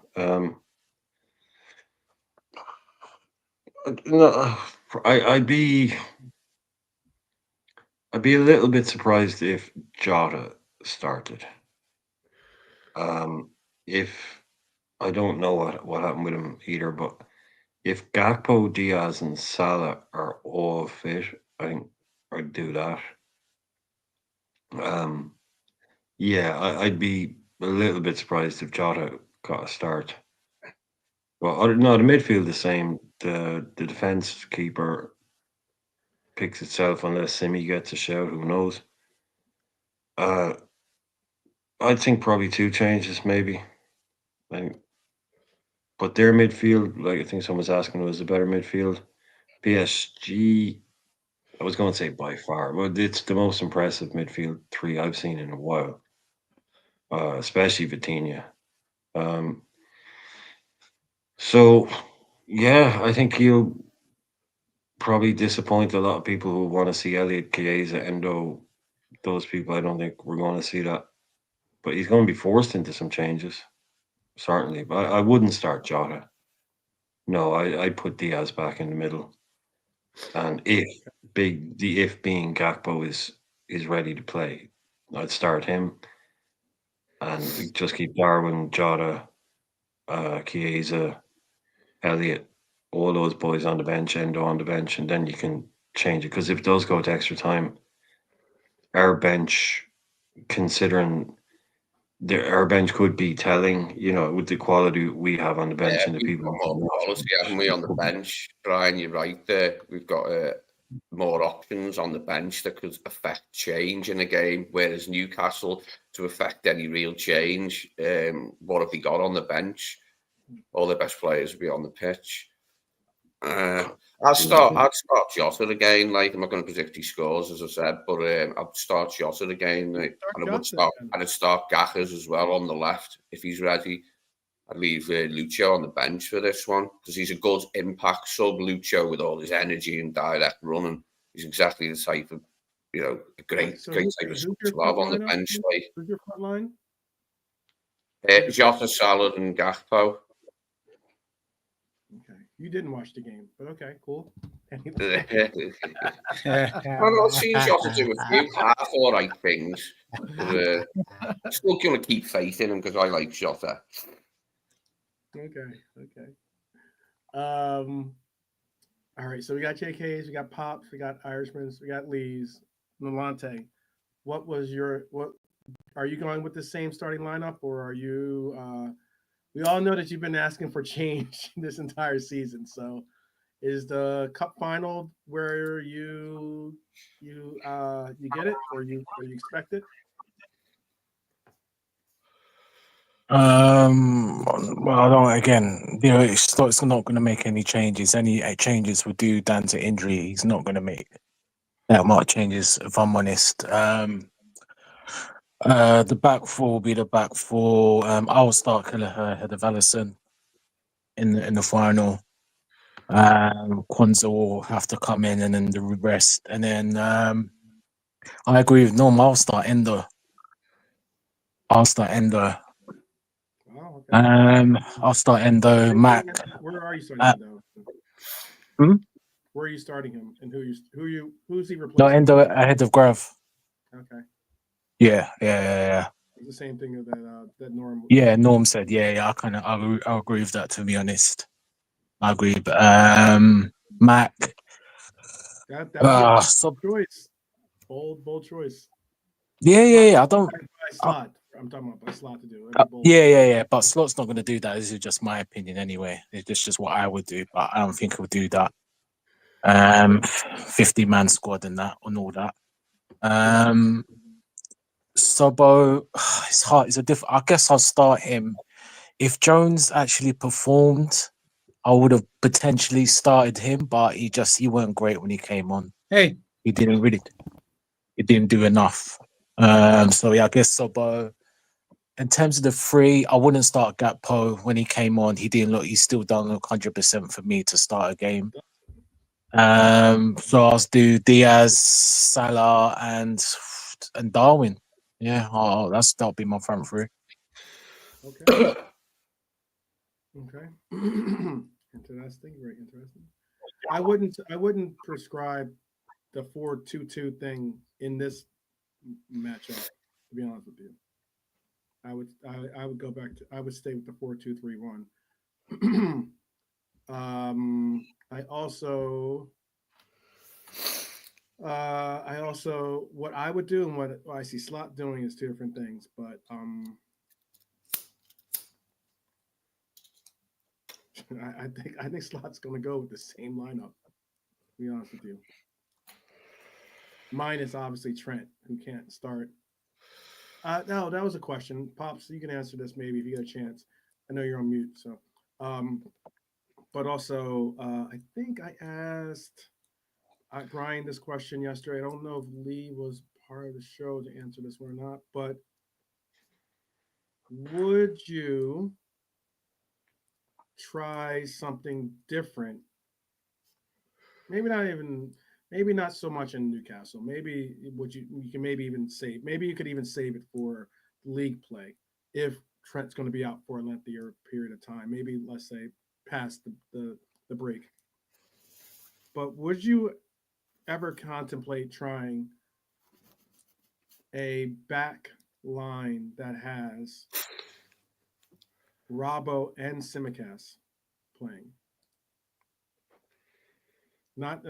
No, I'd be a little bit surprised if Jota started. If I don't know what happened with him either, but if Gakpo, Diaz, and Salah are all fit, I think I'd do that. Yeah, I'd be a little bit surprised if Jota got a start. Well, no, the midfield the same. The defense keeper picks itself unless Simi gets a shout. Who knows? I think probably 2 changes maybe. But their midfield, like I think someone's asking, was a better midfield. PSG, I was going to say by far, but it's the most impressive midfield 3 I've seen in a while, especially Vitinha. So, yeah, I think he'll probably disappoint a lot of people who want to see Elliot, Chiesa, Endo. Those people, I don't think we're going to see that. But he's going to be forced into some changes, certainly. But I wouldn't start Jota. No, I'd put Diaz back in the middle. And if being Gakpo is ready to play, I'd start him and just keep Darwin, Jota, Chiesa, Elliot, all those boys on the bench, Endo on the bench, and then you can change it. Because if it does go to extra time, our bench, considering our bench could be telling, with the quality we have on the bench and the people. More quality, haven't we, on the bench, Brian? You're right there. We've got more options on the bench that could affect change in a game. Whereas Newcastle, to affect any real change, what have they got on the bench? All the best players will be on the pitch. I'd start Jota again. Like, I'm not going to predict he scores, as I said, but I'd start Jota again. Like, and I'd start Gackers as well on the left if he's ready. I'd leave Lucho on the bench for this one because he's a good impact sub. Lucho with all his energy and direct running, he's exactly the type of a great type of sub to have on the bench. Like, who's your front line? Jota, Salah, and Gakpo. Okay, you didn't watch the game, but okay, cool. I've not seen Jota do a few half all right things. But, still going to keep faith in him because I like Jota. Okay. All right, so we got JKs, we got Pops, we got Irishmans, we got Lees, Nolante. What are you going with the same starting lineup, or are you we all know that you've been asking for change this entire season, so is the cup final where you get it or you expect it? Well, I don't. Again, it's not going to make any changes. Any changes would do down to injury. He's not going to make that much changes, if I'm honest. The back four will be the back four. I'll start Kelleher ahead of Allison in the final. Kwanzaa will have to come in, and then the rest. And then I agree with Norm. I'll start Endo. Wow, okay. I'll start Endo. Mac. Where are you starting Endo? Where are you starting him, and who's he replacing? No, Endo ahead of Grav. Okay. Yeah. It's the same thing that Norm. Yeah, Norm said. Yeah. I agree with that. To be honest, I agree. But Mac. That would be a choice. Bold choice. Yeah. I don't. Slot. I'm talking about by Slot to do. Yeah. But Slot's not going to do that. This is just my opinion, anyway. It's just what I would do, but I don't think he'll do that. 50-man squad and that and all that. Sobo, it's hard. I guess I'll start him. If Jones actually performed, I would have potentially started him, but he weren't great when he came on. Hey, He didn't do enough. So yeah, I guess Sobo. In terms of the three, I wouldn't start Gakpo when he came on. He didn't look. He's still done 100% for me to start a game. So I'll do Diaz, Salah, and Darwin. Yeah, that'll be my front three. Okay. Interesting. Very interesting. I wouldn't prescribe the 4-2-2 thing in this matchup. To be honest with you, I would go back to. I would stay with the 4-2-3-1. I also what I would do and what I see Slot doing is two different things, but I think Slot's going to go with the same lineup. To be honest with you, mine is obviously Trent, who can't start. No, that was a question, Pops. You can answer this maybe if you get a chance. I know you're on mute, so. But also, I think I asked Brian this question yesterday. I don't know if Lee was part of the show to answer this one or not, but would you try something different? Maybe not so much in Newcastle. Maybe you can maybe even save. Maybe you could even save it for league play if Trent's going to be out for a lengthier period of time. Maybe let's say past the break. But would you ever contemplate trying a back line that has Robbo and Simicast playing? Not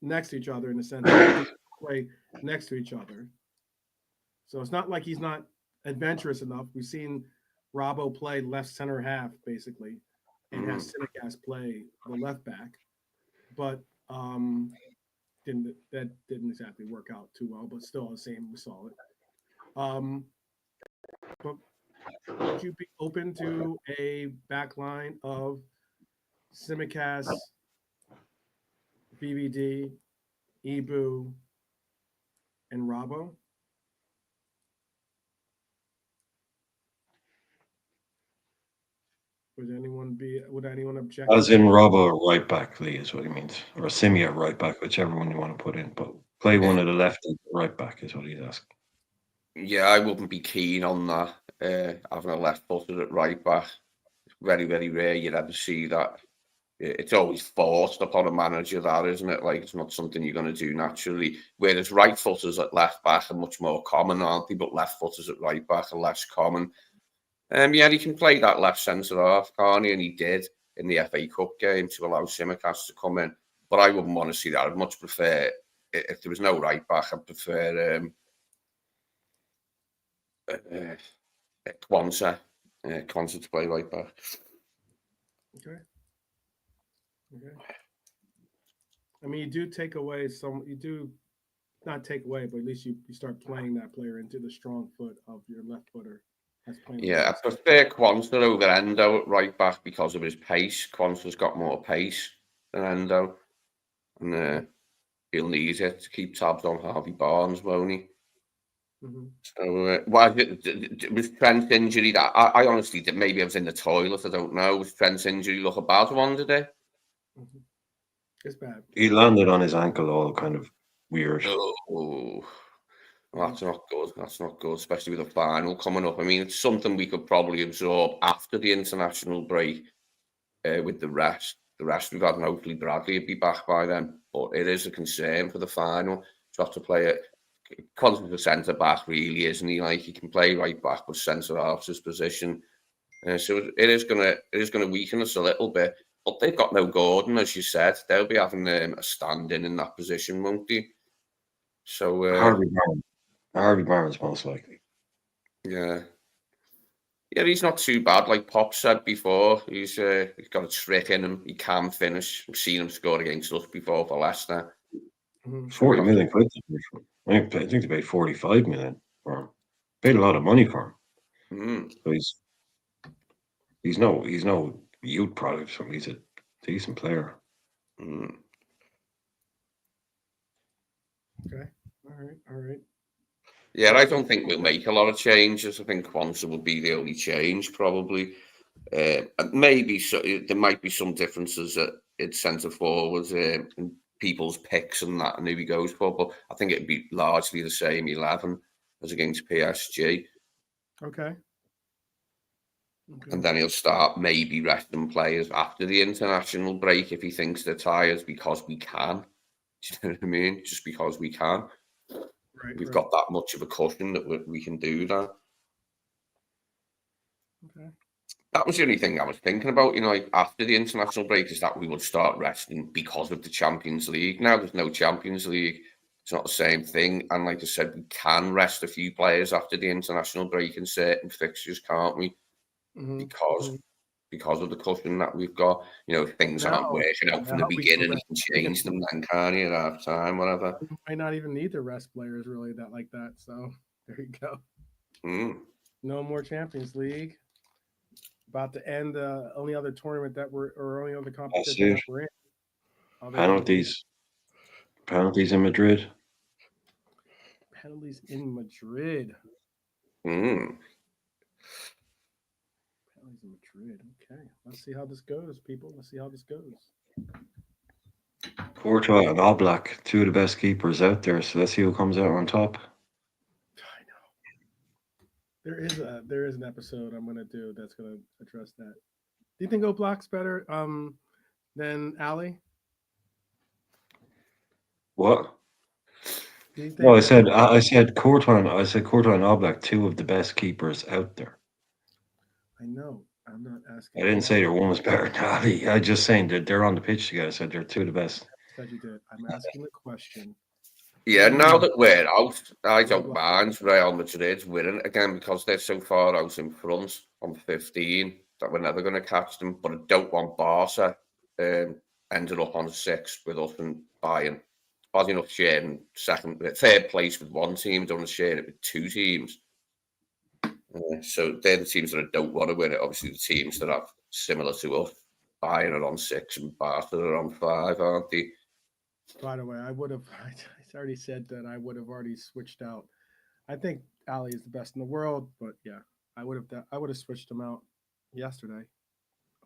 next to each other in the sense that they play next to each other. So it's not like he's not adventurous enough. We've seen Robbo play left center half basically, and have Simicast play the left back, but didn't exactly work out too well. But still the same, we saw it. But would you be open to a back line of Simicast, BVD, Ibu, and Robbo? Would anyone object? As in Robbo right back, Lee, is what he means. Or Simi at right back, whichever one you want to put in. But play one of the left and right back is what he's asking. Yeah, I wouldn't be keen on that. Having a left-footed at right back. It's very, very rare you'd ever see that. It's always forced upon a manager, that, isn't it? Like, it's not something you're going to do naturally. Whereas right-footers at left back are much more common, aren't they? But left-footers at right back are less common. Yeah, he can play that left centre half, can't he? And he did in the FA Cup game to allow Simicast to come in. But I wouldn't want to see that. I'd much prefer, if there was no right back, I'd prefer Kwanzaa to play right back. Okay. I mean, you do take away some. You do not take away, but at least you start playing that player into the strong foot of your left footer. That's playing. Yeah, I prefer Quansah over Endo at right back because of his pace. Quansah's got more pace than Endo, and he'll need it to keep tabs on Harvey Barnes, won't he? Mhm. So, was Trent's injury that I honestly did? Maybe I was in the toilet. I don't know. Was Trent's injury look a bad one today? Mhm. It's bad. He landed on his ankle all kind of weird. Oh, that's not good. That's not good, especially with the final coming up. I mean, it's something we could probably absorb after the international break with the rest. The rest we've got, and hopefully Bradley will be back by then. But it is a concern for the final to have to play it. Constantly the centre back, really, isn't he? Like he can play right back, but centre half's his position. So it is gonna weaken us a little bit. But they've got no Gordon, as you said. They'll be having a stand-in in that position, won't they? So Harvey Barnes most likely. yeah, he's not too bad. Like Pop said before, he's got a trick in him. He can finish. I've seen him score against us before for Leicester. 40 million quid. I think they paid 45 million for him. Paid a lot of money for him. So he's no youth product for him. He's a decent player. Okay. All right. Yeah, I don't think we'll make a lot of changes. I think Quansah will be the only change, probably. Maybe so, there might be some differences at centre forwards and people's picks and that, and who he goes for. But I think it'd be largely the same 11 as against PSG. Okay. And then he'll start maybe resting players after the international break if he thinks they're tired because we can. Do you know what I mean? Just because we can. Right. We've got that much of a cushion that we can do that. Okay. That was the only thing I was thinking about, like after the international break, is that we would start resting because of the Champions League. Now there's no Champions League. It's not the same thing. And like I said, we can rest a few players after the international break in certain fixtures, can't we? Because of the cushion that we've got. If things aren't working out from the beginning, you can change them then, can't you, at half time, whatever. We might not even need to rest players really like that. So there you go. No more Champions League. About to end the only other tournament only other competition that we're in. Penalties in Madrid. Penalties in Madrid. Penalties in Madrid. Okay. Let's see how this goes, people. Let's see how this goes. Courtois and Oblak, two of the best keepers out there. So let's see who comes out on top. I know. There is an episode I'm gonna do that's gonna address that. Do you think Oblak's better than Ali? What? No, I said Courtois and Oblak, two of the best keepers out there. I know. I'm not asking. I didn't say that one was better than Ali. I just saying that they're on the pitch together. I said they're two of the best. Said you did. I'm asking the question. Yeah, now that we're out, I don't mind Real Madrid winning again because they're so far out in front on 15 that we're never going to catch them. But I don't want Barca ended up on 6 with us and Bayern. Odd enough sharing third place with one team, don't want to share it with 2 teams. So they're the teams that I don't want to win it. Obviously, the teams that are similar to us, Bayern are on 6 and Barca are on 5, aren't they? By the way, I already said that I would have already switched out. I think Ali is the best in the world, but yeah, I would have switched him out yesterday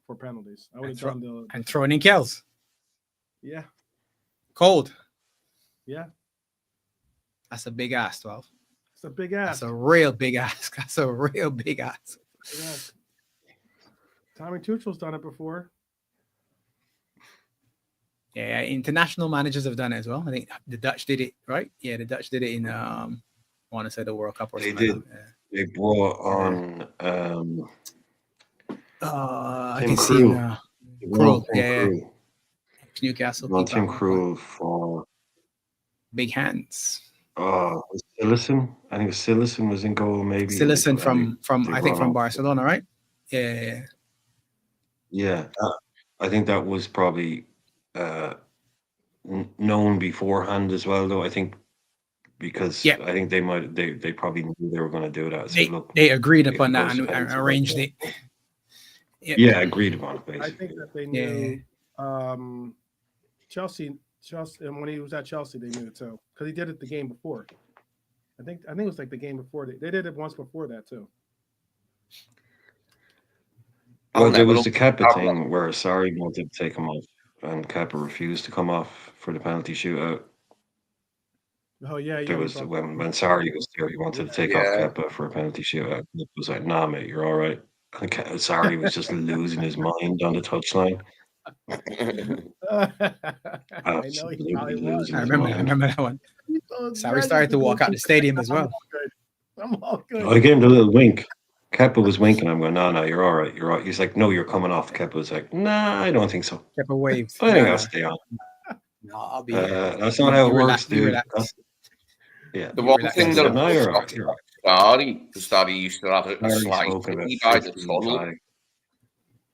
for penalties. I would have done and throwing in Kells. Yeah. Cold. Yeah. That's a big ass, 12. It's a big ass. That's a real big ass. That's a real big ass. Yeah. Tommy Tuchel's done it before. Yeah, international managers have done it as well. I think the Dutch did it, right? Yeah, the Dutch did it in I want to say the World Cup or something. They did. They brought on I can see Krul. Yeah. Newcastle. Tim Krul for big hands. Cillison. I think Cillison was in goal. Maybe Cillison from Barcelona, right? Yeah. Yeah, I think that was probably known beforehand as well, though. I think because Yeah. I think they probably knew they were going to do that. So look, They agreed if upon it that goes to and penalties, arranged it. yeah, agreed upon it I basically. think that they Yeah. knew Chelsea, and when he was at Chelsea, they knew it too because he did it the game before. I think it was like the game before they did it once before that too. I'll Well, there never was the Kepa I'll thing where Sarri wanted to take him off, and Kepa refused to come off for the penalty shootout. Oh yeah, There you was brought when Sarri was there, he wanted to take off Yeah. Kepa for a penalty shootout. It was like, nah, mate, you're all right. And Sarri was just losing his mind on the touchline. I know he Absolutely probably was. losing I his remember mind. that one. So Sarri started to walk out the stadium as well. I'm all good. I gave him the little wink. Kepa was winking. I'm going, no, you're all right. You're all right. He's like, no, you're coming off. Kepa was like, nah, I don't think so. Kept a wave. I think I'll stay on. No, I'll be here. That's not how it works, You dude. relax. Yeah. The You one relax, thing Kepa. that No, you're all right. You're all Sarri was that he used to have a right. slight Spoken about city by the 55. tunnel.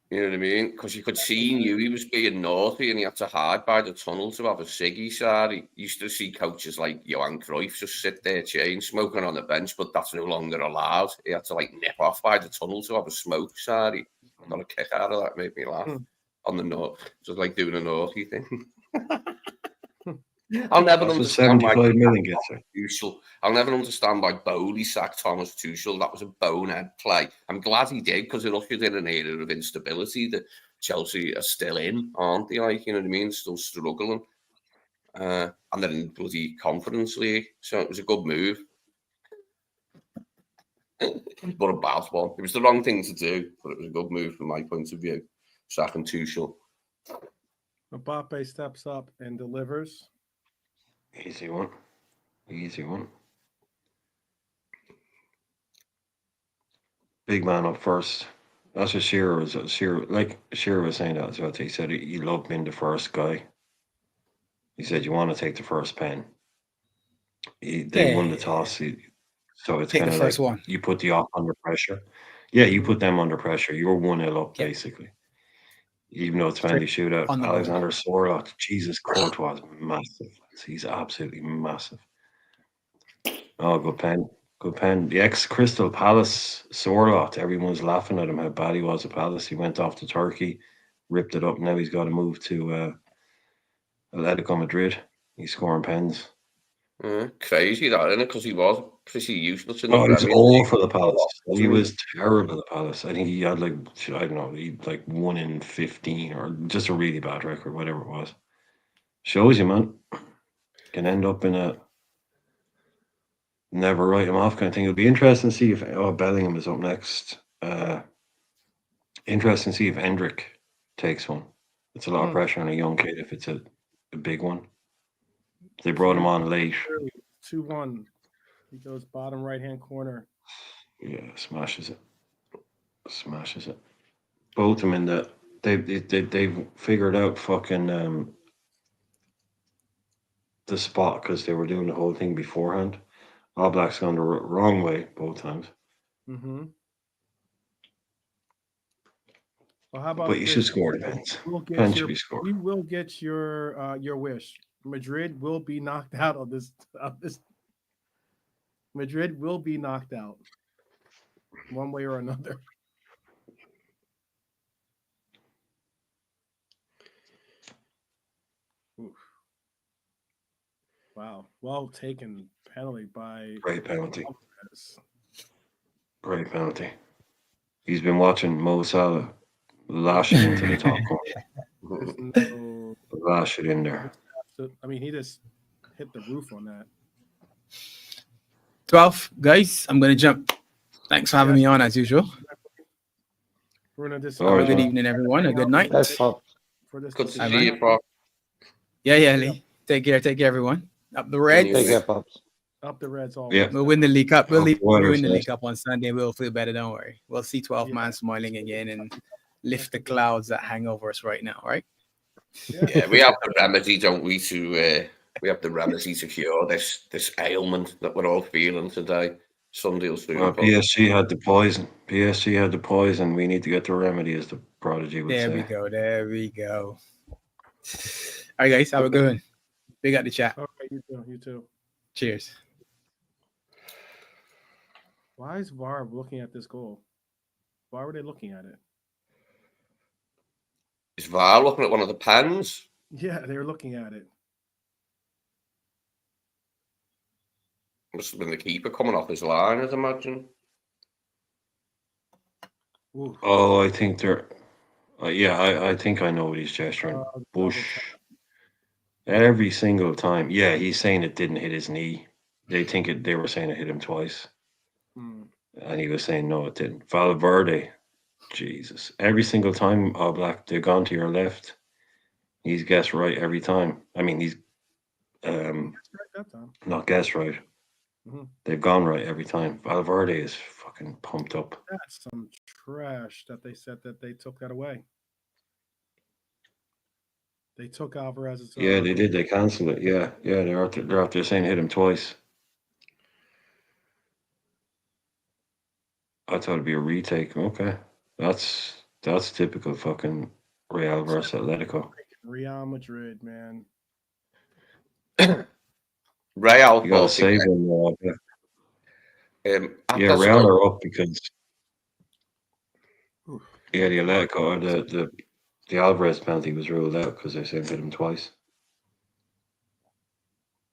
You know what I mean? Because you could see he knew he was being naughty and he had to hide by the tunnel to have a ciggy, Sarri. You used to see coaches like Johan Cruyff just sit there chain smoking on the bench, but that's no longer allowed. He had to like nip off by the tunnel to have a smoke, Sarri. Got a kick out of that, made me laugh. On the note, just like doing a naughty thing. I'll never That's what understand 75 million gets her. Tuchel. I'll never understand why Bowley sacked Thomas Tuchel. That was a bonehead play. I'm glad he did because it ushered in an era of instability that Chelsea are still in, aren't they? Like, you know what I mean? Still struggling. And they're in the bloody Conference League. So it was a good move. But a bad one. It was the wrong thing to do, but it was a good move from my point of view. Sacking Tuchel. Mbappe steps up and delivers. Easy one. Easy one. Big man up first. That's what Shearer was. Shearer was saying that as well. He said he loved being the first guy. He said you want to take the first pen. They won the toss, so it's Take kind the of first like one. you put the op under pressure. Yeah, you put them under pressure. You're 1-0 up basically. Even though it's penalty shootout, on the board. Alexander Sorloth, Jesus, Courtois is massive. He's absolutely massive. Oh, good pen. Good pen. The ex-Crystal Palace Sorloth, everyone's laughing at him how bad he was at Palace. He went off to Turkey, ripped it up. Now he's got to move to Atletico Madrid. He's scoring pens. Crazy that, isn't it? Because he was pretty useless in the Oh, he was Premier League. awful at Palace. He was terrible at Palace. I think he had I don't know, he like 1 in 15 or just a really bad record, whatever it was. Shows you, man. Can end up in a never write him off kind of thing. It'll be interesting to see if Bellingham is up next. Interesting to see if Hendrick takes one. It's a lot of pressure on a young kid if it's a big one. They brought him on late. 2-1. He goes bottom right-hand corner. Yeah, smashes it. Smashes it. Both of them in the they've figured out fucking the spot because they were doing the whole thing beforehand. All Black's gone the wrong way both times. Mm-hmm. Well, how about But you this? should score the pens. We'll Pens get should be scored. you will get your wish. Madrid will be knocked out of this. Madrid will be knocked out, one way or another. Oof. Wow, well taken penalty by. Great penalty. Alvarez. Great penalty. He's been watching Mo Salah lash it into the top corner. There's no, Lash it in there. I mean, he just hit the roof on that. 12, guys, I'm going to jump. Thanks for having me on as usual. We're gonna just All Have right, a good man. evening, everyone. A good night. That's pop. for this. Good to Hi, see man. you, bro. Yeah, Lee. Take care, everyone. Up the Reds. Take care, pops. Up the Reds all. Yeah. We'll win the League Cup. We'll Hope the weather win the stays. League Cup on Sunday. We'll feel better. Don't worry. We'll see 12 man smiling again and lift the clouds that hang over us right now. Right? Yeah, we have the remedy, don't we? We have the remedy to cure this ailment that we're all feeling today. Sunday will soon. Well, PSG had the poison. PSG had the poison. We need to get the remedy, as the prodigy would There say. we go. There we go. All right, guys. Have a good one. Big up the chat. Okay, you too. You too. Cheers. Why is VAR looking at this goal? Why were they looking at it? Is VAR looking at one of the pens? Yeah, they were looking at it. Must have been the keeper coming off his line, I'd imagine. Ooh. Oh, I think they're. I think I know what he's gesturing. Bush. Every single time. Yeah, he's saying it didn't hit his knee. They were saying it hit him twice. And he was saying no, it didn't. Valverde. Jesus. Every single time All Black, they've gone to your left. He's guessed right every time. I mean, he's not guessed right. They've gone right every time. Valverde is fucking pumped up. That's some trash that they said that they took that away. They took Alvarez's. Yeah, they did. They cancelled it. Yeah, they're out there saying hit him twice. I thought it'd be a retake. Okay, that's typical fucking Real versus Atletico. Real Madrid, man. Real. You gotta save them. Yeah, Real are up because the Atletico or the Alvarez penalty was ruled out because they said hit him twice.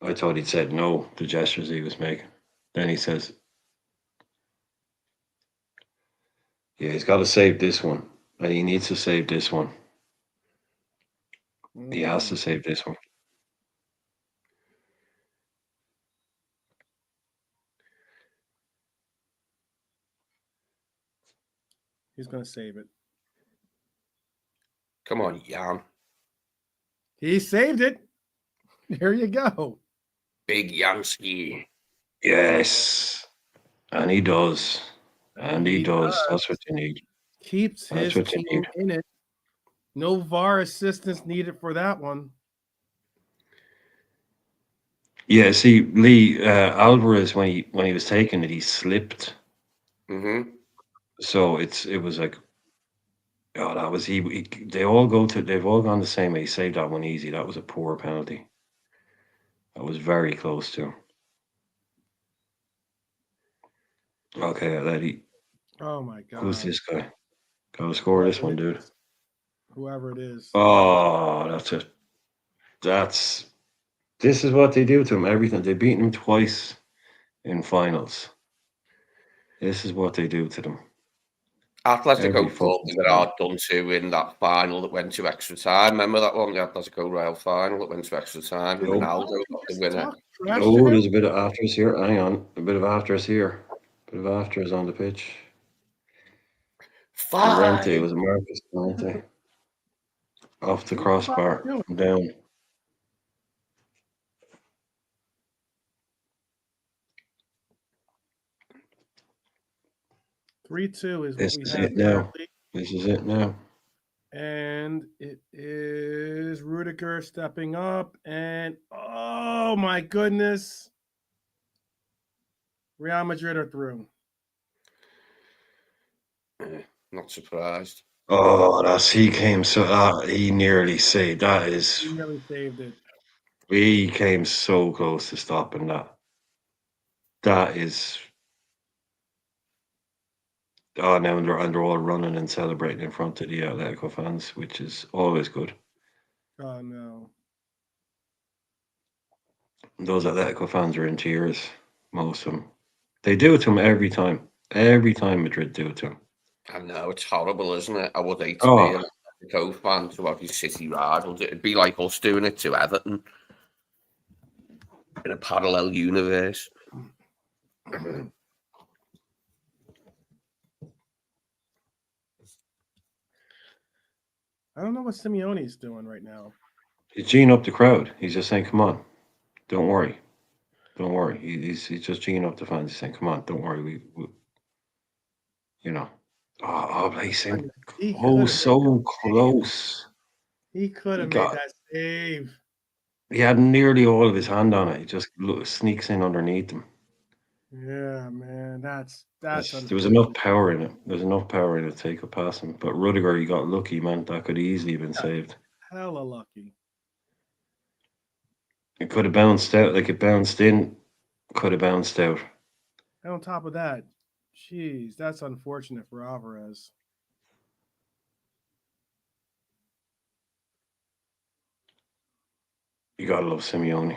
I thought he'd said no, the gestures he was making. Then he says, yeah, he's got to save this one. And he needs to save this one. He has to save this one. He's going to save it. Come on, Jan. He saved it. Here you go. Big Yansky. Yes. And he does. And he does. That's what you need. Keeps his team in it. No VAR assistance needed for that one. Yeah, see, Lee, Alvarez, when he was taking it, he slipped. Mm-hmm. So it was like, oh, that was they've all gone the same way. He saved that one easy. That was a poor penalty. That was very close to. Okay, Letty. Oh my God. Who's this guy? Gotta score this one, dude. Whoever it is. Oh, that's it. This is what they do to him. Everything. They've beaten him twice in finals. This is what they do to them. Atletico thought they were hard done to in that final that went to extra time. Remember that one, the Atletico Real final that went to extra time? Nope. Ronaldo got the winner. Oh, there's a bit of afters here. Hang on. A bit of afters here. A bit of afters on the pitch. Llorente was Marcus Llorente. Off the crossbar. Down. (3-2) is This what we is have it now. currently. This is it now. And it is Rudiger stepping up. And oh my goodness. Real Madrid are through. Not surprised. Oh, he nearly saved. He nearly saved it. He came so close to stopping that. That is. Oh, now they're all running and celebrating in front of the Atletico fans, which is always good. Oh no. Those Atletico fans are in tears, most of them. They do it to him every time. Every time Madrid do it to him. I know, it's horrible, isn't it? I would hate to be an Atletico fan to have his City rivals. It'd be like us doing it to Everton in a parallel universe. I don't know what Simeone's doing right now. He's geeing up the crowd. He's just saying, come on, don't worry. Don't worry. He's just geeing up the fans. He's saying, come on, don't worry. We you know. Oh, he's so close. He could have made that save. He had nearly all of his hand on it. He just sneaks in underneath him. Yeah, man, that's there was enough power in it. There's enough power in it to take a pass him. But Rudiger, he got lucky, man. That could easily have been saved. Hella lucky. It could have bounced out, like it bounced in, could have bounced out. And on top of that, jeez, that's unfortunate for Alvarez. You gotta love Simeone.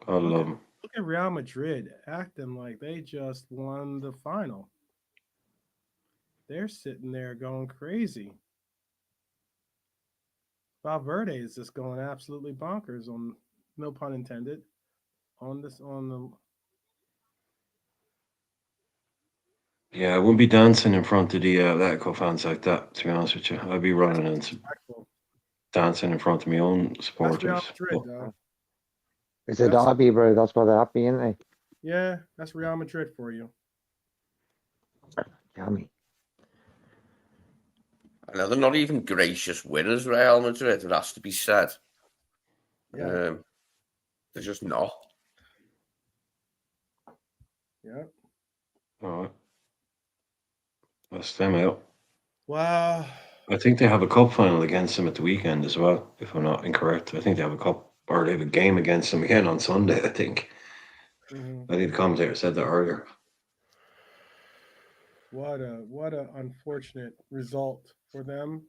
I love him. Look at Real Madrid acting like they just won the final. They're sitting there going crazy. Valverde is just going absolutely bonkers on, no pun intended, on the. Yeah, I wouldn't be dancing in front of the Atletico fans like that, to be honest with you. I'd be running and dancing in front of my own That's supporters. Real Madrid, though. It's a derby, bro. That's what they're happy, isn't they? Yeah, that's Real Madrid for you. Yummy. I know they're not even gracious winners, Real Madrid, it has to be said. Yeah. They're just not. Yeah. All right. That's them out. Wow. I think they have a cup final against them at the weekend as well, if I'm not incorrect. I think they have a cup, or they have a game against them again on Sunday, I think. Mm-hmm. I think the commentator said that earlier. What a unfortunate result for them.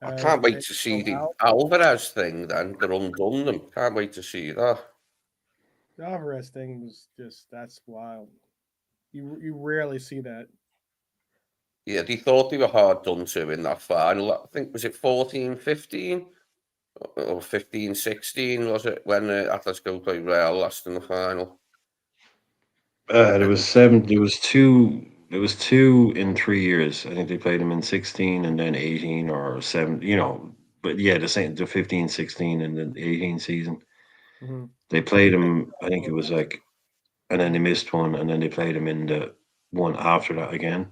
I can't wait to see the Alvarez thing then. They're undone them. Can't wait to see that. The Alvarez thing was just, that's wild. You rarely see that. Yeah, they thought they were hard done to in that final. I think, was it 14-15 or 15-16, was it, when Atletico played Real last in the final? There was seven. There was two. There was two in 3 years. I think they played them in 16 and then 18 or 7. You know, but yeah, the 15, 16, and the 18 season. Mm-hmm. They played them. I think it was like, and then they missed one, and then they played them in the one after that again.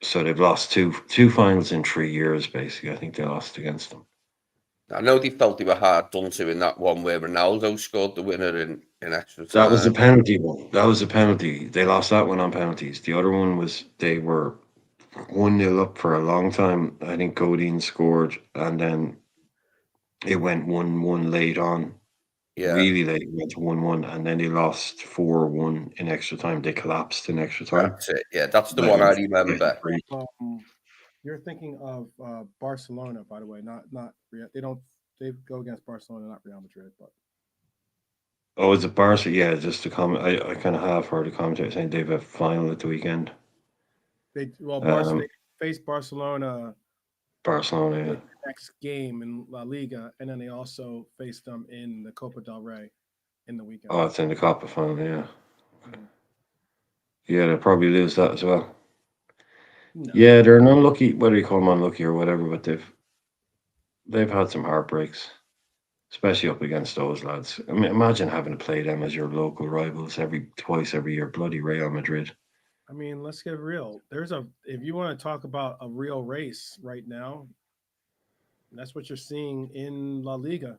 So they've lost two finals in 3 years, basically. I think they lost against them. I know they felt they were hard done to in that one where Ronaldo scored the winner in extra time. That was the penalty one. That was the penalty. They lost that one on penalties. The other one was they were 1-0 up for a long time. I think Godin scored, and then it went 1-1 late on. Yeah. Really late. It went to 1-1, and then they lost 4-1 in extra time. They collapsed in extra time. That's it. Yeah, that's the one I remember. You're thinking of Barcelona, by the way. Not Real. They go against Barcelona, not Real Madrid. But oh, is it Barca? Yeah, just to comment. I kind of half heard a commentator saying they have a final at the weekend. Barca face Barcelona. Barcelona, yeah. Next game in La Liga, and then they also face them in the Copa del Rey in the weekend. Oh, it's in the Copa final, yeah. Yeah, they'll probably lose that as well. No. Yeah, they're an unlucky, whether you call them unlucky or whatever, but they've had some heartbreaks, especially up against those lads. I mean, imagine having to play them as your local rivals twice every year. Bloody Real Madrid. I mean, let's get real. If you want to talk about a real race right now, that's what you're seeing in La Liga.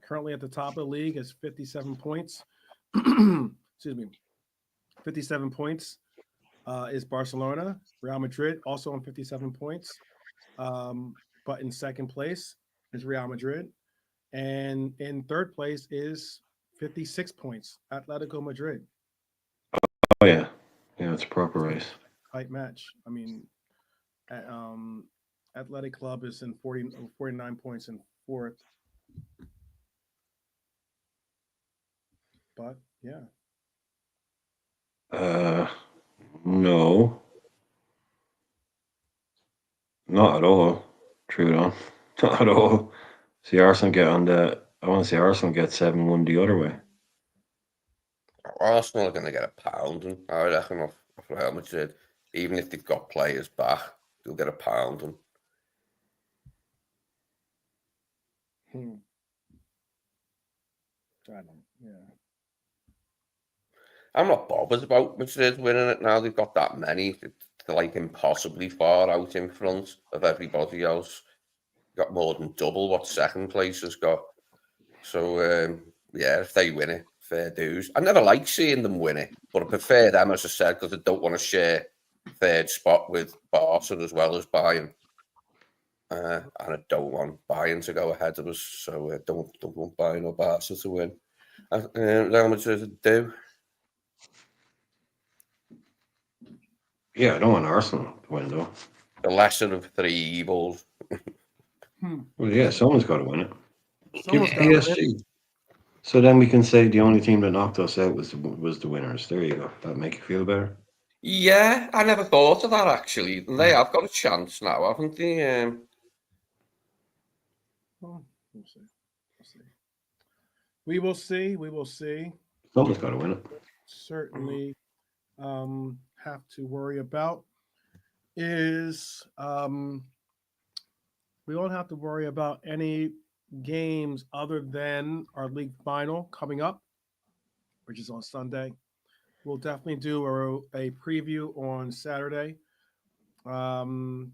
Currently at the top of the league is 57 points. Excuse me. 57 points is Barcelona. Real Madrid also on 57 points. But in second place is Real Madrid. And in third place is 56 points, Atletico Madrid. Oh, yeah. Yeah, it's a proper race. Tight match. I mean, Athletic Club is in 49 points in fourth. But, yeah. No. Not at all. True on. Not at all. See Arsenal get I want to see Arsenal get 7-1 the other way. Arsenal are going to get a pounding, I reckon, off Real Madrid. Even if they've got players back, they'll get a pounding. I'm not bothered about Madrid winning it now. They've got that many. They're like impossibly far out in front of everybody else. Got more than double what second place has got. So, yeah, if they win it, fair dues. I never like seeing them win it, but I prefer them, as I said, because I don't want to share third spot with Barca as well as Bayern. and I don't want Bayern to go ahead of us, so don't want Bayern or Barca to win. Real Madrid do. Yeah, I don't want Arsenal to win though. The lesson of three evils. Well, yeah, someone's got to win it. Give Someone's gotta win. PSG. So then we can say the only team that knocked us out was the winners. There you go. That make you feel better. Yeah, I never thought of that actually. They have got a chance now, haven't they? Well, we'll see. We will see. We will see. Someone's got to win it. Certainly have to worry about is we won't have to worry about any games other than our league final coming up, which is on Sunday. We'll definitely do a preview on Saturday. And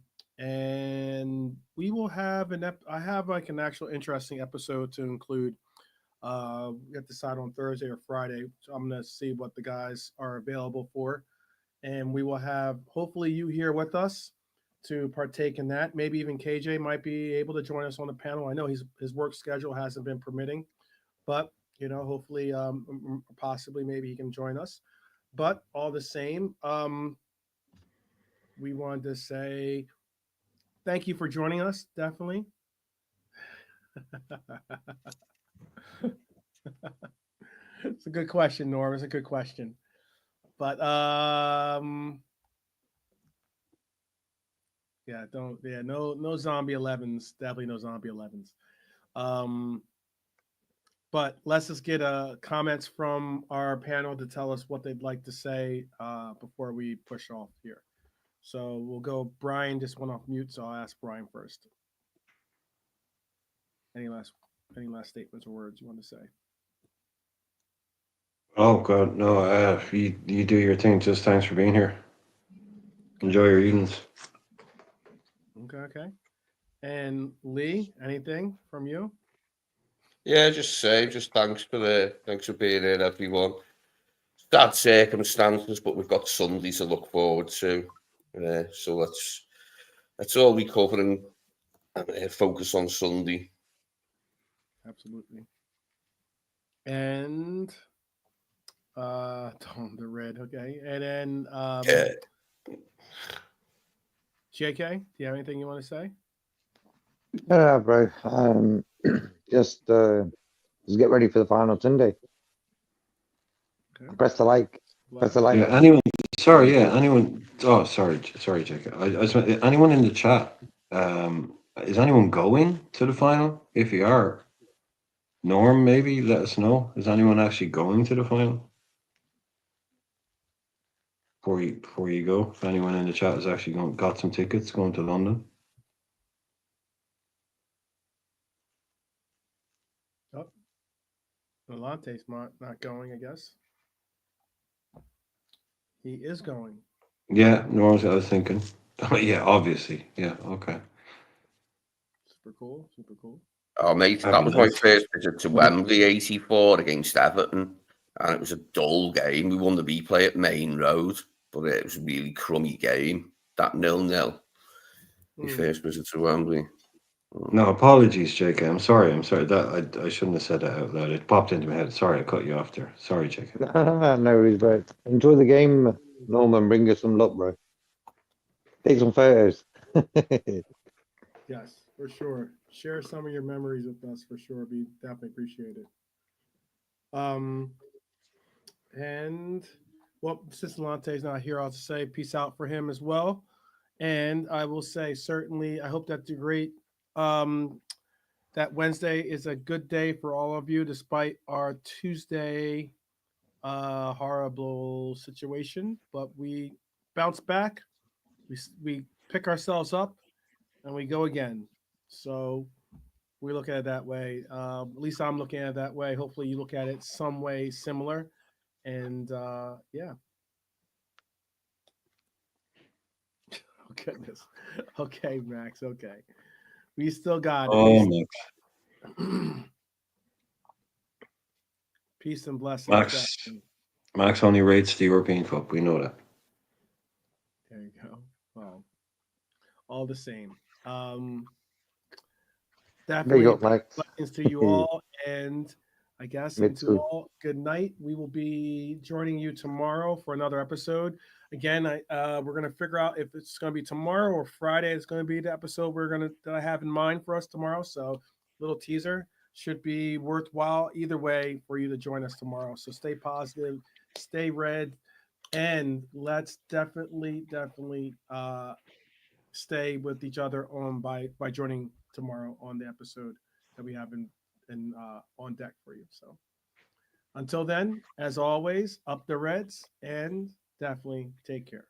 we will have I have like an actual interesting episode to include. We have to decide on Thursday or Friday. So I'm gonna see what the guys are available for. And we will have hopefully you here with us to partake in that. Maybe even KJ might be able to join us on the panel. I know his work schedule hasn't been permitting, but hopefully possibly maybe he can join us. But all the same, we wanted to say thank you for joining us, definitely. It's a good question, Norm. It's a good question. But no zombie 11s. Definitely no zombie 11s. But let's just get comments from our panel to tell us what they'd like to say before we push off here. So we'll go. Brian just went off mute, so I'll ask Brian first. Any last statements or words you want to say? Oh God, no! You do your thing. Just thanks for being here. Enjoy your evenings. Okay. And Lee, anything from you? Yeah, just thanks for being here, everyone. Sad circumstances, but we've got Sunday to look forward to. So let's all recover and focus on Sunday. Absolutely. And Tom the Red, okay. And then JK, do you have anything you want to say? Yeah, bro. Just get ready for the final Sunday. Okay. Press the like. Press the like. Yeah. Anyone? Sorry. Yeah. Anyone? Oh, sorry, Jacob. Anyone in the chat? Is anyone going to the final? If you are, Norm, maybe let us know. Is anyone actually going to the final? Before you go, if anyone in the chat has actually got some tickets going to London. Oh, Volante's not going, I guess. He is going. Yeah, no, I was thinking. Yeah, obviously. Yeah, okay. Super cool. Oh, mate, That'd that be was my nice. first visit to Wembley, 84 against Everton. And it was a dull game. We won the replay at Main Road, but it was a really crummy game. That 0-0. My first visit to Wembley. No, apologies, Jake. I'm sorry. That I shouldn't have said that out loud. It popped into my head. Sorry, I cut you off there. Sorry, Jake. No worries, bro. Enjoy the game, Norman. Bring us some luck, bro. Take some photos. Yes, for sure. Share some of your memories with us for sure. Be definitely appreciated. And well, since Lante's not here, I'll say peace out for him as well. And I will say certainly, I hope that's great. That Wednesday is a good day for all of you, despite our Tuesday horrible situation. But we bounce back. We pick ourselves up, and we go again. So we look at it that way. At least I'm looking at it that way. Hopefully, you look at it some way similar. And yeah. Oh, goodness. Okay, Max. Okay. We still got it. Oh, Peace and blessings. Max only rates the European Cup. We know that. There you go. Well, all the same. Definitely Big up, Mike. blessings to you all, and I guess Me into too. all good night. We will be joining you tomorrow for another episode. Again, we're gonna figure out if it's gonna be tomorrow or Friday. It's gonna be the episode that I have in mind for us tomorrow. So, little teaser should be worthwhile either way for you to join us tomorrow. So stay positive, stay red, and let's definitely stay with each other on by joining tomorrow on the episode that we have in on deck for you. So until then, as always, up the Reds and definitely take care.